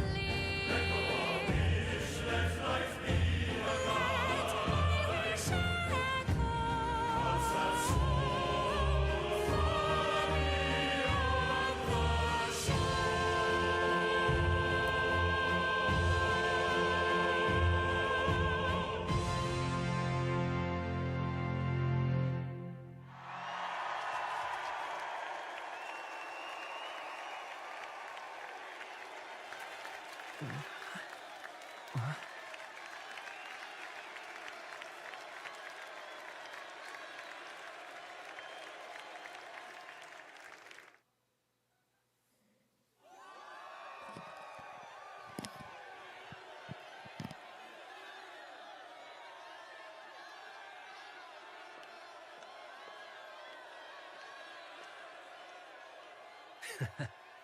Let life be a Let my wish echo. What's that soul far beyond the shore?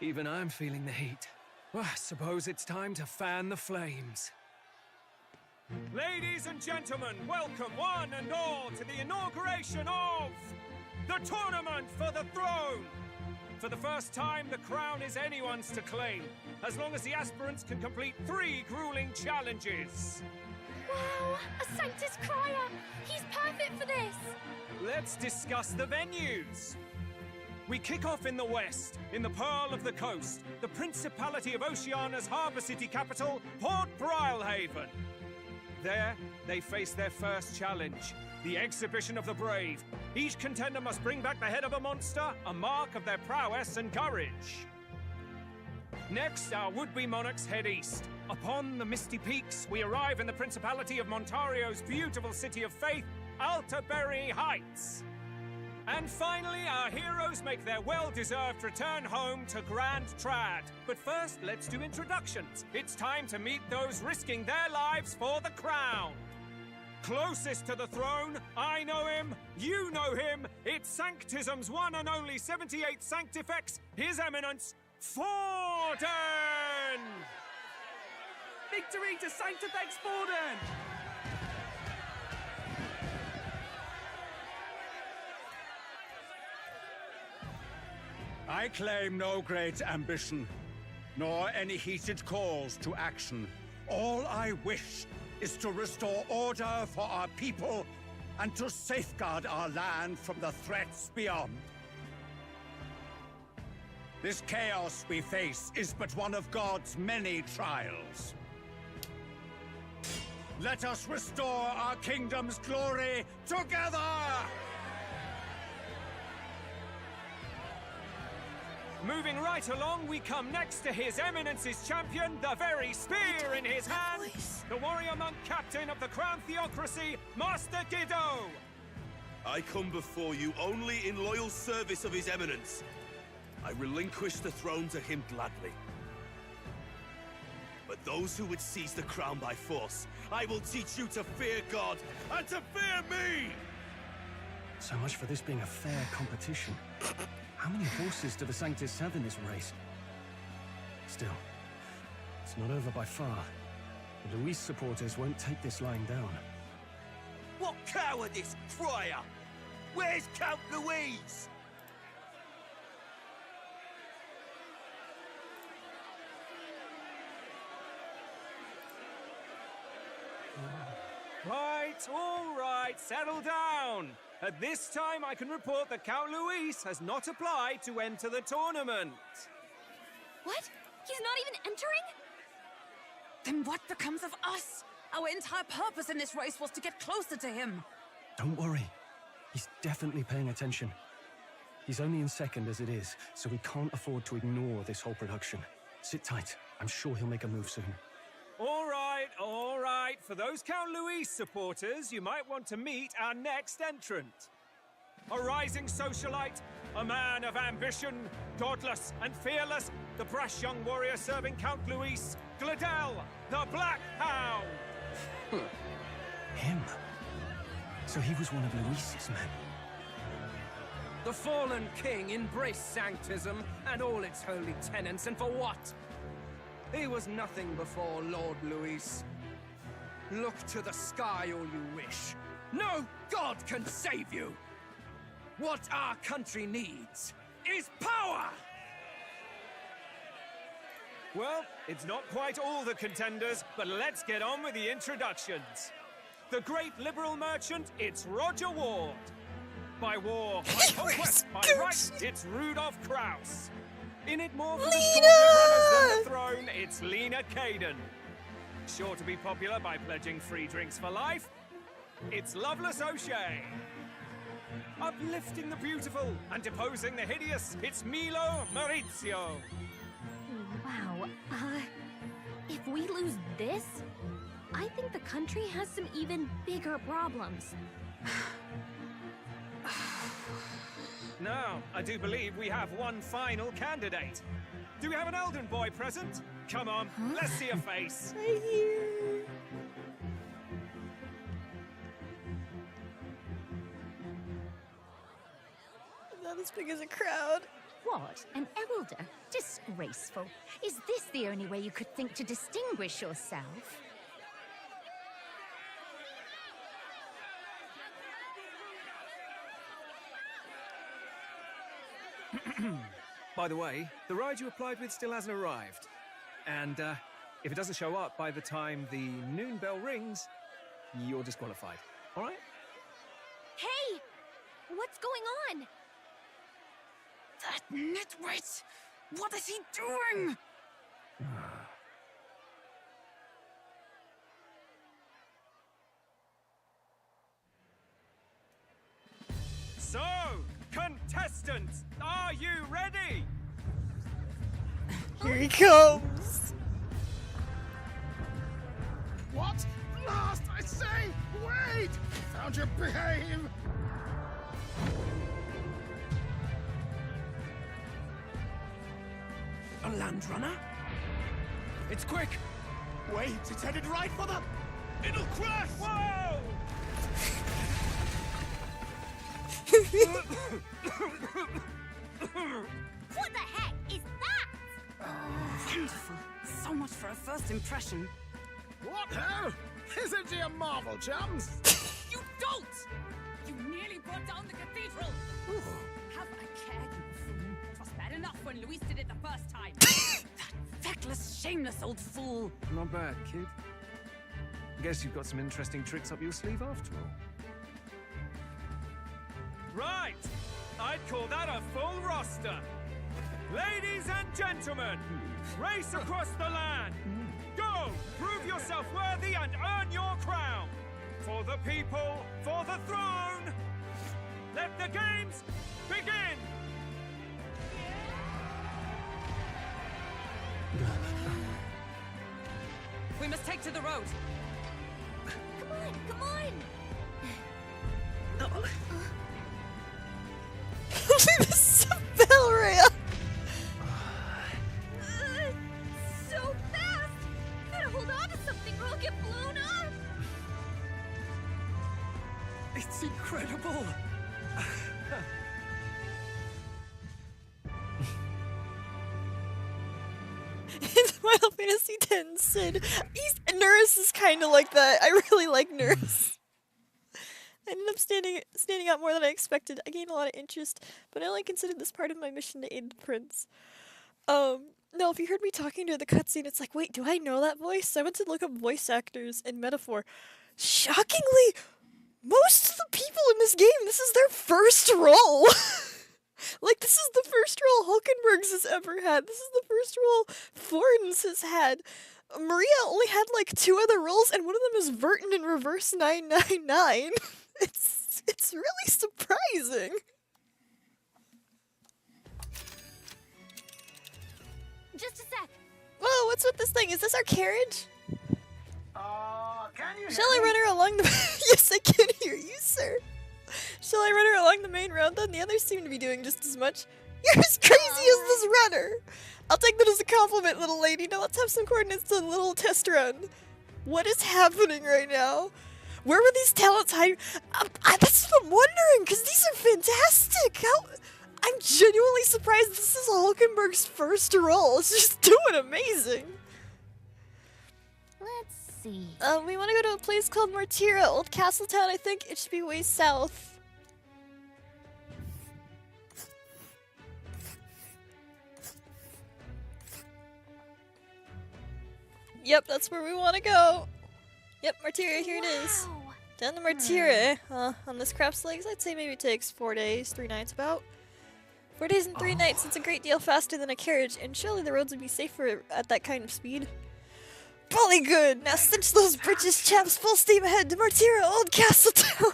Even I'm feeling the heat. Well, I suppose it's time to fan the flames. Ladies and gentlemen, welcome one and all to the inauguration of the Tournament for the Throne! For the first time, the crown is anyone's to claim, as long as the aspirants can complete 3 grueling challenges. Wow, a Sanctus Crier! He's perfect for this! Let's discuss the venues. We kick off in the west, in the Pearl of the Coast, the Principality of Oceania's harbour city capital, Port Brilehaven. There, they face their first challenge, the Exhibition of the Brave. Each contender must bring back the head of a monster, a mark of their prowess and courage. Next, our would-be monarchs head east. Upon the misty peaks, we arrive in the Principality of Montario's beautiful city of faith, Altaberry Heights. And finally, our heroes make their well-deserved return home to Grand Trad. But first, let's do introductions. It's time to meet those risking their lives for the crown. Closest to the throne, I know him, you know him. It's Sanctism's one and only 78th Sanctifex, His Eminence, Forden! Victory to Sanctifex Forden! I claim no great ambition, nor any heated calls to action. All I wish is to restore order for our people and to safeguard our land from the threats beyond. This chaos we face is but one of God's many trials. Let us restore our kingdom's glory together! Moving right along, we come next to His Eminence's champion, the very spear in his hand, the warrior monk captain of the Crown Theocracy, Master Giddo! I come before you only in loyal service of His Eminence. I relinquish the throne to him gladly. But those who would seize the crown by force, I will teach you to fear God and to fear me! So much for this being a fair competition. How many horses do the Sanctus have in this race? Still, it's not over by far. The Luis supporters won't take this lying down. What cowardice, Crier! Where's Count Louise? All right, settle down. At this time, I can report that Count Luis has not applied to enter the tournament. What? He's not even entering? Then what becomes of us? Our entire purpose in this race was to get closer to him. Don't worry. He's definitely paying attention. He's only in second as it is, so we can't afford to ignore this whole production. Sit tight. I'm sure he'll make a move soon. All right. For those Count Luis supporters, you might want to meet our next entrant. A rising socialite, a man of ambition, godless and fearless, the brash young warrior serving Count Luis, Gladel, the Black Hound. Him? So he was one of Luis's men. The fallen king embraced Sanctism and all its holy tenets, and for what? He was nothing before Lord Luis. Look to the sky all you wish. No god can save you! What our country needs is power! Well, it's not quite all the contenders, but let's get on with the introductions. The great liberal merchant, it's Roger Ward. By war, by conquest, by right, it's Rudolph Kraus. In it more for the short than the throne, it's Lena Caden. Sure to be popular by pledging free drinks for life, it's Loveless O'Shea. Uplifting the beautiful and deposing the hideous, it's Milo Maurizio. Wow, if we lose this, I think the country has some even bigger problems. Now, I do believe we have one final candidate. Do we have an Elden boy present? Come on, let's see a face. Right here. Not as big as a crowd. What? An elder? Disgraceful. Is this the only way you could think to distinguish yourself? By the way, the ride you applied with still hasn't arrived. And if it doesn't show up by the time the noon bell rings, you're disqualified. All right? Hey! What's going on? That nitwit! What is he doing? So, contestants, are you ready? Here he comes. What? Last, I say! Wait! Found your behave! A land runner? It's quick! Wait, it's headed right for the... It'll crash! Whoa! What the heck is that? Wonderful. So much for a first impression. What ho? Isn't he a marvel, chums? You don't! You nearly brought down the cathedral! Have a care, you fool. 'Twas bad enough when Luis did it the first time. That feckless, shameless old fool. Not bad, kid. Guess you've got some interesting tricks up your sleeve after all. Right! I'd call that a full roster. Ladies and gentlemen, race across the land. Go! Prove yourself worthy and earn your crown. For the people, for the throne. Let the games begin! We must take to the road. Come on, come on! This is Valeria. So fast! Gotta hold on to something or I'll get blown up! It's incredible! In Final Fantasy X, Sid, Nurse is kind of like that. I really like Nurse. I ended up standing out more than I expected. I gained a lot of interest, but I only considered this part of my mission to aid the prince. No, if you heard me talking to the cutscene, it's like, wait, do I know that voice? I went to look up voice actors in Metaphor. Shockingly, most of the people in this game, this is their first role. Like, this is the first role Hulkenbergs has ever had. This is the first role Thorns has had. Maria only had like 2 other roles, and one of them is Vertin in Reverse 999. It's really surprising. Just a sec. Whoa, what's with this thing? Is this our carriage? Can you Shall I run her along the... Yes, I can hear you, sir. Shall I run her along the main road then? The others seem to be doing just as much. You're as crazy as this runner! I'll take that as a compliment, little lady. Now let's have some coordinates to a little test run. What is happening right now? Where were these talents hiding? That's what I'm wondering, because these are fantastic! I'm genuinely surprised this is Hulkenberg's first role. It's just doing amazing. Let's see. We want to go to a place called Martira, Old Castletown. I think it should be way south. Yep, that's where we want to go. Yep, Martira, here it is. Down to Martira. On this craft's legs, I'd say maybe it takes 4 days, 3 nights about. 4 days and 3 nights, it's a great deal faster than a carriage, and surely the roads would be safer at that kind of speed. Bully good! Now cinch those British chaps full steam ahead to Martira, Old Castletown!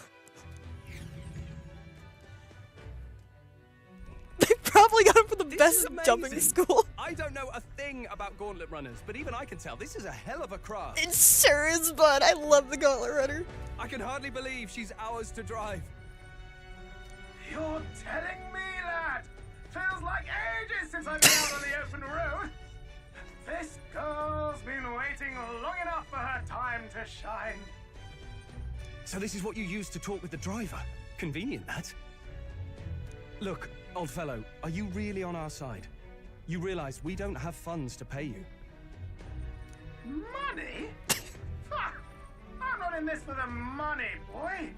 They probably got him for the best dubbing school. I don't know a thing about gauntlet runners, but even I can tell this is a hell of a craft. It sure is, bud. I love the Gauntlet Runner. I can hardly believe she's ours to drive. You're telling me that? Feels like ages since I've been out on the open road. This girl's been waiting long enough for her time to shine. So this is what you used to talk with the driver? Convenient, that. Look, Old fellow, are you really on our side? You realize we don't have funds to pay you. Money? Ha! I'm not in this for the money, boy.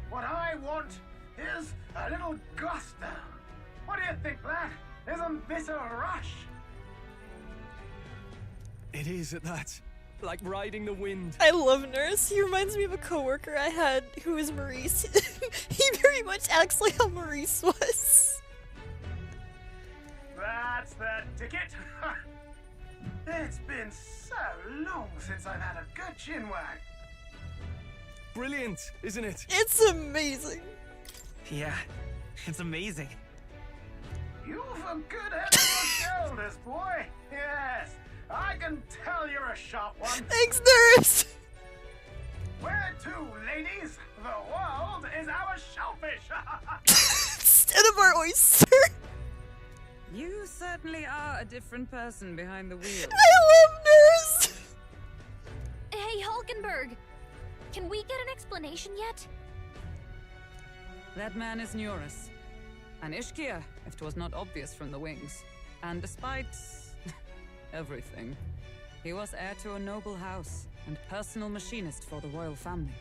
What I want is a little gusto. What do you think, lad? Isn't this a rush? It is at that. Like riding the wind. I love Nurse. He reminds me of a coworker I had who was Maurice. He very much acts like how Maurice was. That's the ticket. It's been so long since I've had a good chinwag. Brilliant, isn't it? It's amazing. Yeah, it's amazing. You've a good head on your shoulders, boy. Yes, I can tell you're a sharp one. Thanks, Nurse. Where to, ladies? The world is our shellfish. Instead of our oyster. You certainly are a different person behind the wheel. I love Nurse. Hey, Hulkenberg! Can we get an explanation yet? That man is Neurus. An Ishkia, if 'twas not obvious from the wings. And despite everything, he was heir to a noble house and personal machinist for the royal family.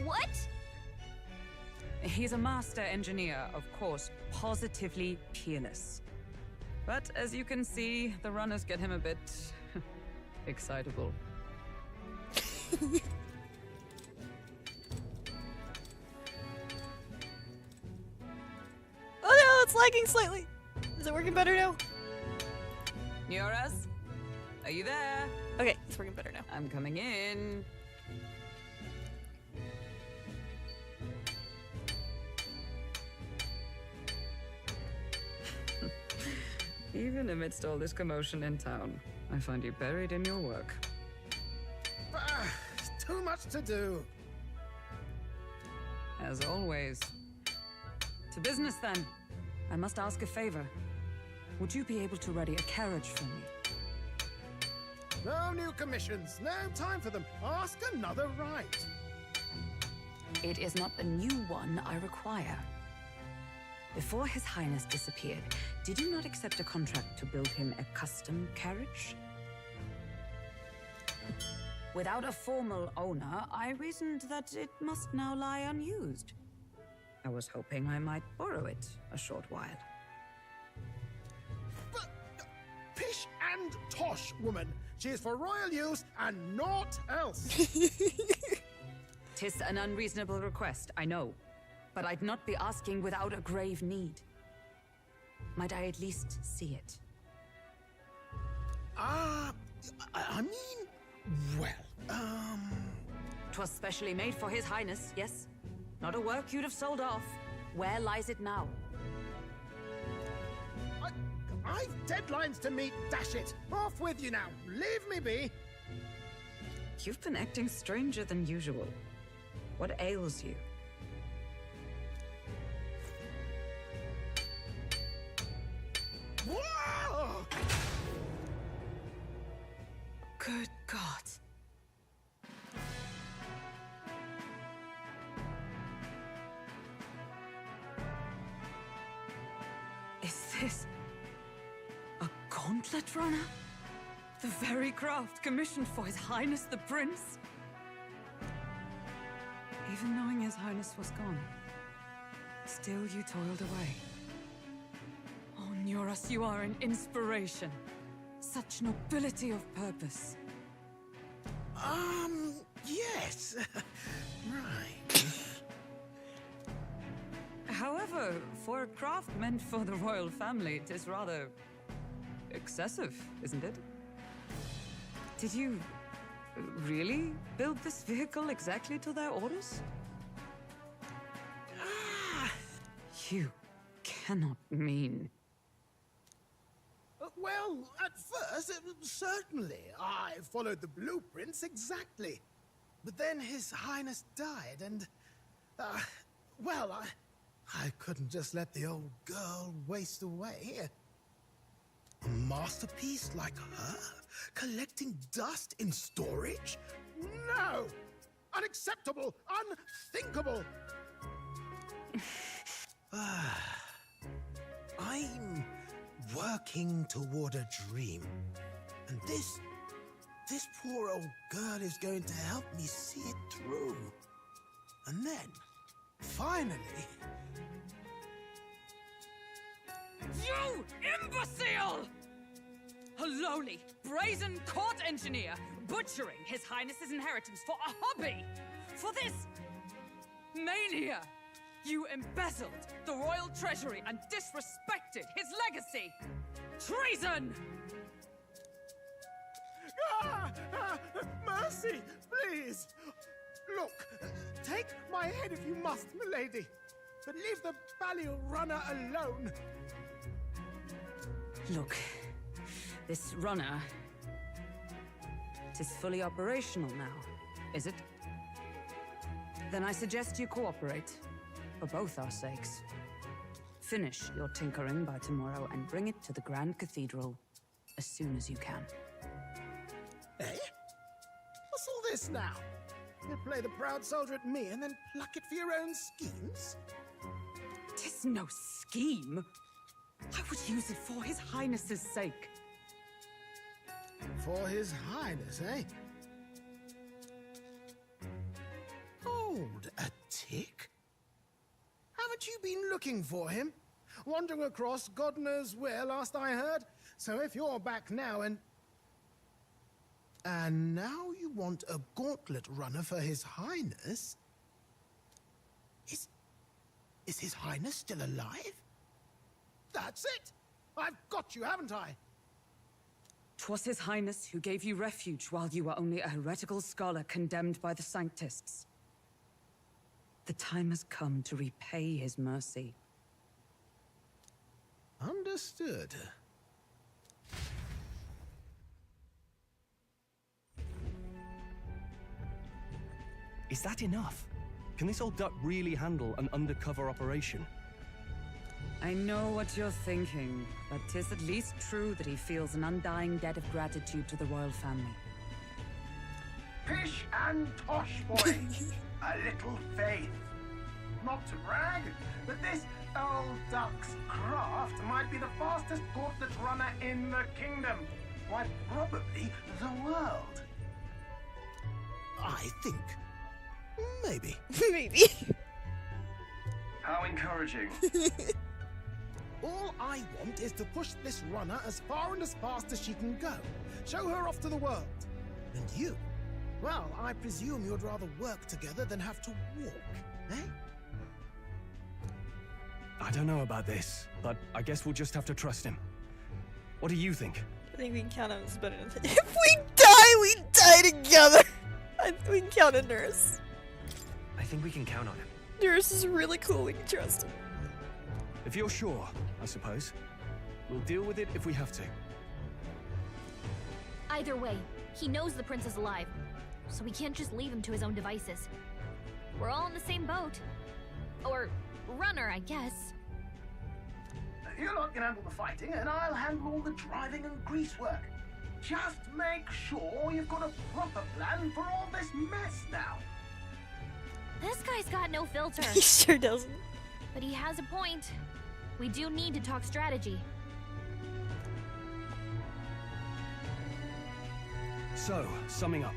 What? He's a master engineer, of course, positively peerless. But as you can see, the runners get him a bit excitable. Oh no, it's lagging slightly. Is it working better now? Neurus, are you there? Okay, it's working better now. I'm coming in. Even amidst all this commotion in town, I find you buried in your work. Too much to do. As always. To business then. I must ask a favor. Would you be able to ready a carriage for me? No new commissions. No time for them. Ask another right. It is not a new one I require. Before His Highness disappeared, did you not accept a contract to build him a custom carriage? Without a formal owner, I reasoned that it must now lie unused. I was hoping I might borrow it a short while. But, pish and tosh, woman. She is for royal use and naught else. 'Tis an unreasonable request, I know. But I'd not be asking without a grave need. Might I at least see it? I mean, well, 'Twas specially made for His Highness, yes? Not a work you'd have sold off. Where lies it now? I've deadlines to meet, dash it. Off with you now. Leave me be. You've been acting stranger than usual. What ails you? Whoa! Good God. Is this a gauntlet runner? The very craft commissioned for His Highness the Prince? Even knowing His Highness was gone, still you toiled away. Oh, Neurus, you are an inspiration. Such nobility of purpose. Yes. Right. However, for a craft meant for the royal family, it is rather excessive, isn't it? Did you really build this vehicle exactly to their orders? You cannot mean... Well, at first, certainly. I followed the blueprints exactly. But then His Highness died, and... well, I couldn't just let the old girl waste away. A masterpiece like her? Collecting dust in storage? No! Unacceptable! Unthinkable! I'm working toward a dream. And this poor old girl is going to help me see it through. And then, finally... You imbecile! A lowly, brazen court engineer butchering His Highness's inheritance for a hobby! For this mania! You embezzled the royal treasury and disrespected his legacy! Treason! Mercy, please! Look, take my head if you must, milady, but leave the Balliol runner alone. Look, this runner... 'tis fully operational now, is it? Then I suggest you cooperate, for both our sakes. Finish your tinkering by tomorrow and bring it to the Grand Cathedral as soon as you can. Eh? What's all this now? You play the proud soldier at me and then pluck it for your own schemes? 'Tis no scheme. I would use it for His Highness's sake. For His Highness, eh? Hold a tick. Haven't you been looking for him? Wandering across God knows where, last I heard. So if you're back now and now you want a gauntlet runner for His Highness? Is His Highness still alive? That's it! I've got you, haven't I? 'Twas His Highness who gave you refuge while you were only a heretical scholar condemned by the Sanctists. The time has come to repay His mercy. Understood. Is that enough? Can this old duck really handle an undercover operation? I know what you're thinking, but 'tis at least true that he feels an undying debt of gratitude to the royal family. Pish and tosh, boys. A little faith. Not to brag, but this old duck's craft might be the fastest gauntlet runner in the kingdom. Why, probably the world. I think... maybe. Maybe. How encouraging. All I want is to push this runner as far and as fast as she can go. Show her off to the world. And you? Well, I presume you'd rather work together than have to walk, eh? I don't know about this, but I guess we'll just have to trust him. What do you think? I think we can count on this better than if we die together. I think we can count on Nurse. I think we can count on him. Nurse is really cool, we can trust him. If you're sure, I suppose. We'll deal with it if we have to. Either way, he knows the prince is alive, so we can't just leave him to his own devices. We're all in the same boat. Or runner, I guess. You lot can handle the fighting, and I'll handle all the driving and grease work. Just make sure you've got a proper plan for all this mess now. This guy's got no filter. He sure doesn't. But he has a point. We do need to talk strategy. So, summing up.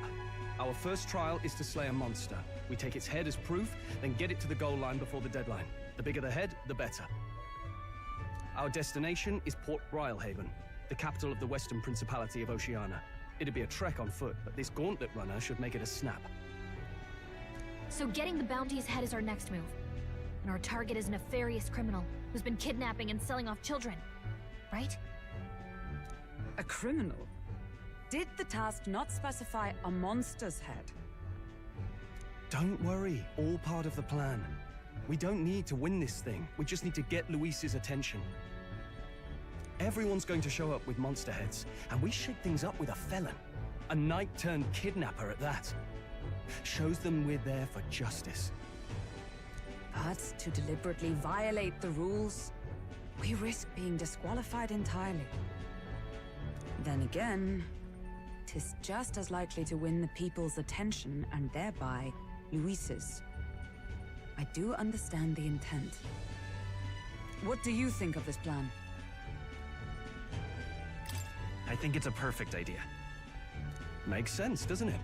Our first trial is to slay a monster. We take its head as proof, then get it to the goal line before the deadline. The bigger the head, the better. Our destination is Port Rylhaven, the capital of the Western Principality of Oceania. It'd be a trek on foot, but this gauntlet runner should make it a snap. So getting the bounty's head is our next move. And our target is a nefarious criminal who's been kidnapping and selling off children. Right? A criminal? Did the task not specify a monster's head? Don't worry, all part of the plan. We don't need to win this thing. We just need to get Luis's attention. Everyone's going to show up with monster heads, and we shake things up with a felon. A knight-turned-kidnapper at that. Shows them we're there for justice. But to deliberately violate the rules, we risk being disqualified entirely. Then again, 'tis just as likely to win the people's attention and thereby Luis's. I do understand the intent, What do you think of this plan? I think it's a perfect idea. Makes sense, doesn't it?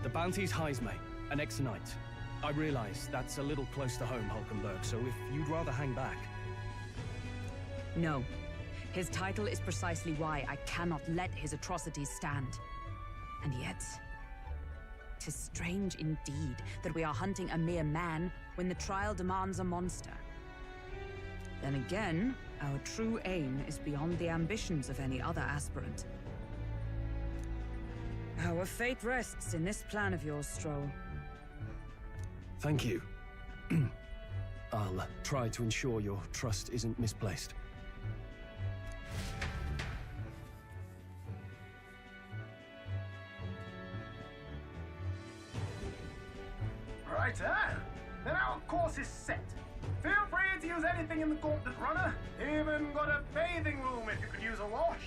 The bounty's Heisme, an ex-knight. I realize that's a little close to home, Hulkenberg, so if you'd rather hang back... No. His title is precisely why I cannot let his atrocities stand. And yet... 'tis strange indeed that we are hunting a mere man when the trial demands a monster. Then again, our true aim is beyond the ambitions of any other aspirant. Our fate rests in this plan of yours, Stroll. Thank you. I'll try to ensure your trust isn't misplaced. Righto! Then our course is set. Feel free to use anything in the Gauntlet Runner. Even got a bathing room if you could use a wash.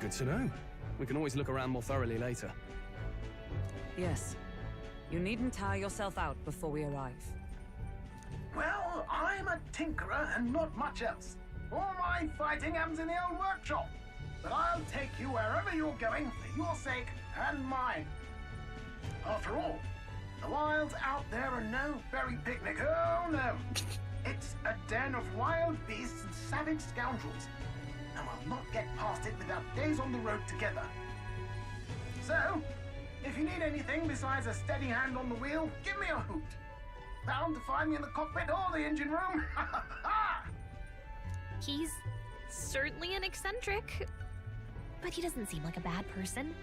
Good to know. We can always look around more thoroughly later. Yes. You needn't tire yourself out before we arrive. Well, I'm a tinkerer and not much else. All my fighting happens in the old workshop. But I'll take you wherever you're going for your sake and mine. After all, the wilds out there are no berry picnic. Oh no. It's a den of wild beasts and savage scoundrels. And we'll not get past it without days on the road together. So, if you need anything besides a steady hand on the wheel, give me a hoot. Bound to find me in the cockpit or the engine room. He's certainly an eccentric, but he doesn't seem like a bad person.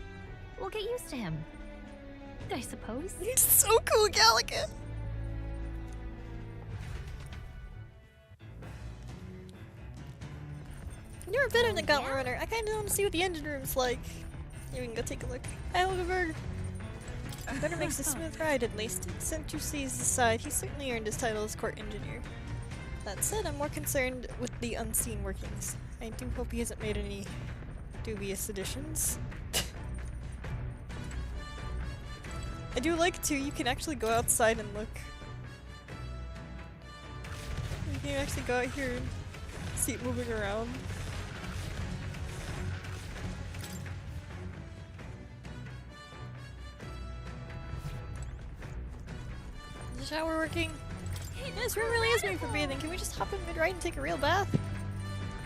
We'll get used to him, I suppose. He's so cool, Gallagher. I've never been in a Gauntlet Runner. I kind of want to see what the engine room's like. Yeah, we can go take a look. Hi, Hulkenberg. Better makes a smooth ride at least. Since you sees the side, he certainly earned his title as court engineer. That said, I'm more concerned with the unseen workings. I do hope he hasn't made any dubious additions. I do like too, you can actually go outside and look. You can actually go out here and see it moving around. Is the shower working? Hey, this room really is made for bathing. Can we just hop in mid-ride and take a real bath?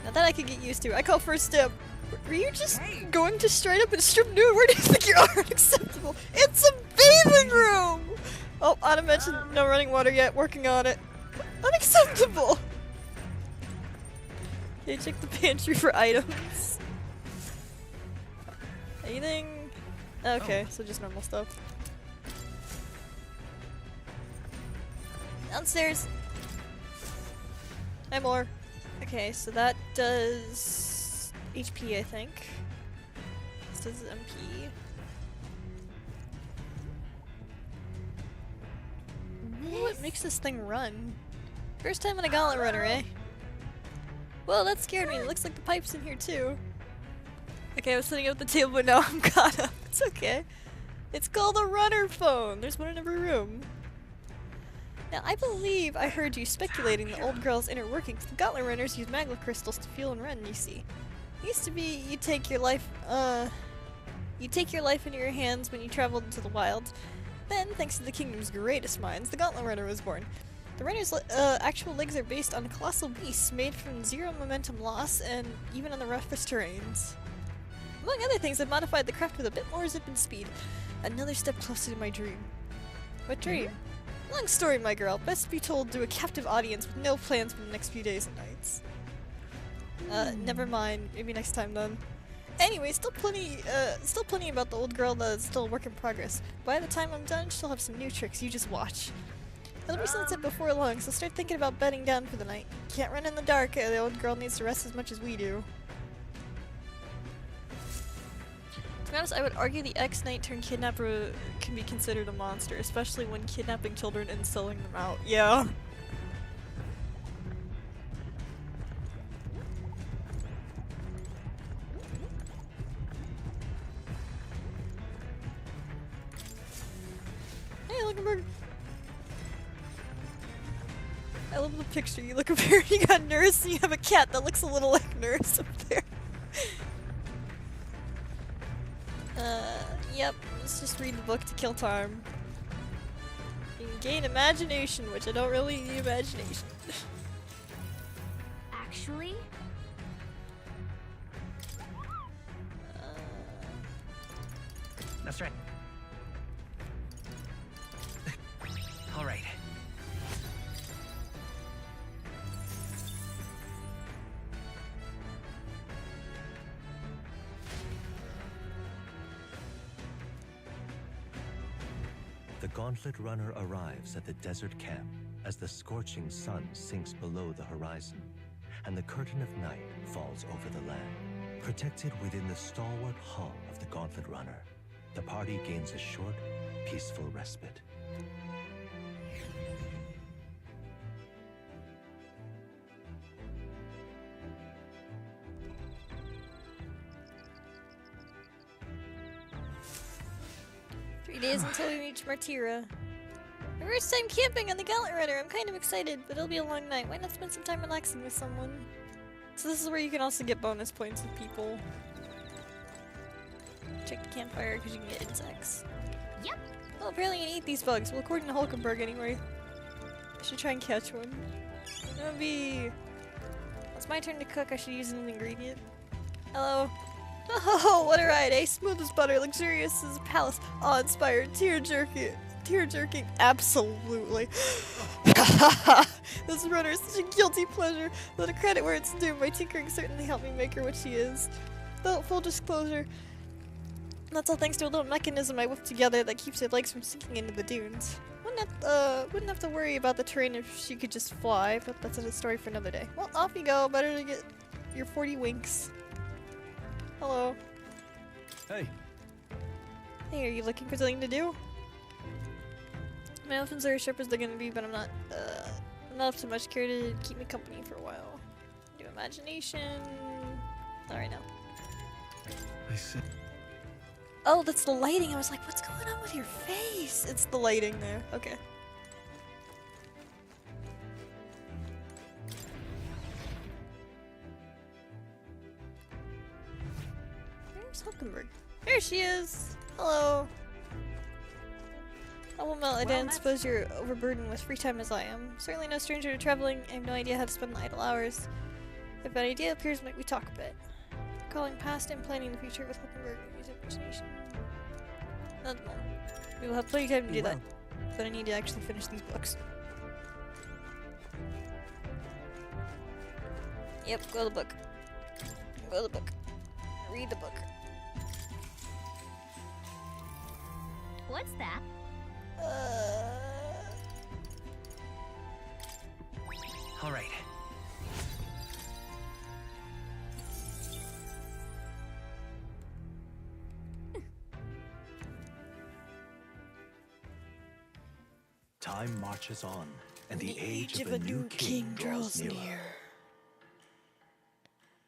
Now that I could get used to. I call first step. Were you just going to straight up and strip nude? Where do you think you are? Unacceptable. It's a bathing room! Oh, Anna mentioned no running water yet. Working on it. Unacceptable! Okay, check the pantry for items. Anything? Okay, so just normal stuff. Downstairs. Hi, more. Okay, so that does HP, I think. This does MP. What makes this thing run? First time in a Gauntlet Runner, eh? Well, that scared me. It looks like the pipe's in here too. Okay, I was sitting at the table, but now I'm caught up. It's okay. It's called a runner phone. There's one in every room. Now, I believe I heard you speculating the old girl's inner workings. The Gauntlet Runners use magma crystals to fuel and run, you see. It used to be you take your life into your hands when you traveled into the wilds. Then, thanks to the kingdom's greatest minds, the Gauntlet Runner was born. The runner's actual legs are based on colossal beasts made from zero momentum loss and even on the roughest terrains. Among other things, I've modified the craft with a bit more zip and speed. Another step closer to my dream. What dream? Long story, my girl. Best be told to a captive audience with no plans for the next few days and nights. Never mind. Maybe next time then. Anyway, still plenty about the old girl that's still a work in progress. By the time I'm done, she'll have some new tricks. You just watch. It'll be sunset before long, so start thinking about bedding down for the night. Can't run in the dark. The old girl needs to rest as much as we do. To be honest, I would argue the ex-knight turned kidnapper can be considered a monster, especially when kidnapping children and selling them out. Yeah. Hey, Hulkenberg. I love the picture. You look over here, you got Nurse, and you have a cat that looks a little like Nurse up there. Yep. Let's just read the book to kill time. You can gain imagination, which I don't really need imagination. Actually? That's right. All right. The Gauntlet Runner arrives at the desert camp as the scorching sun sinks below the horizon, and the curtain of night falls over the land. Protected within the stalwart hull of the Gauntlet Runner, the party gains a short, peaceful respite. Days until we reach Martira. My first time camping on the Gauntlet Runner. I'm kind of excited, but it'll be a long night. Why not spend some time relaxing with someone? So this is where you can also get bonus points with people. Check the campfire because you can get insects. Yep. Oh, apparently you can eat these bugs. Well, according to Hulkenberg anyway. I should try and catch one. That would be... It's my turn to cook. I should use an ingredient. Hello. Oh, what a ride, eh? Smooth as butter, luxurious as a palace, awe-inspired, tear-jerking, absolutely. This runner is such a guilty pleasure. Let her credit where it's due. My tinkering certainly helped me make her what she is. Though, full disclosure, that's all thanks to a little mechanism I whipped together that keeps her legs from sinking into the dunes. Wouldn't have to worry about the terrain if she could just fly, but that's a story for another day. Well, off you go. Better to get your 40 winks. Hello. Hey. Hey, are you looking for something to do? My elephants are as sharp as they're gonna be, but I'm not up to much care to keep me company for a while. Do imagination. Not right now. I see. Oh, that's the lighting. I was like, what's going on with your face? It's the lighting there. Okay. Where's Hulkenberg? There she is! Hello! Oh well, I didn't suppose you're overburdened with free time as I am. Certainly no stranger to traveling. I have no idea how to spend the idle hours. If an idea appears, make me talk a bit. Calling past and planning the future with Hulkenberg and music imagination. Not at the moment. We will have plenty of time to do that. But I need to actually finish these books. Yep, go to the book. Go to the book. Read the book. What's that? All right. Time marches on, and the age of a new king draws near.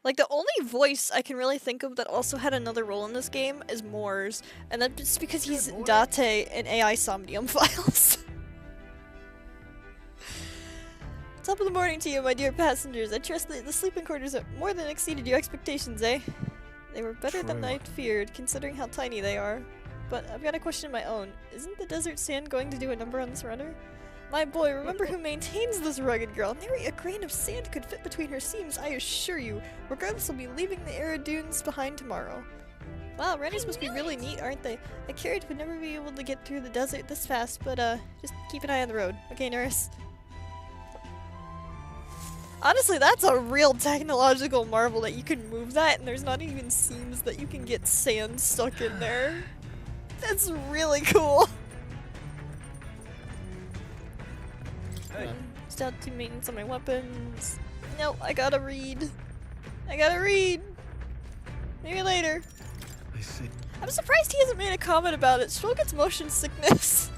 Like, the only voice I can really think of that also had another role in this game is Moore's, and that's just because he's Date in AI Somnium Files. Top of the morning to you, my dear passengers. I trust that the sleeping quarters have more than exceeded your expectations, eh? They were better than I feared, considering how tiny they are. But I've got a question of my own. Isn't the desert sand going to do a number on this runner? My boy, remember who maintains this rugged girl. Nary a grain of sand could fit between her seams, I assure you. Regardless, we'll be leaving the arid dunes behind tomorrow. Wow, runners must be really neat, aren't they? A carriage would never be able to get through the desert this fast, but just keep an eye on the road. Okay, Norris? Honestly, that's a real technological marvel that you can move that and there's not even seams that you can get sand stuck in there. That's really cool. Hey. Still have to maintenance on my weapons. No, I gotta read. I gotta read. Maybe later. I see. I'm surprised he hasn't made a comment about it. Stroll gets motion sickness.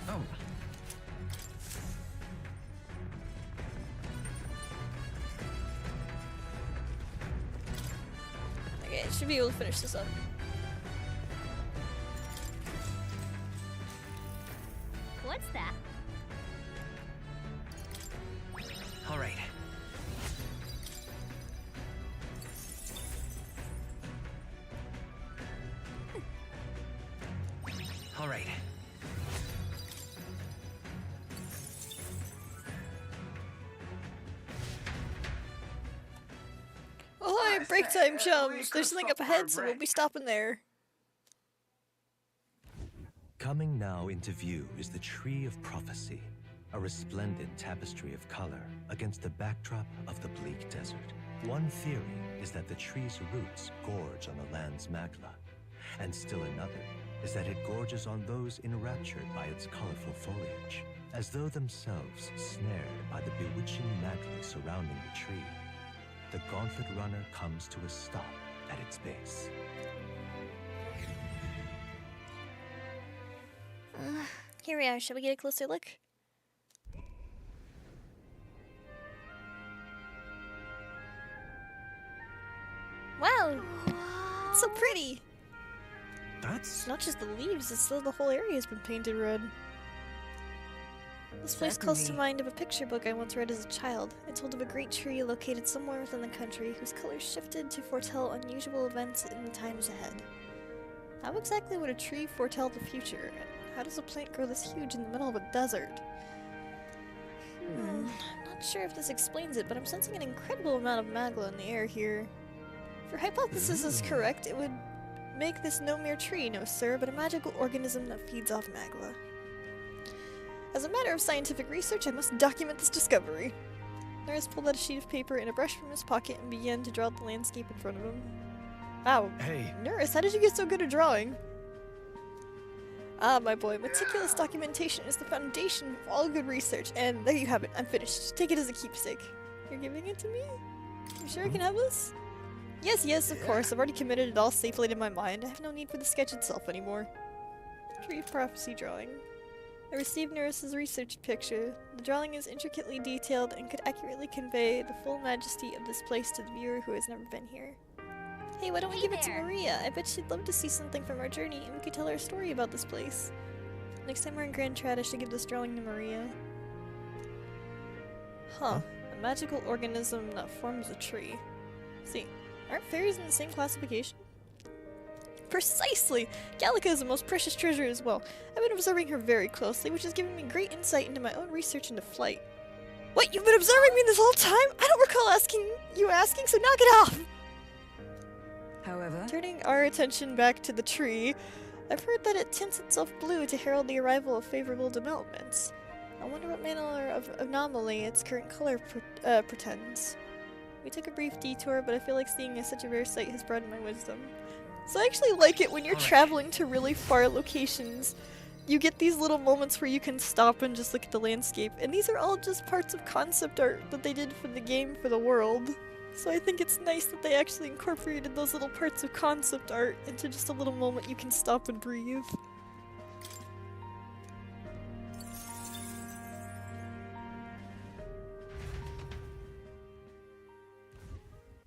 Oh. Okay, I should be able to finish this up. All right. All right. Ahoy, break time, chums! There's something up ahead, so we'll be stopping there. Coming now into view is the Tree of Prophecy, a resplendent tapestry of color against the backdrop of the bleak desert. One theory is that the tree's roots gorge on the land's magla, and still another is that it gorges on those enraptured by its colorful foliage, as though themselves snared by the bewitching magla surrounding the tree. The Gauntlet Runner comes to a stop at its base. Here we are. Shall we get a closer look? Wow! It's so pretty! It's not just the leaves, it's the whole area has been painted red. This place calls to mind of a picture book I once read as a child. It told of a great tree located somewhere within the country whose colors shifted to foretell unusual events in the times ahead. How exactly would a tree foretell the future? How does a plant grow this huge in the middle of a desert? I'm not sure if this explains it, but I'm sensing an incredible amount of magla in the air here. If your hypothesis is correct, it would make this no mere tree, no sir, but a magical organism that feeds off magla. As a matter of scientific research, I must document this discovery. Norris pulled out a sheet of paper and a brush from his pocket and began to draw the landscape in front of him. Wow. Hey. Norris, how did you get so good at drawing? Ah, my boy, meticulous documentation is the foundation of all good research, and there you have it, I'm finished. Take it as a keepsake. You're giving it to me? You sure I can have this? Yes, yes, of course, I've already committed it all safely to my mind. I have no need for the sketch itself anymore. Tree of Prophecy drawing. I received Norris's research picture. The drawing is intricately detailed and could accurately convey the full majesty of this place to the viewer who has never been here. Hey, why don't we give it to Maria? I bet she'd love to see something from our journey, and we could tell her a story about this place. Next time we're in Grand Trad, I should give this drawing to Maria. Huh. A magical organism that forms a tree. See, aren't fairies in the same classification? Precisely! Gallica is a most precious treasure as well. I've been observing her very closely, which has given me great insight into my own research into flight. What, you've been observing me this whole time? I don't recall asking, so knock it off! However, turning our attention back to the tree, I've heard that it tints itself blue to herald the arrival of favorable developments. I wonder what manner of anomaly its current color pretends. We took a brief detour, but I feel like seeing such a rare sight has broadened my wisdom. So I actually like it when you're traveling to really far locations. You get these little moments where you can stop and just look at the landscape, and these are all just parts of concept art that they did for the game for the world. So I think it's nice that they actually incorporated those little parts of concept art into just a little moment you can stop and breathe.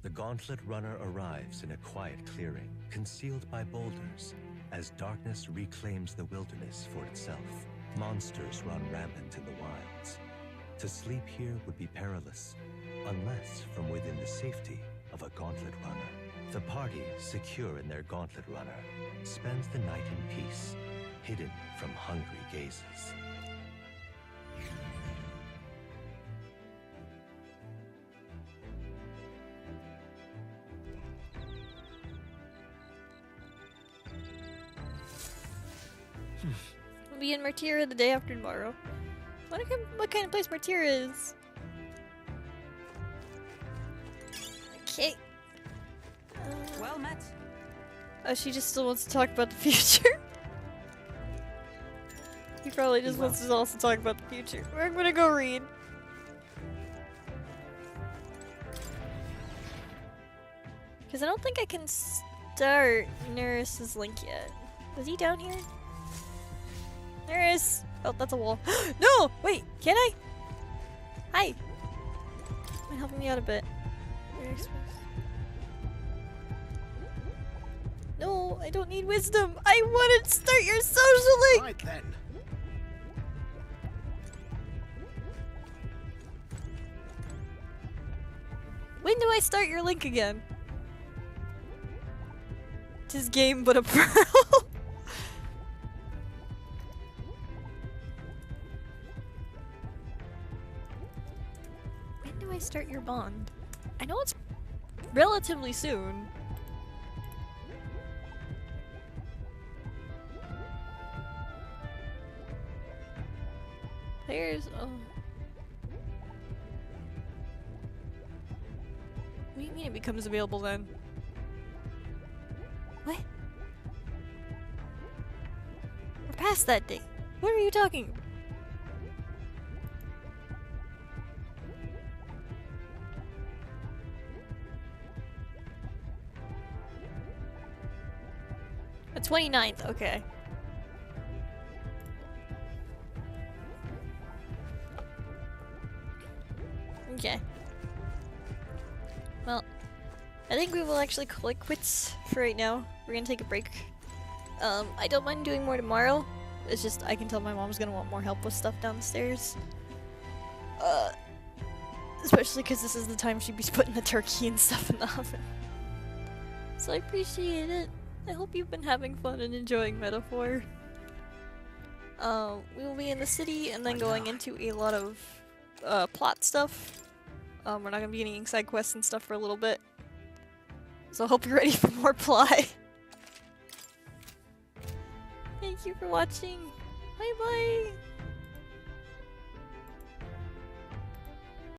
The Gauntlet Runner arrives in a quiet clearing, concealed by boulders, as darkness reclaims the wilderness for itself. Monsters run rampant in the wilds. To sleep here would be perilous, unless from within the safety of a Gauntlet Runner. The party, secure in their Gauntlet Runner, spends the night in peace, hidden from hungry gazes. We'll be in Martyra the day after tomorrow. I wonder what kind of place Martyra is. Okay. Well met. Oh, she just still wants to talk about the future. He probably just wants to also talk about the future. I'm gonna go read. Because I don't think I can start Nurse's link yet. Is he down here? Nurse! Oh, that's a wall. No! Wait, can I? Hi! Mind helping me out a bit. No, I don't need wisdom. I want to start your social link! Right then. When do I start your link again? Tis game but a pearl. When do I start your bond? I know it's relatively soon. There's what do you mean it becomes available then? What? We're past that date. What are you talking about? The 29th, okay. Okay. Well, I think we will actually call it quits for right now. We're gonna take a break. I don't mind doing more tomorrow. It's just I can tell my mom's gonna want more help with stuff downstairs. Especially because this is the time she'd be putting the turkey and stuff in the oven. So I appreciate it. I hope you've been having fun and enjoying Metaphor. We will be in the city and then going into a lot of plot stuff. We're not gonna be getting side quests and stuff for a little bit. So I hope you're ready for more Ply. Thank you for watching. Bye bye!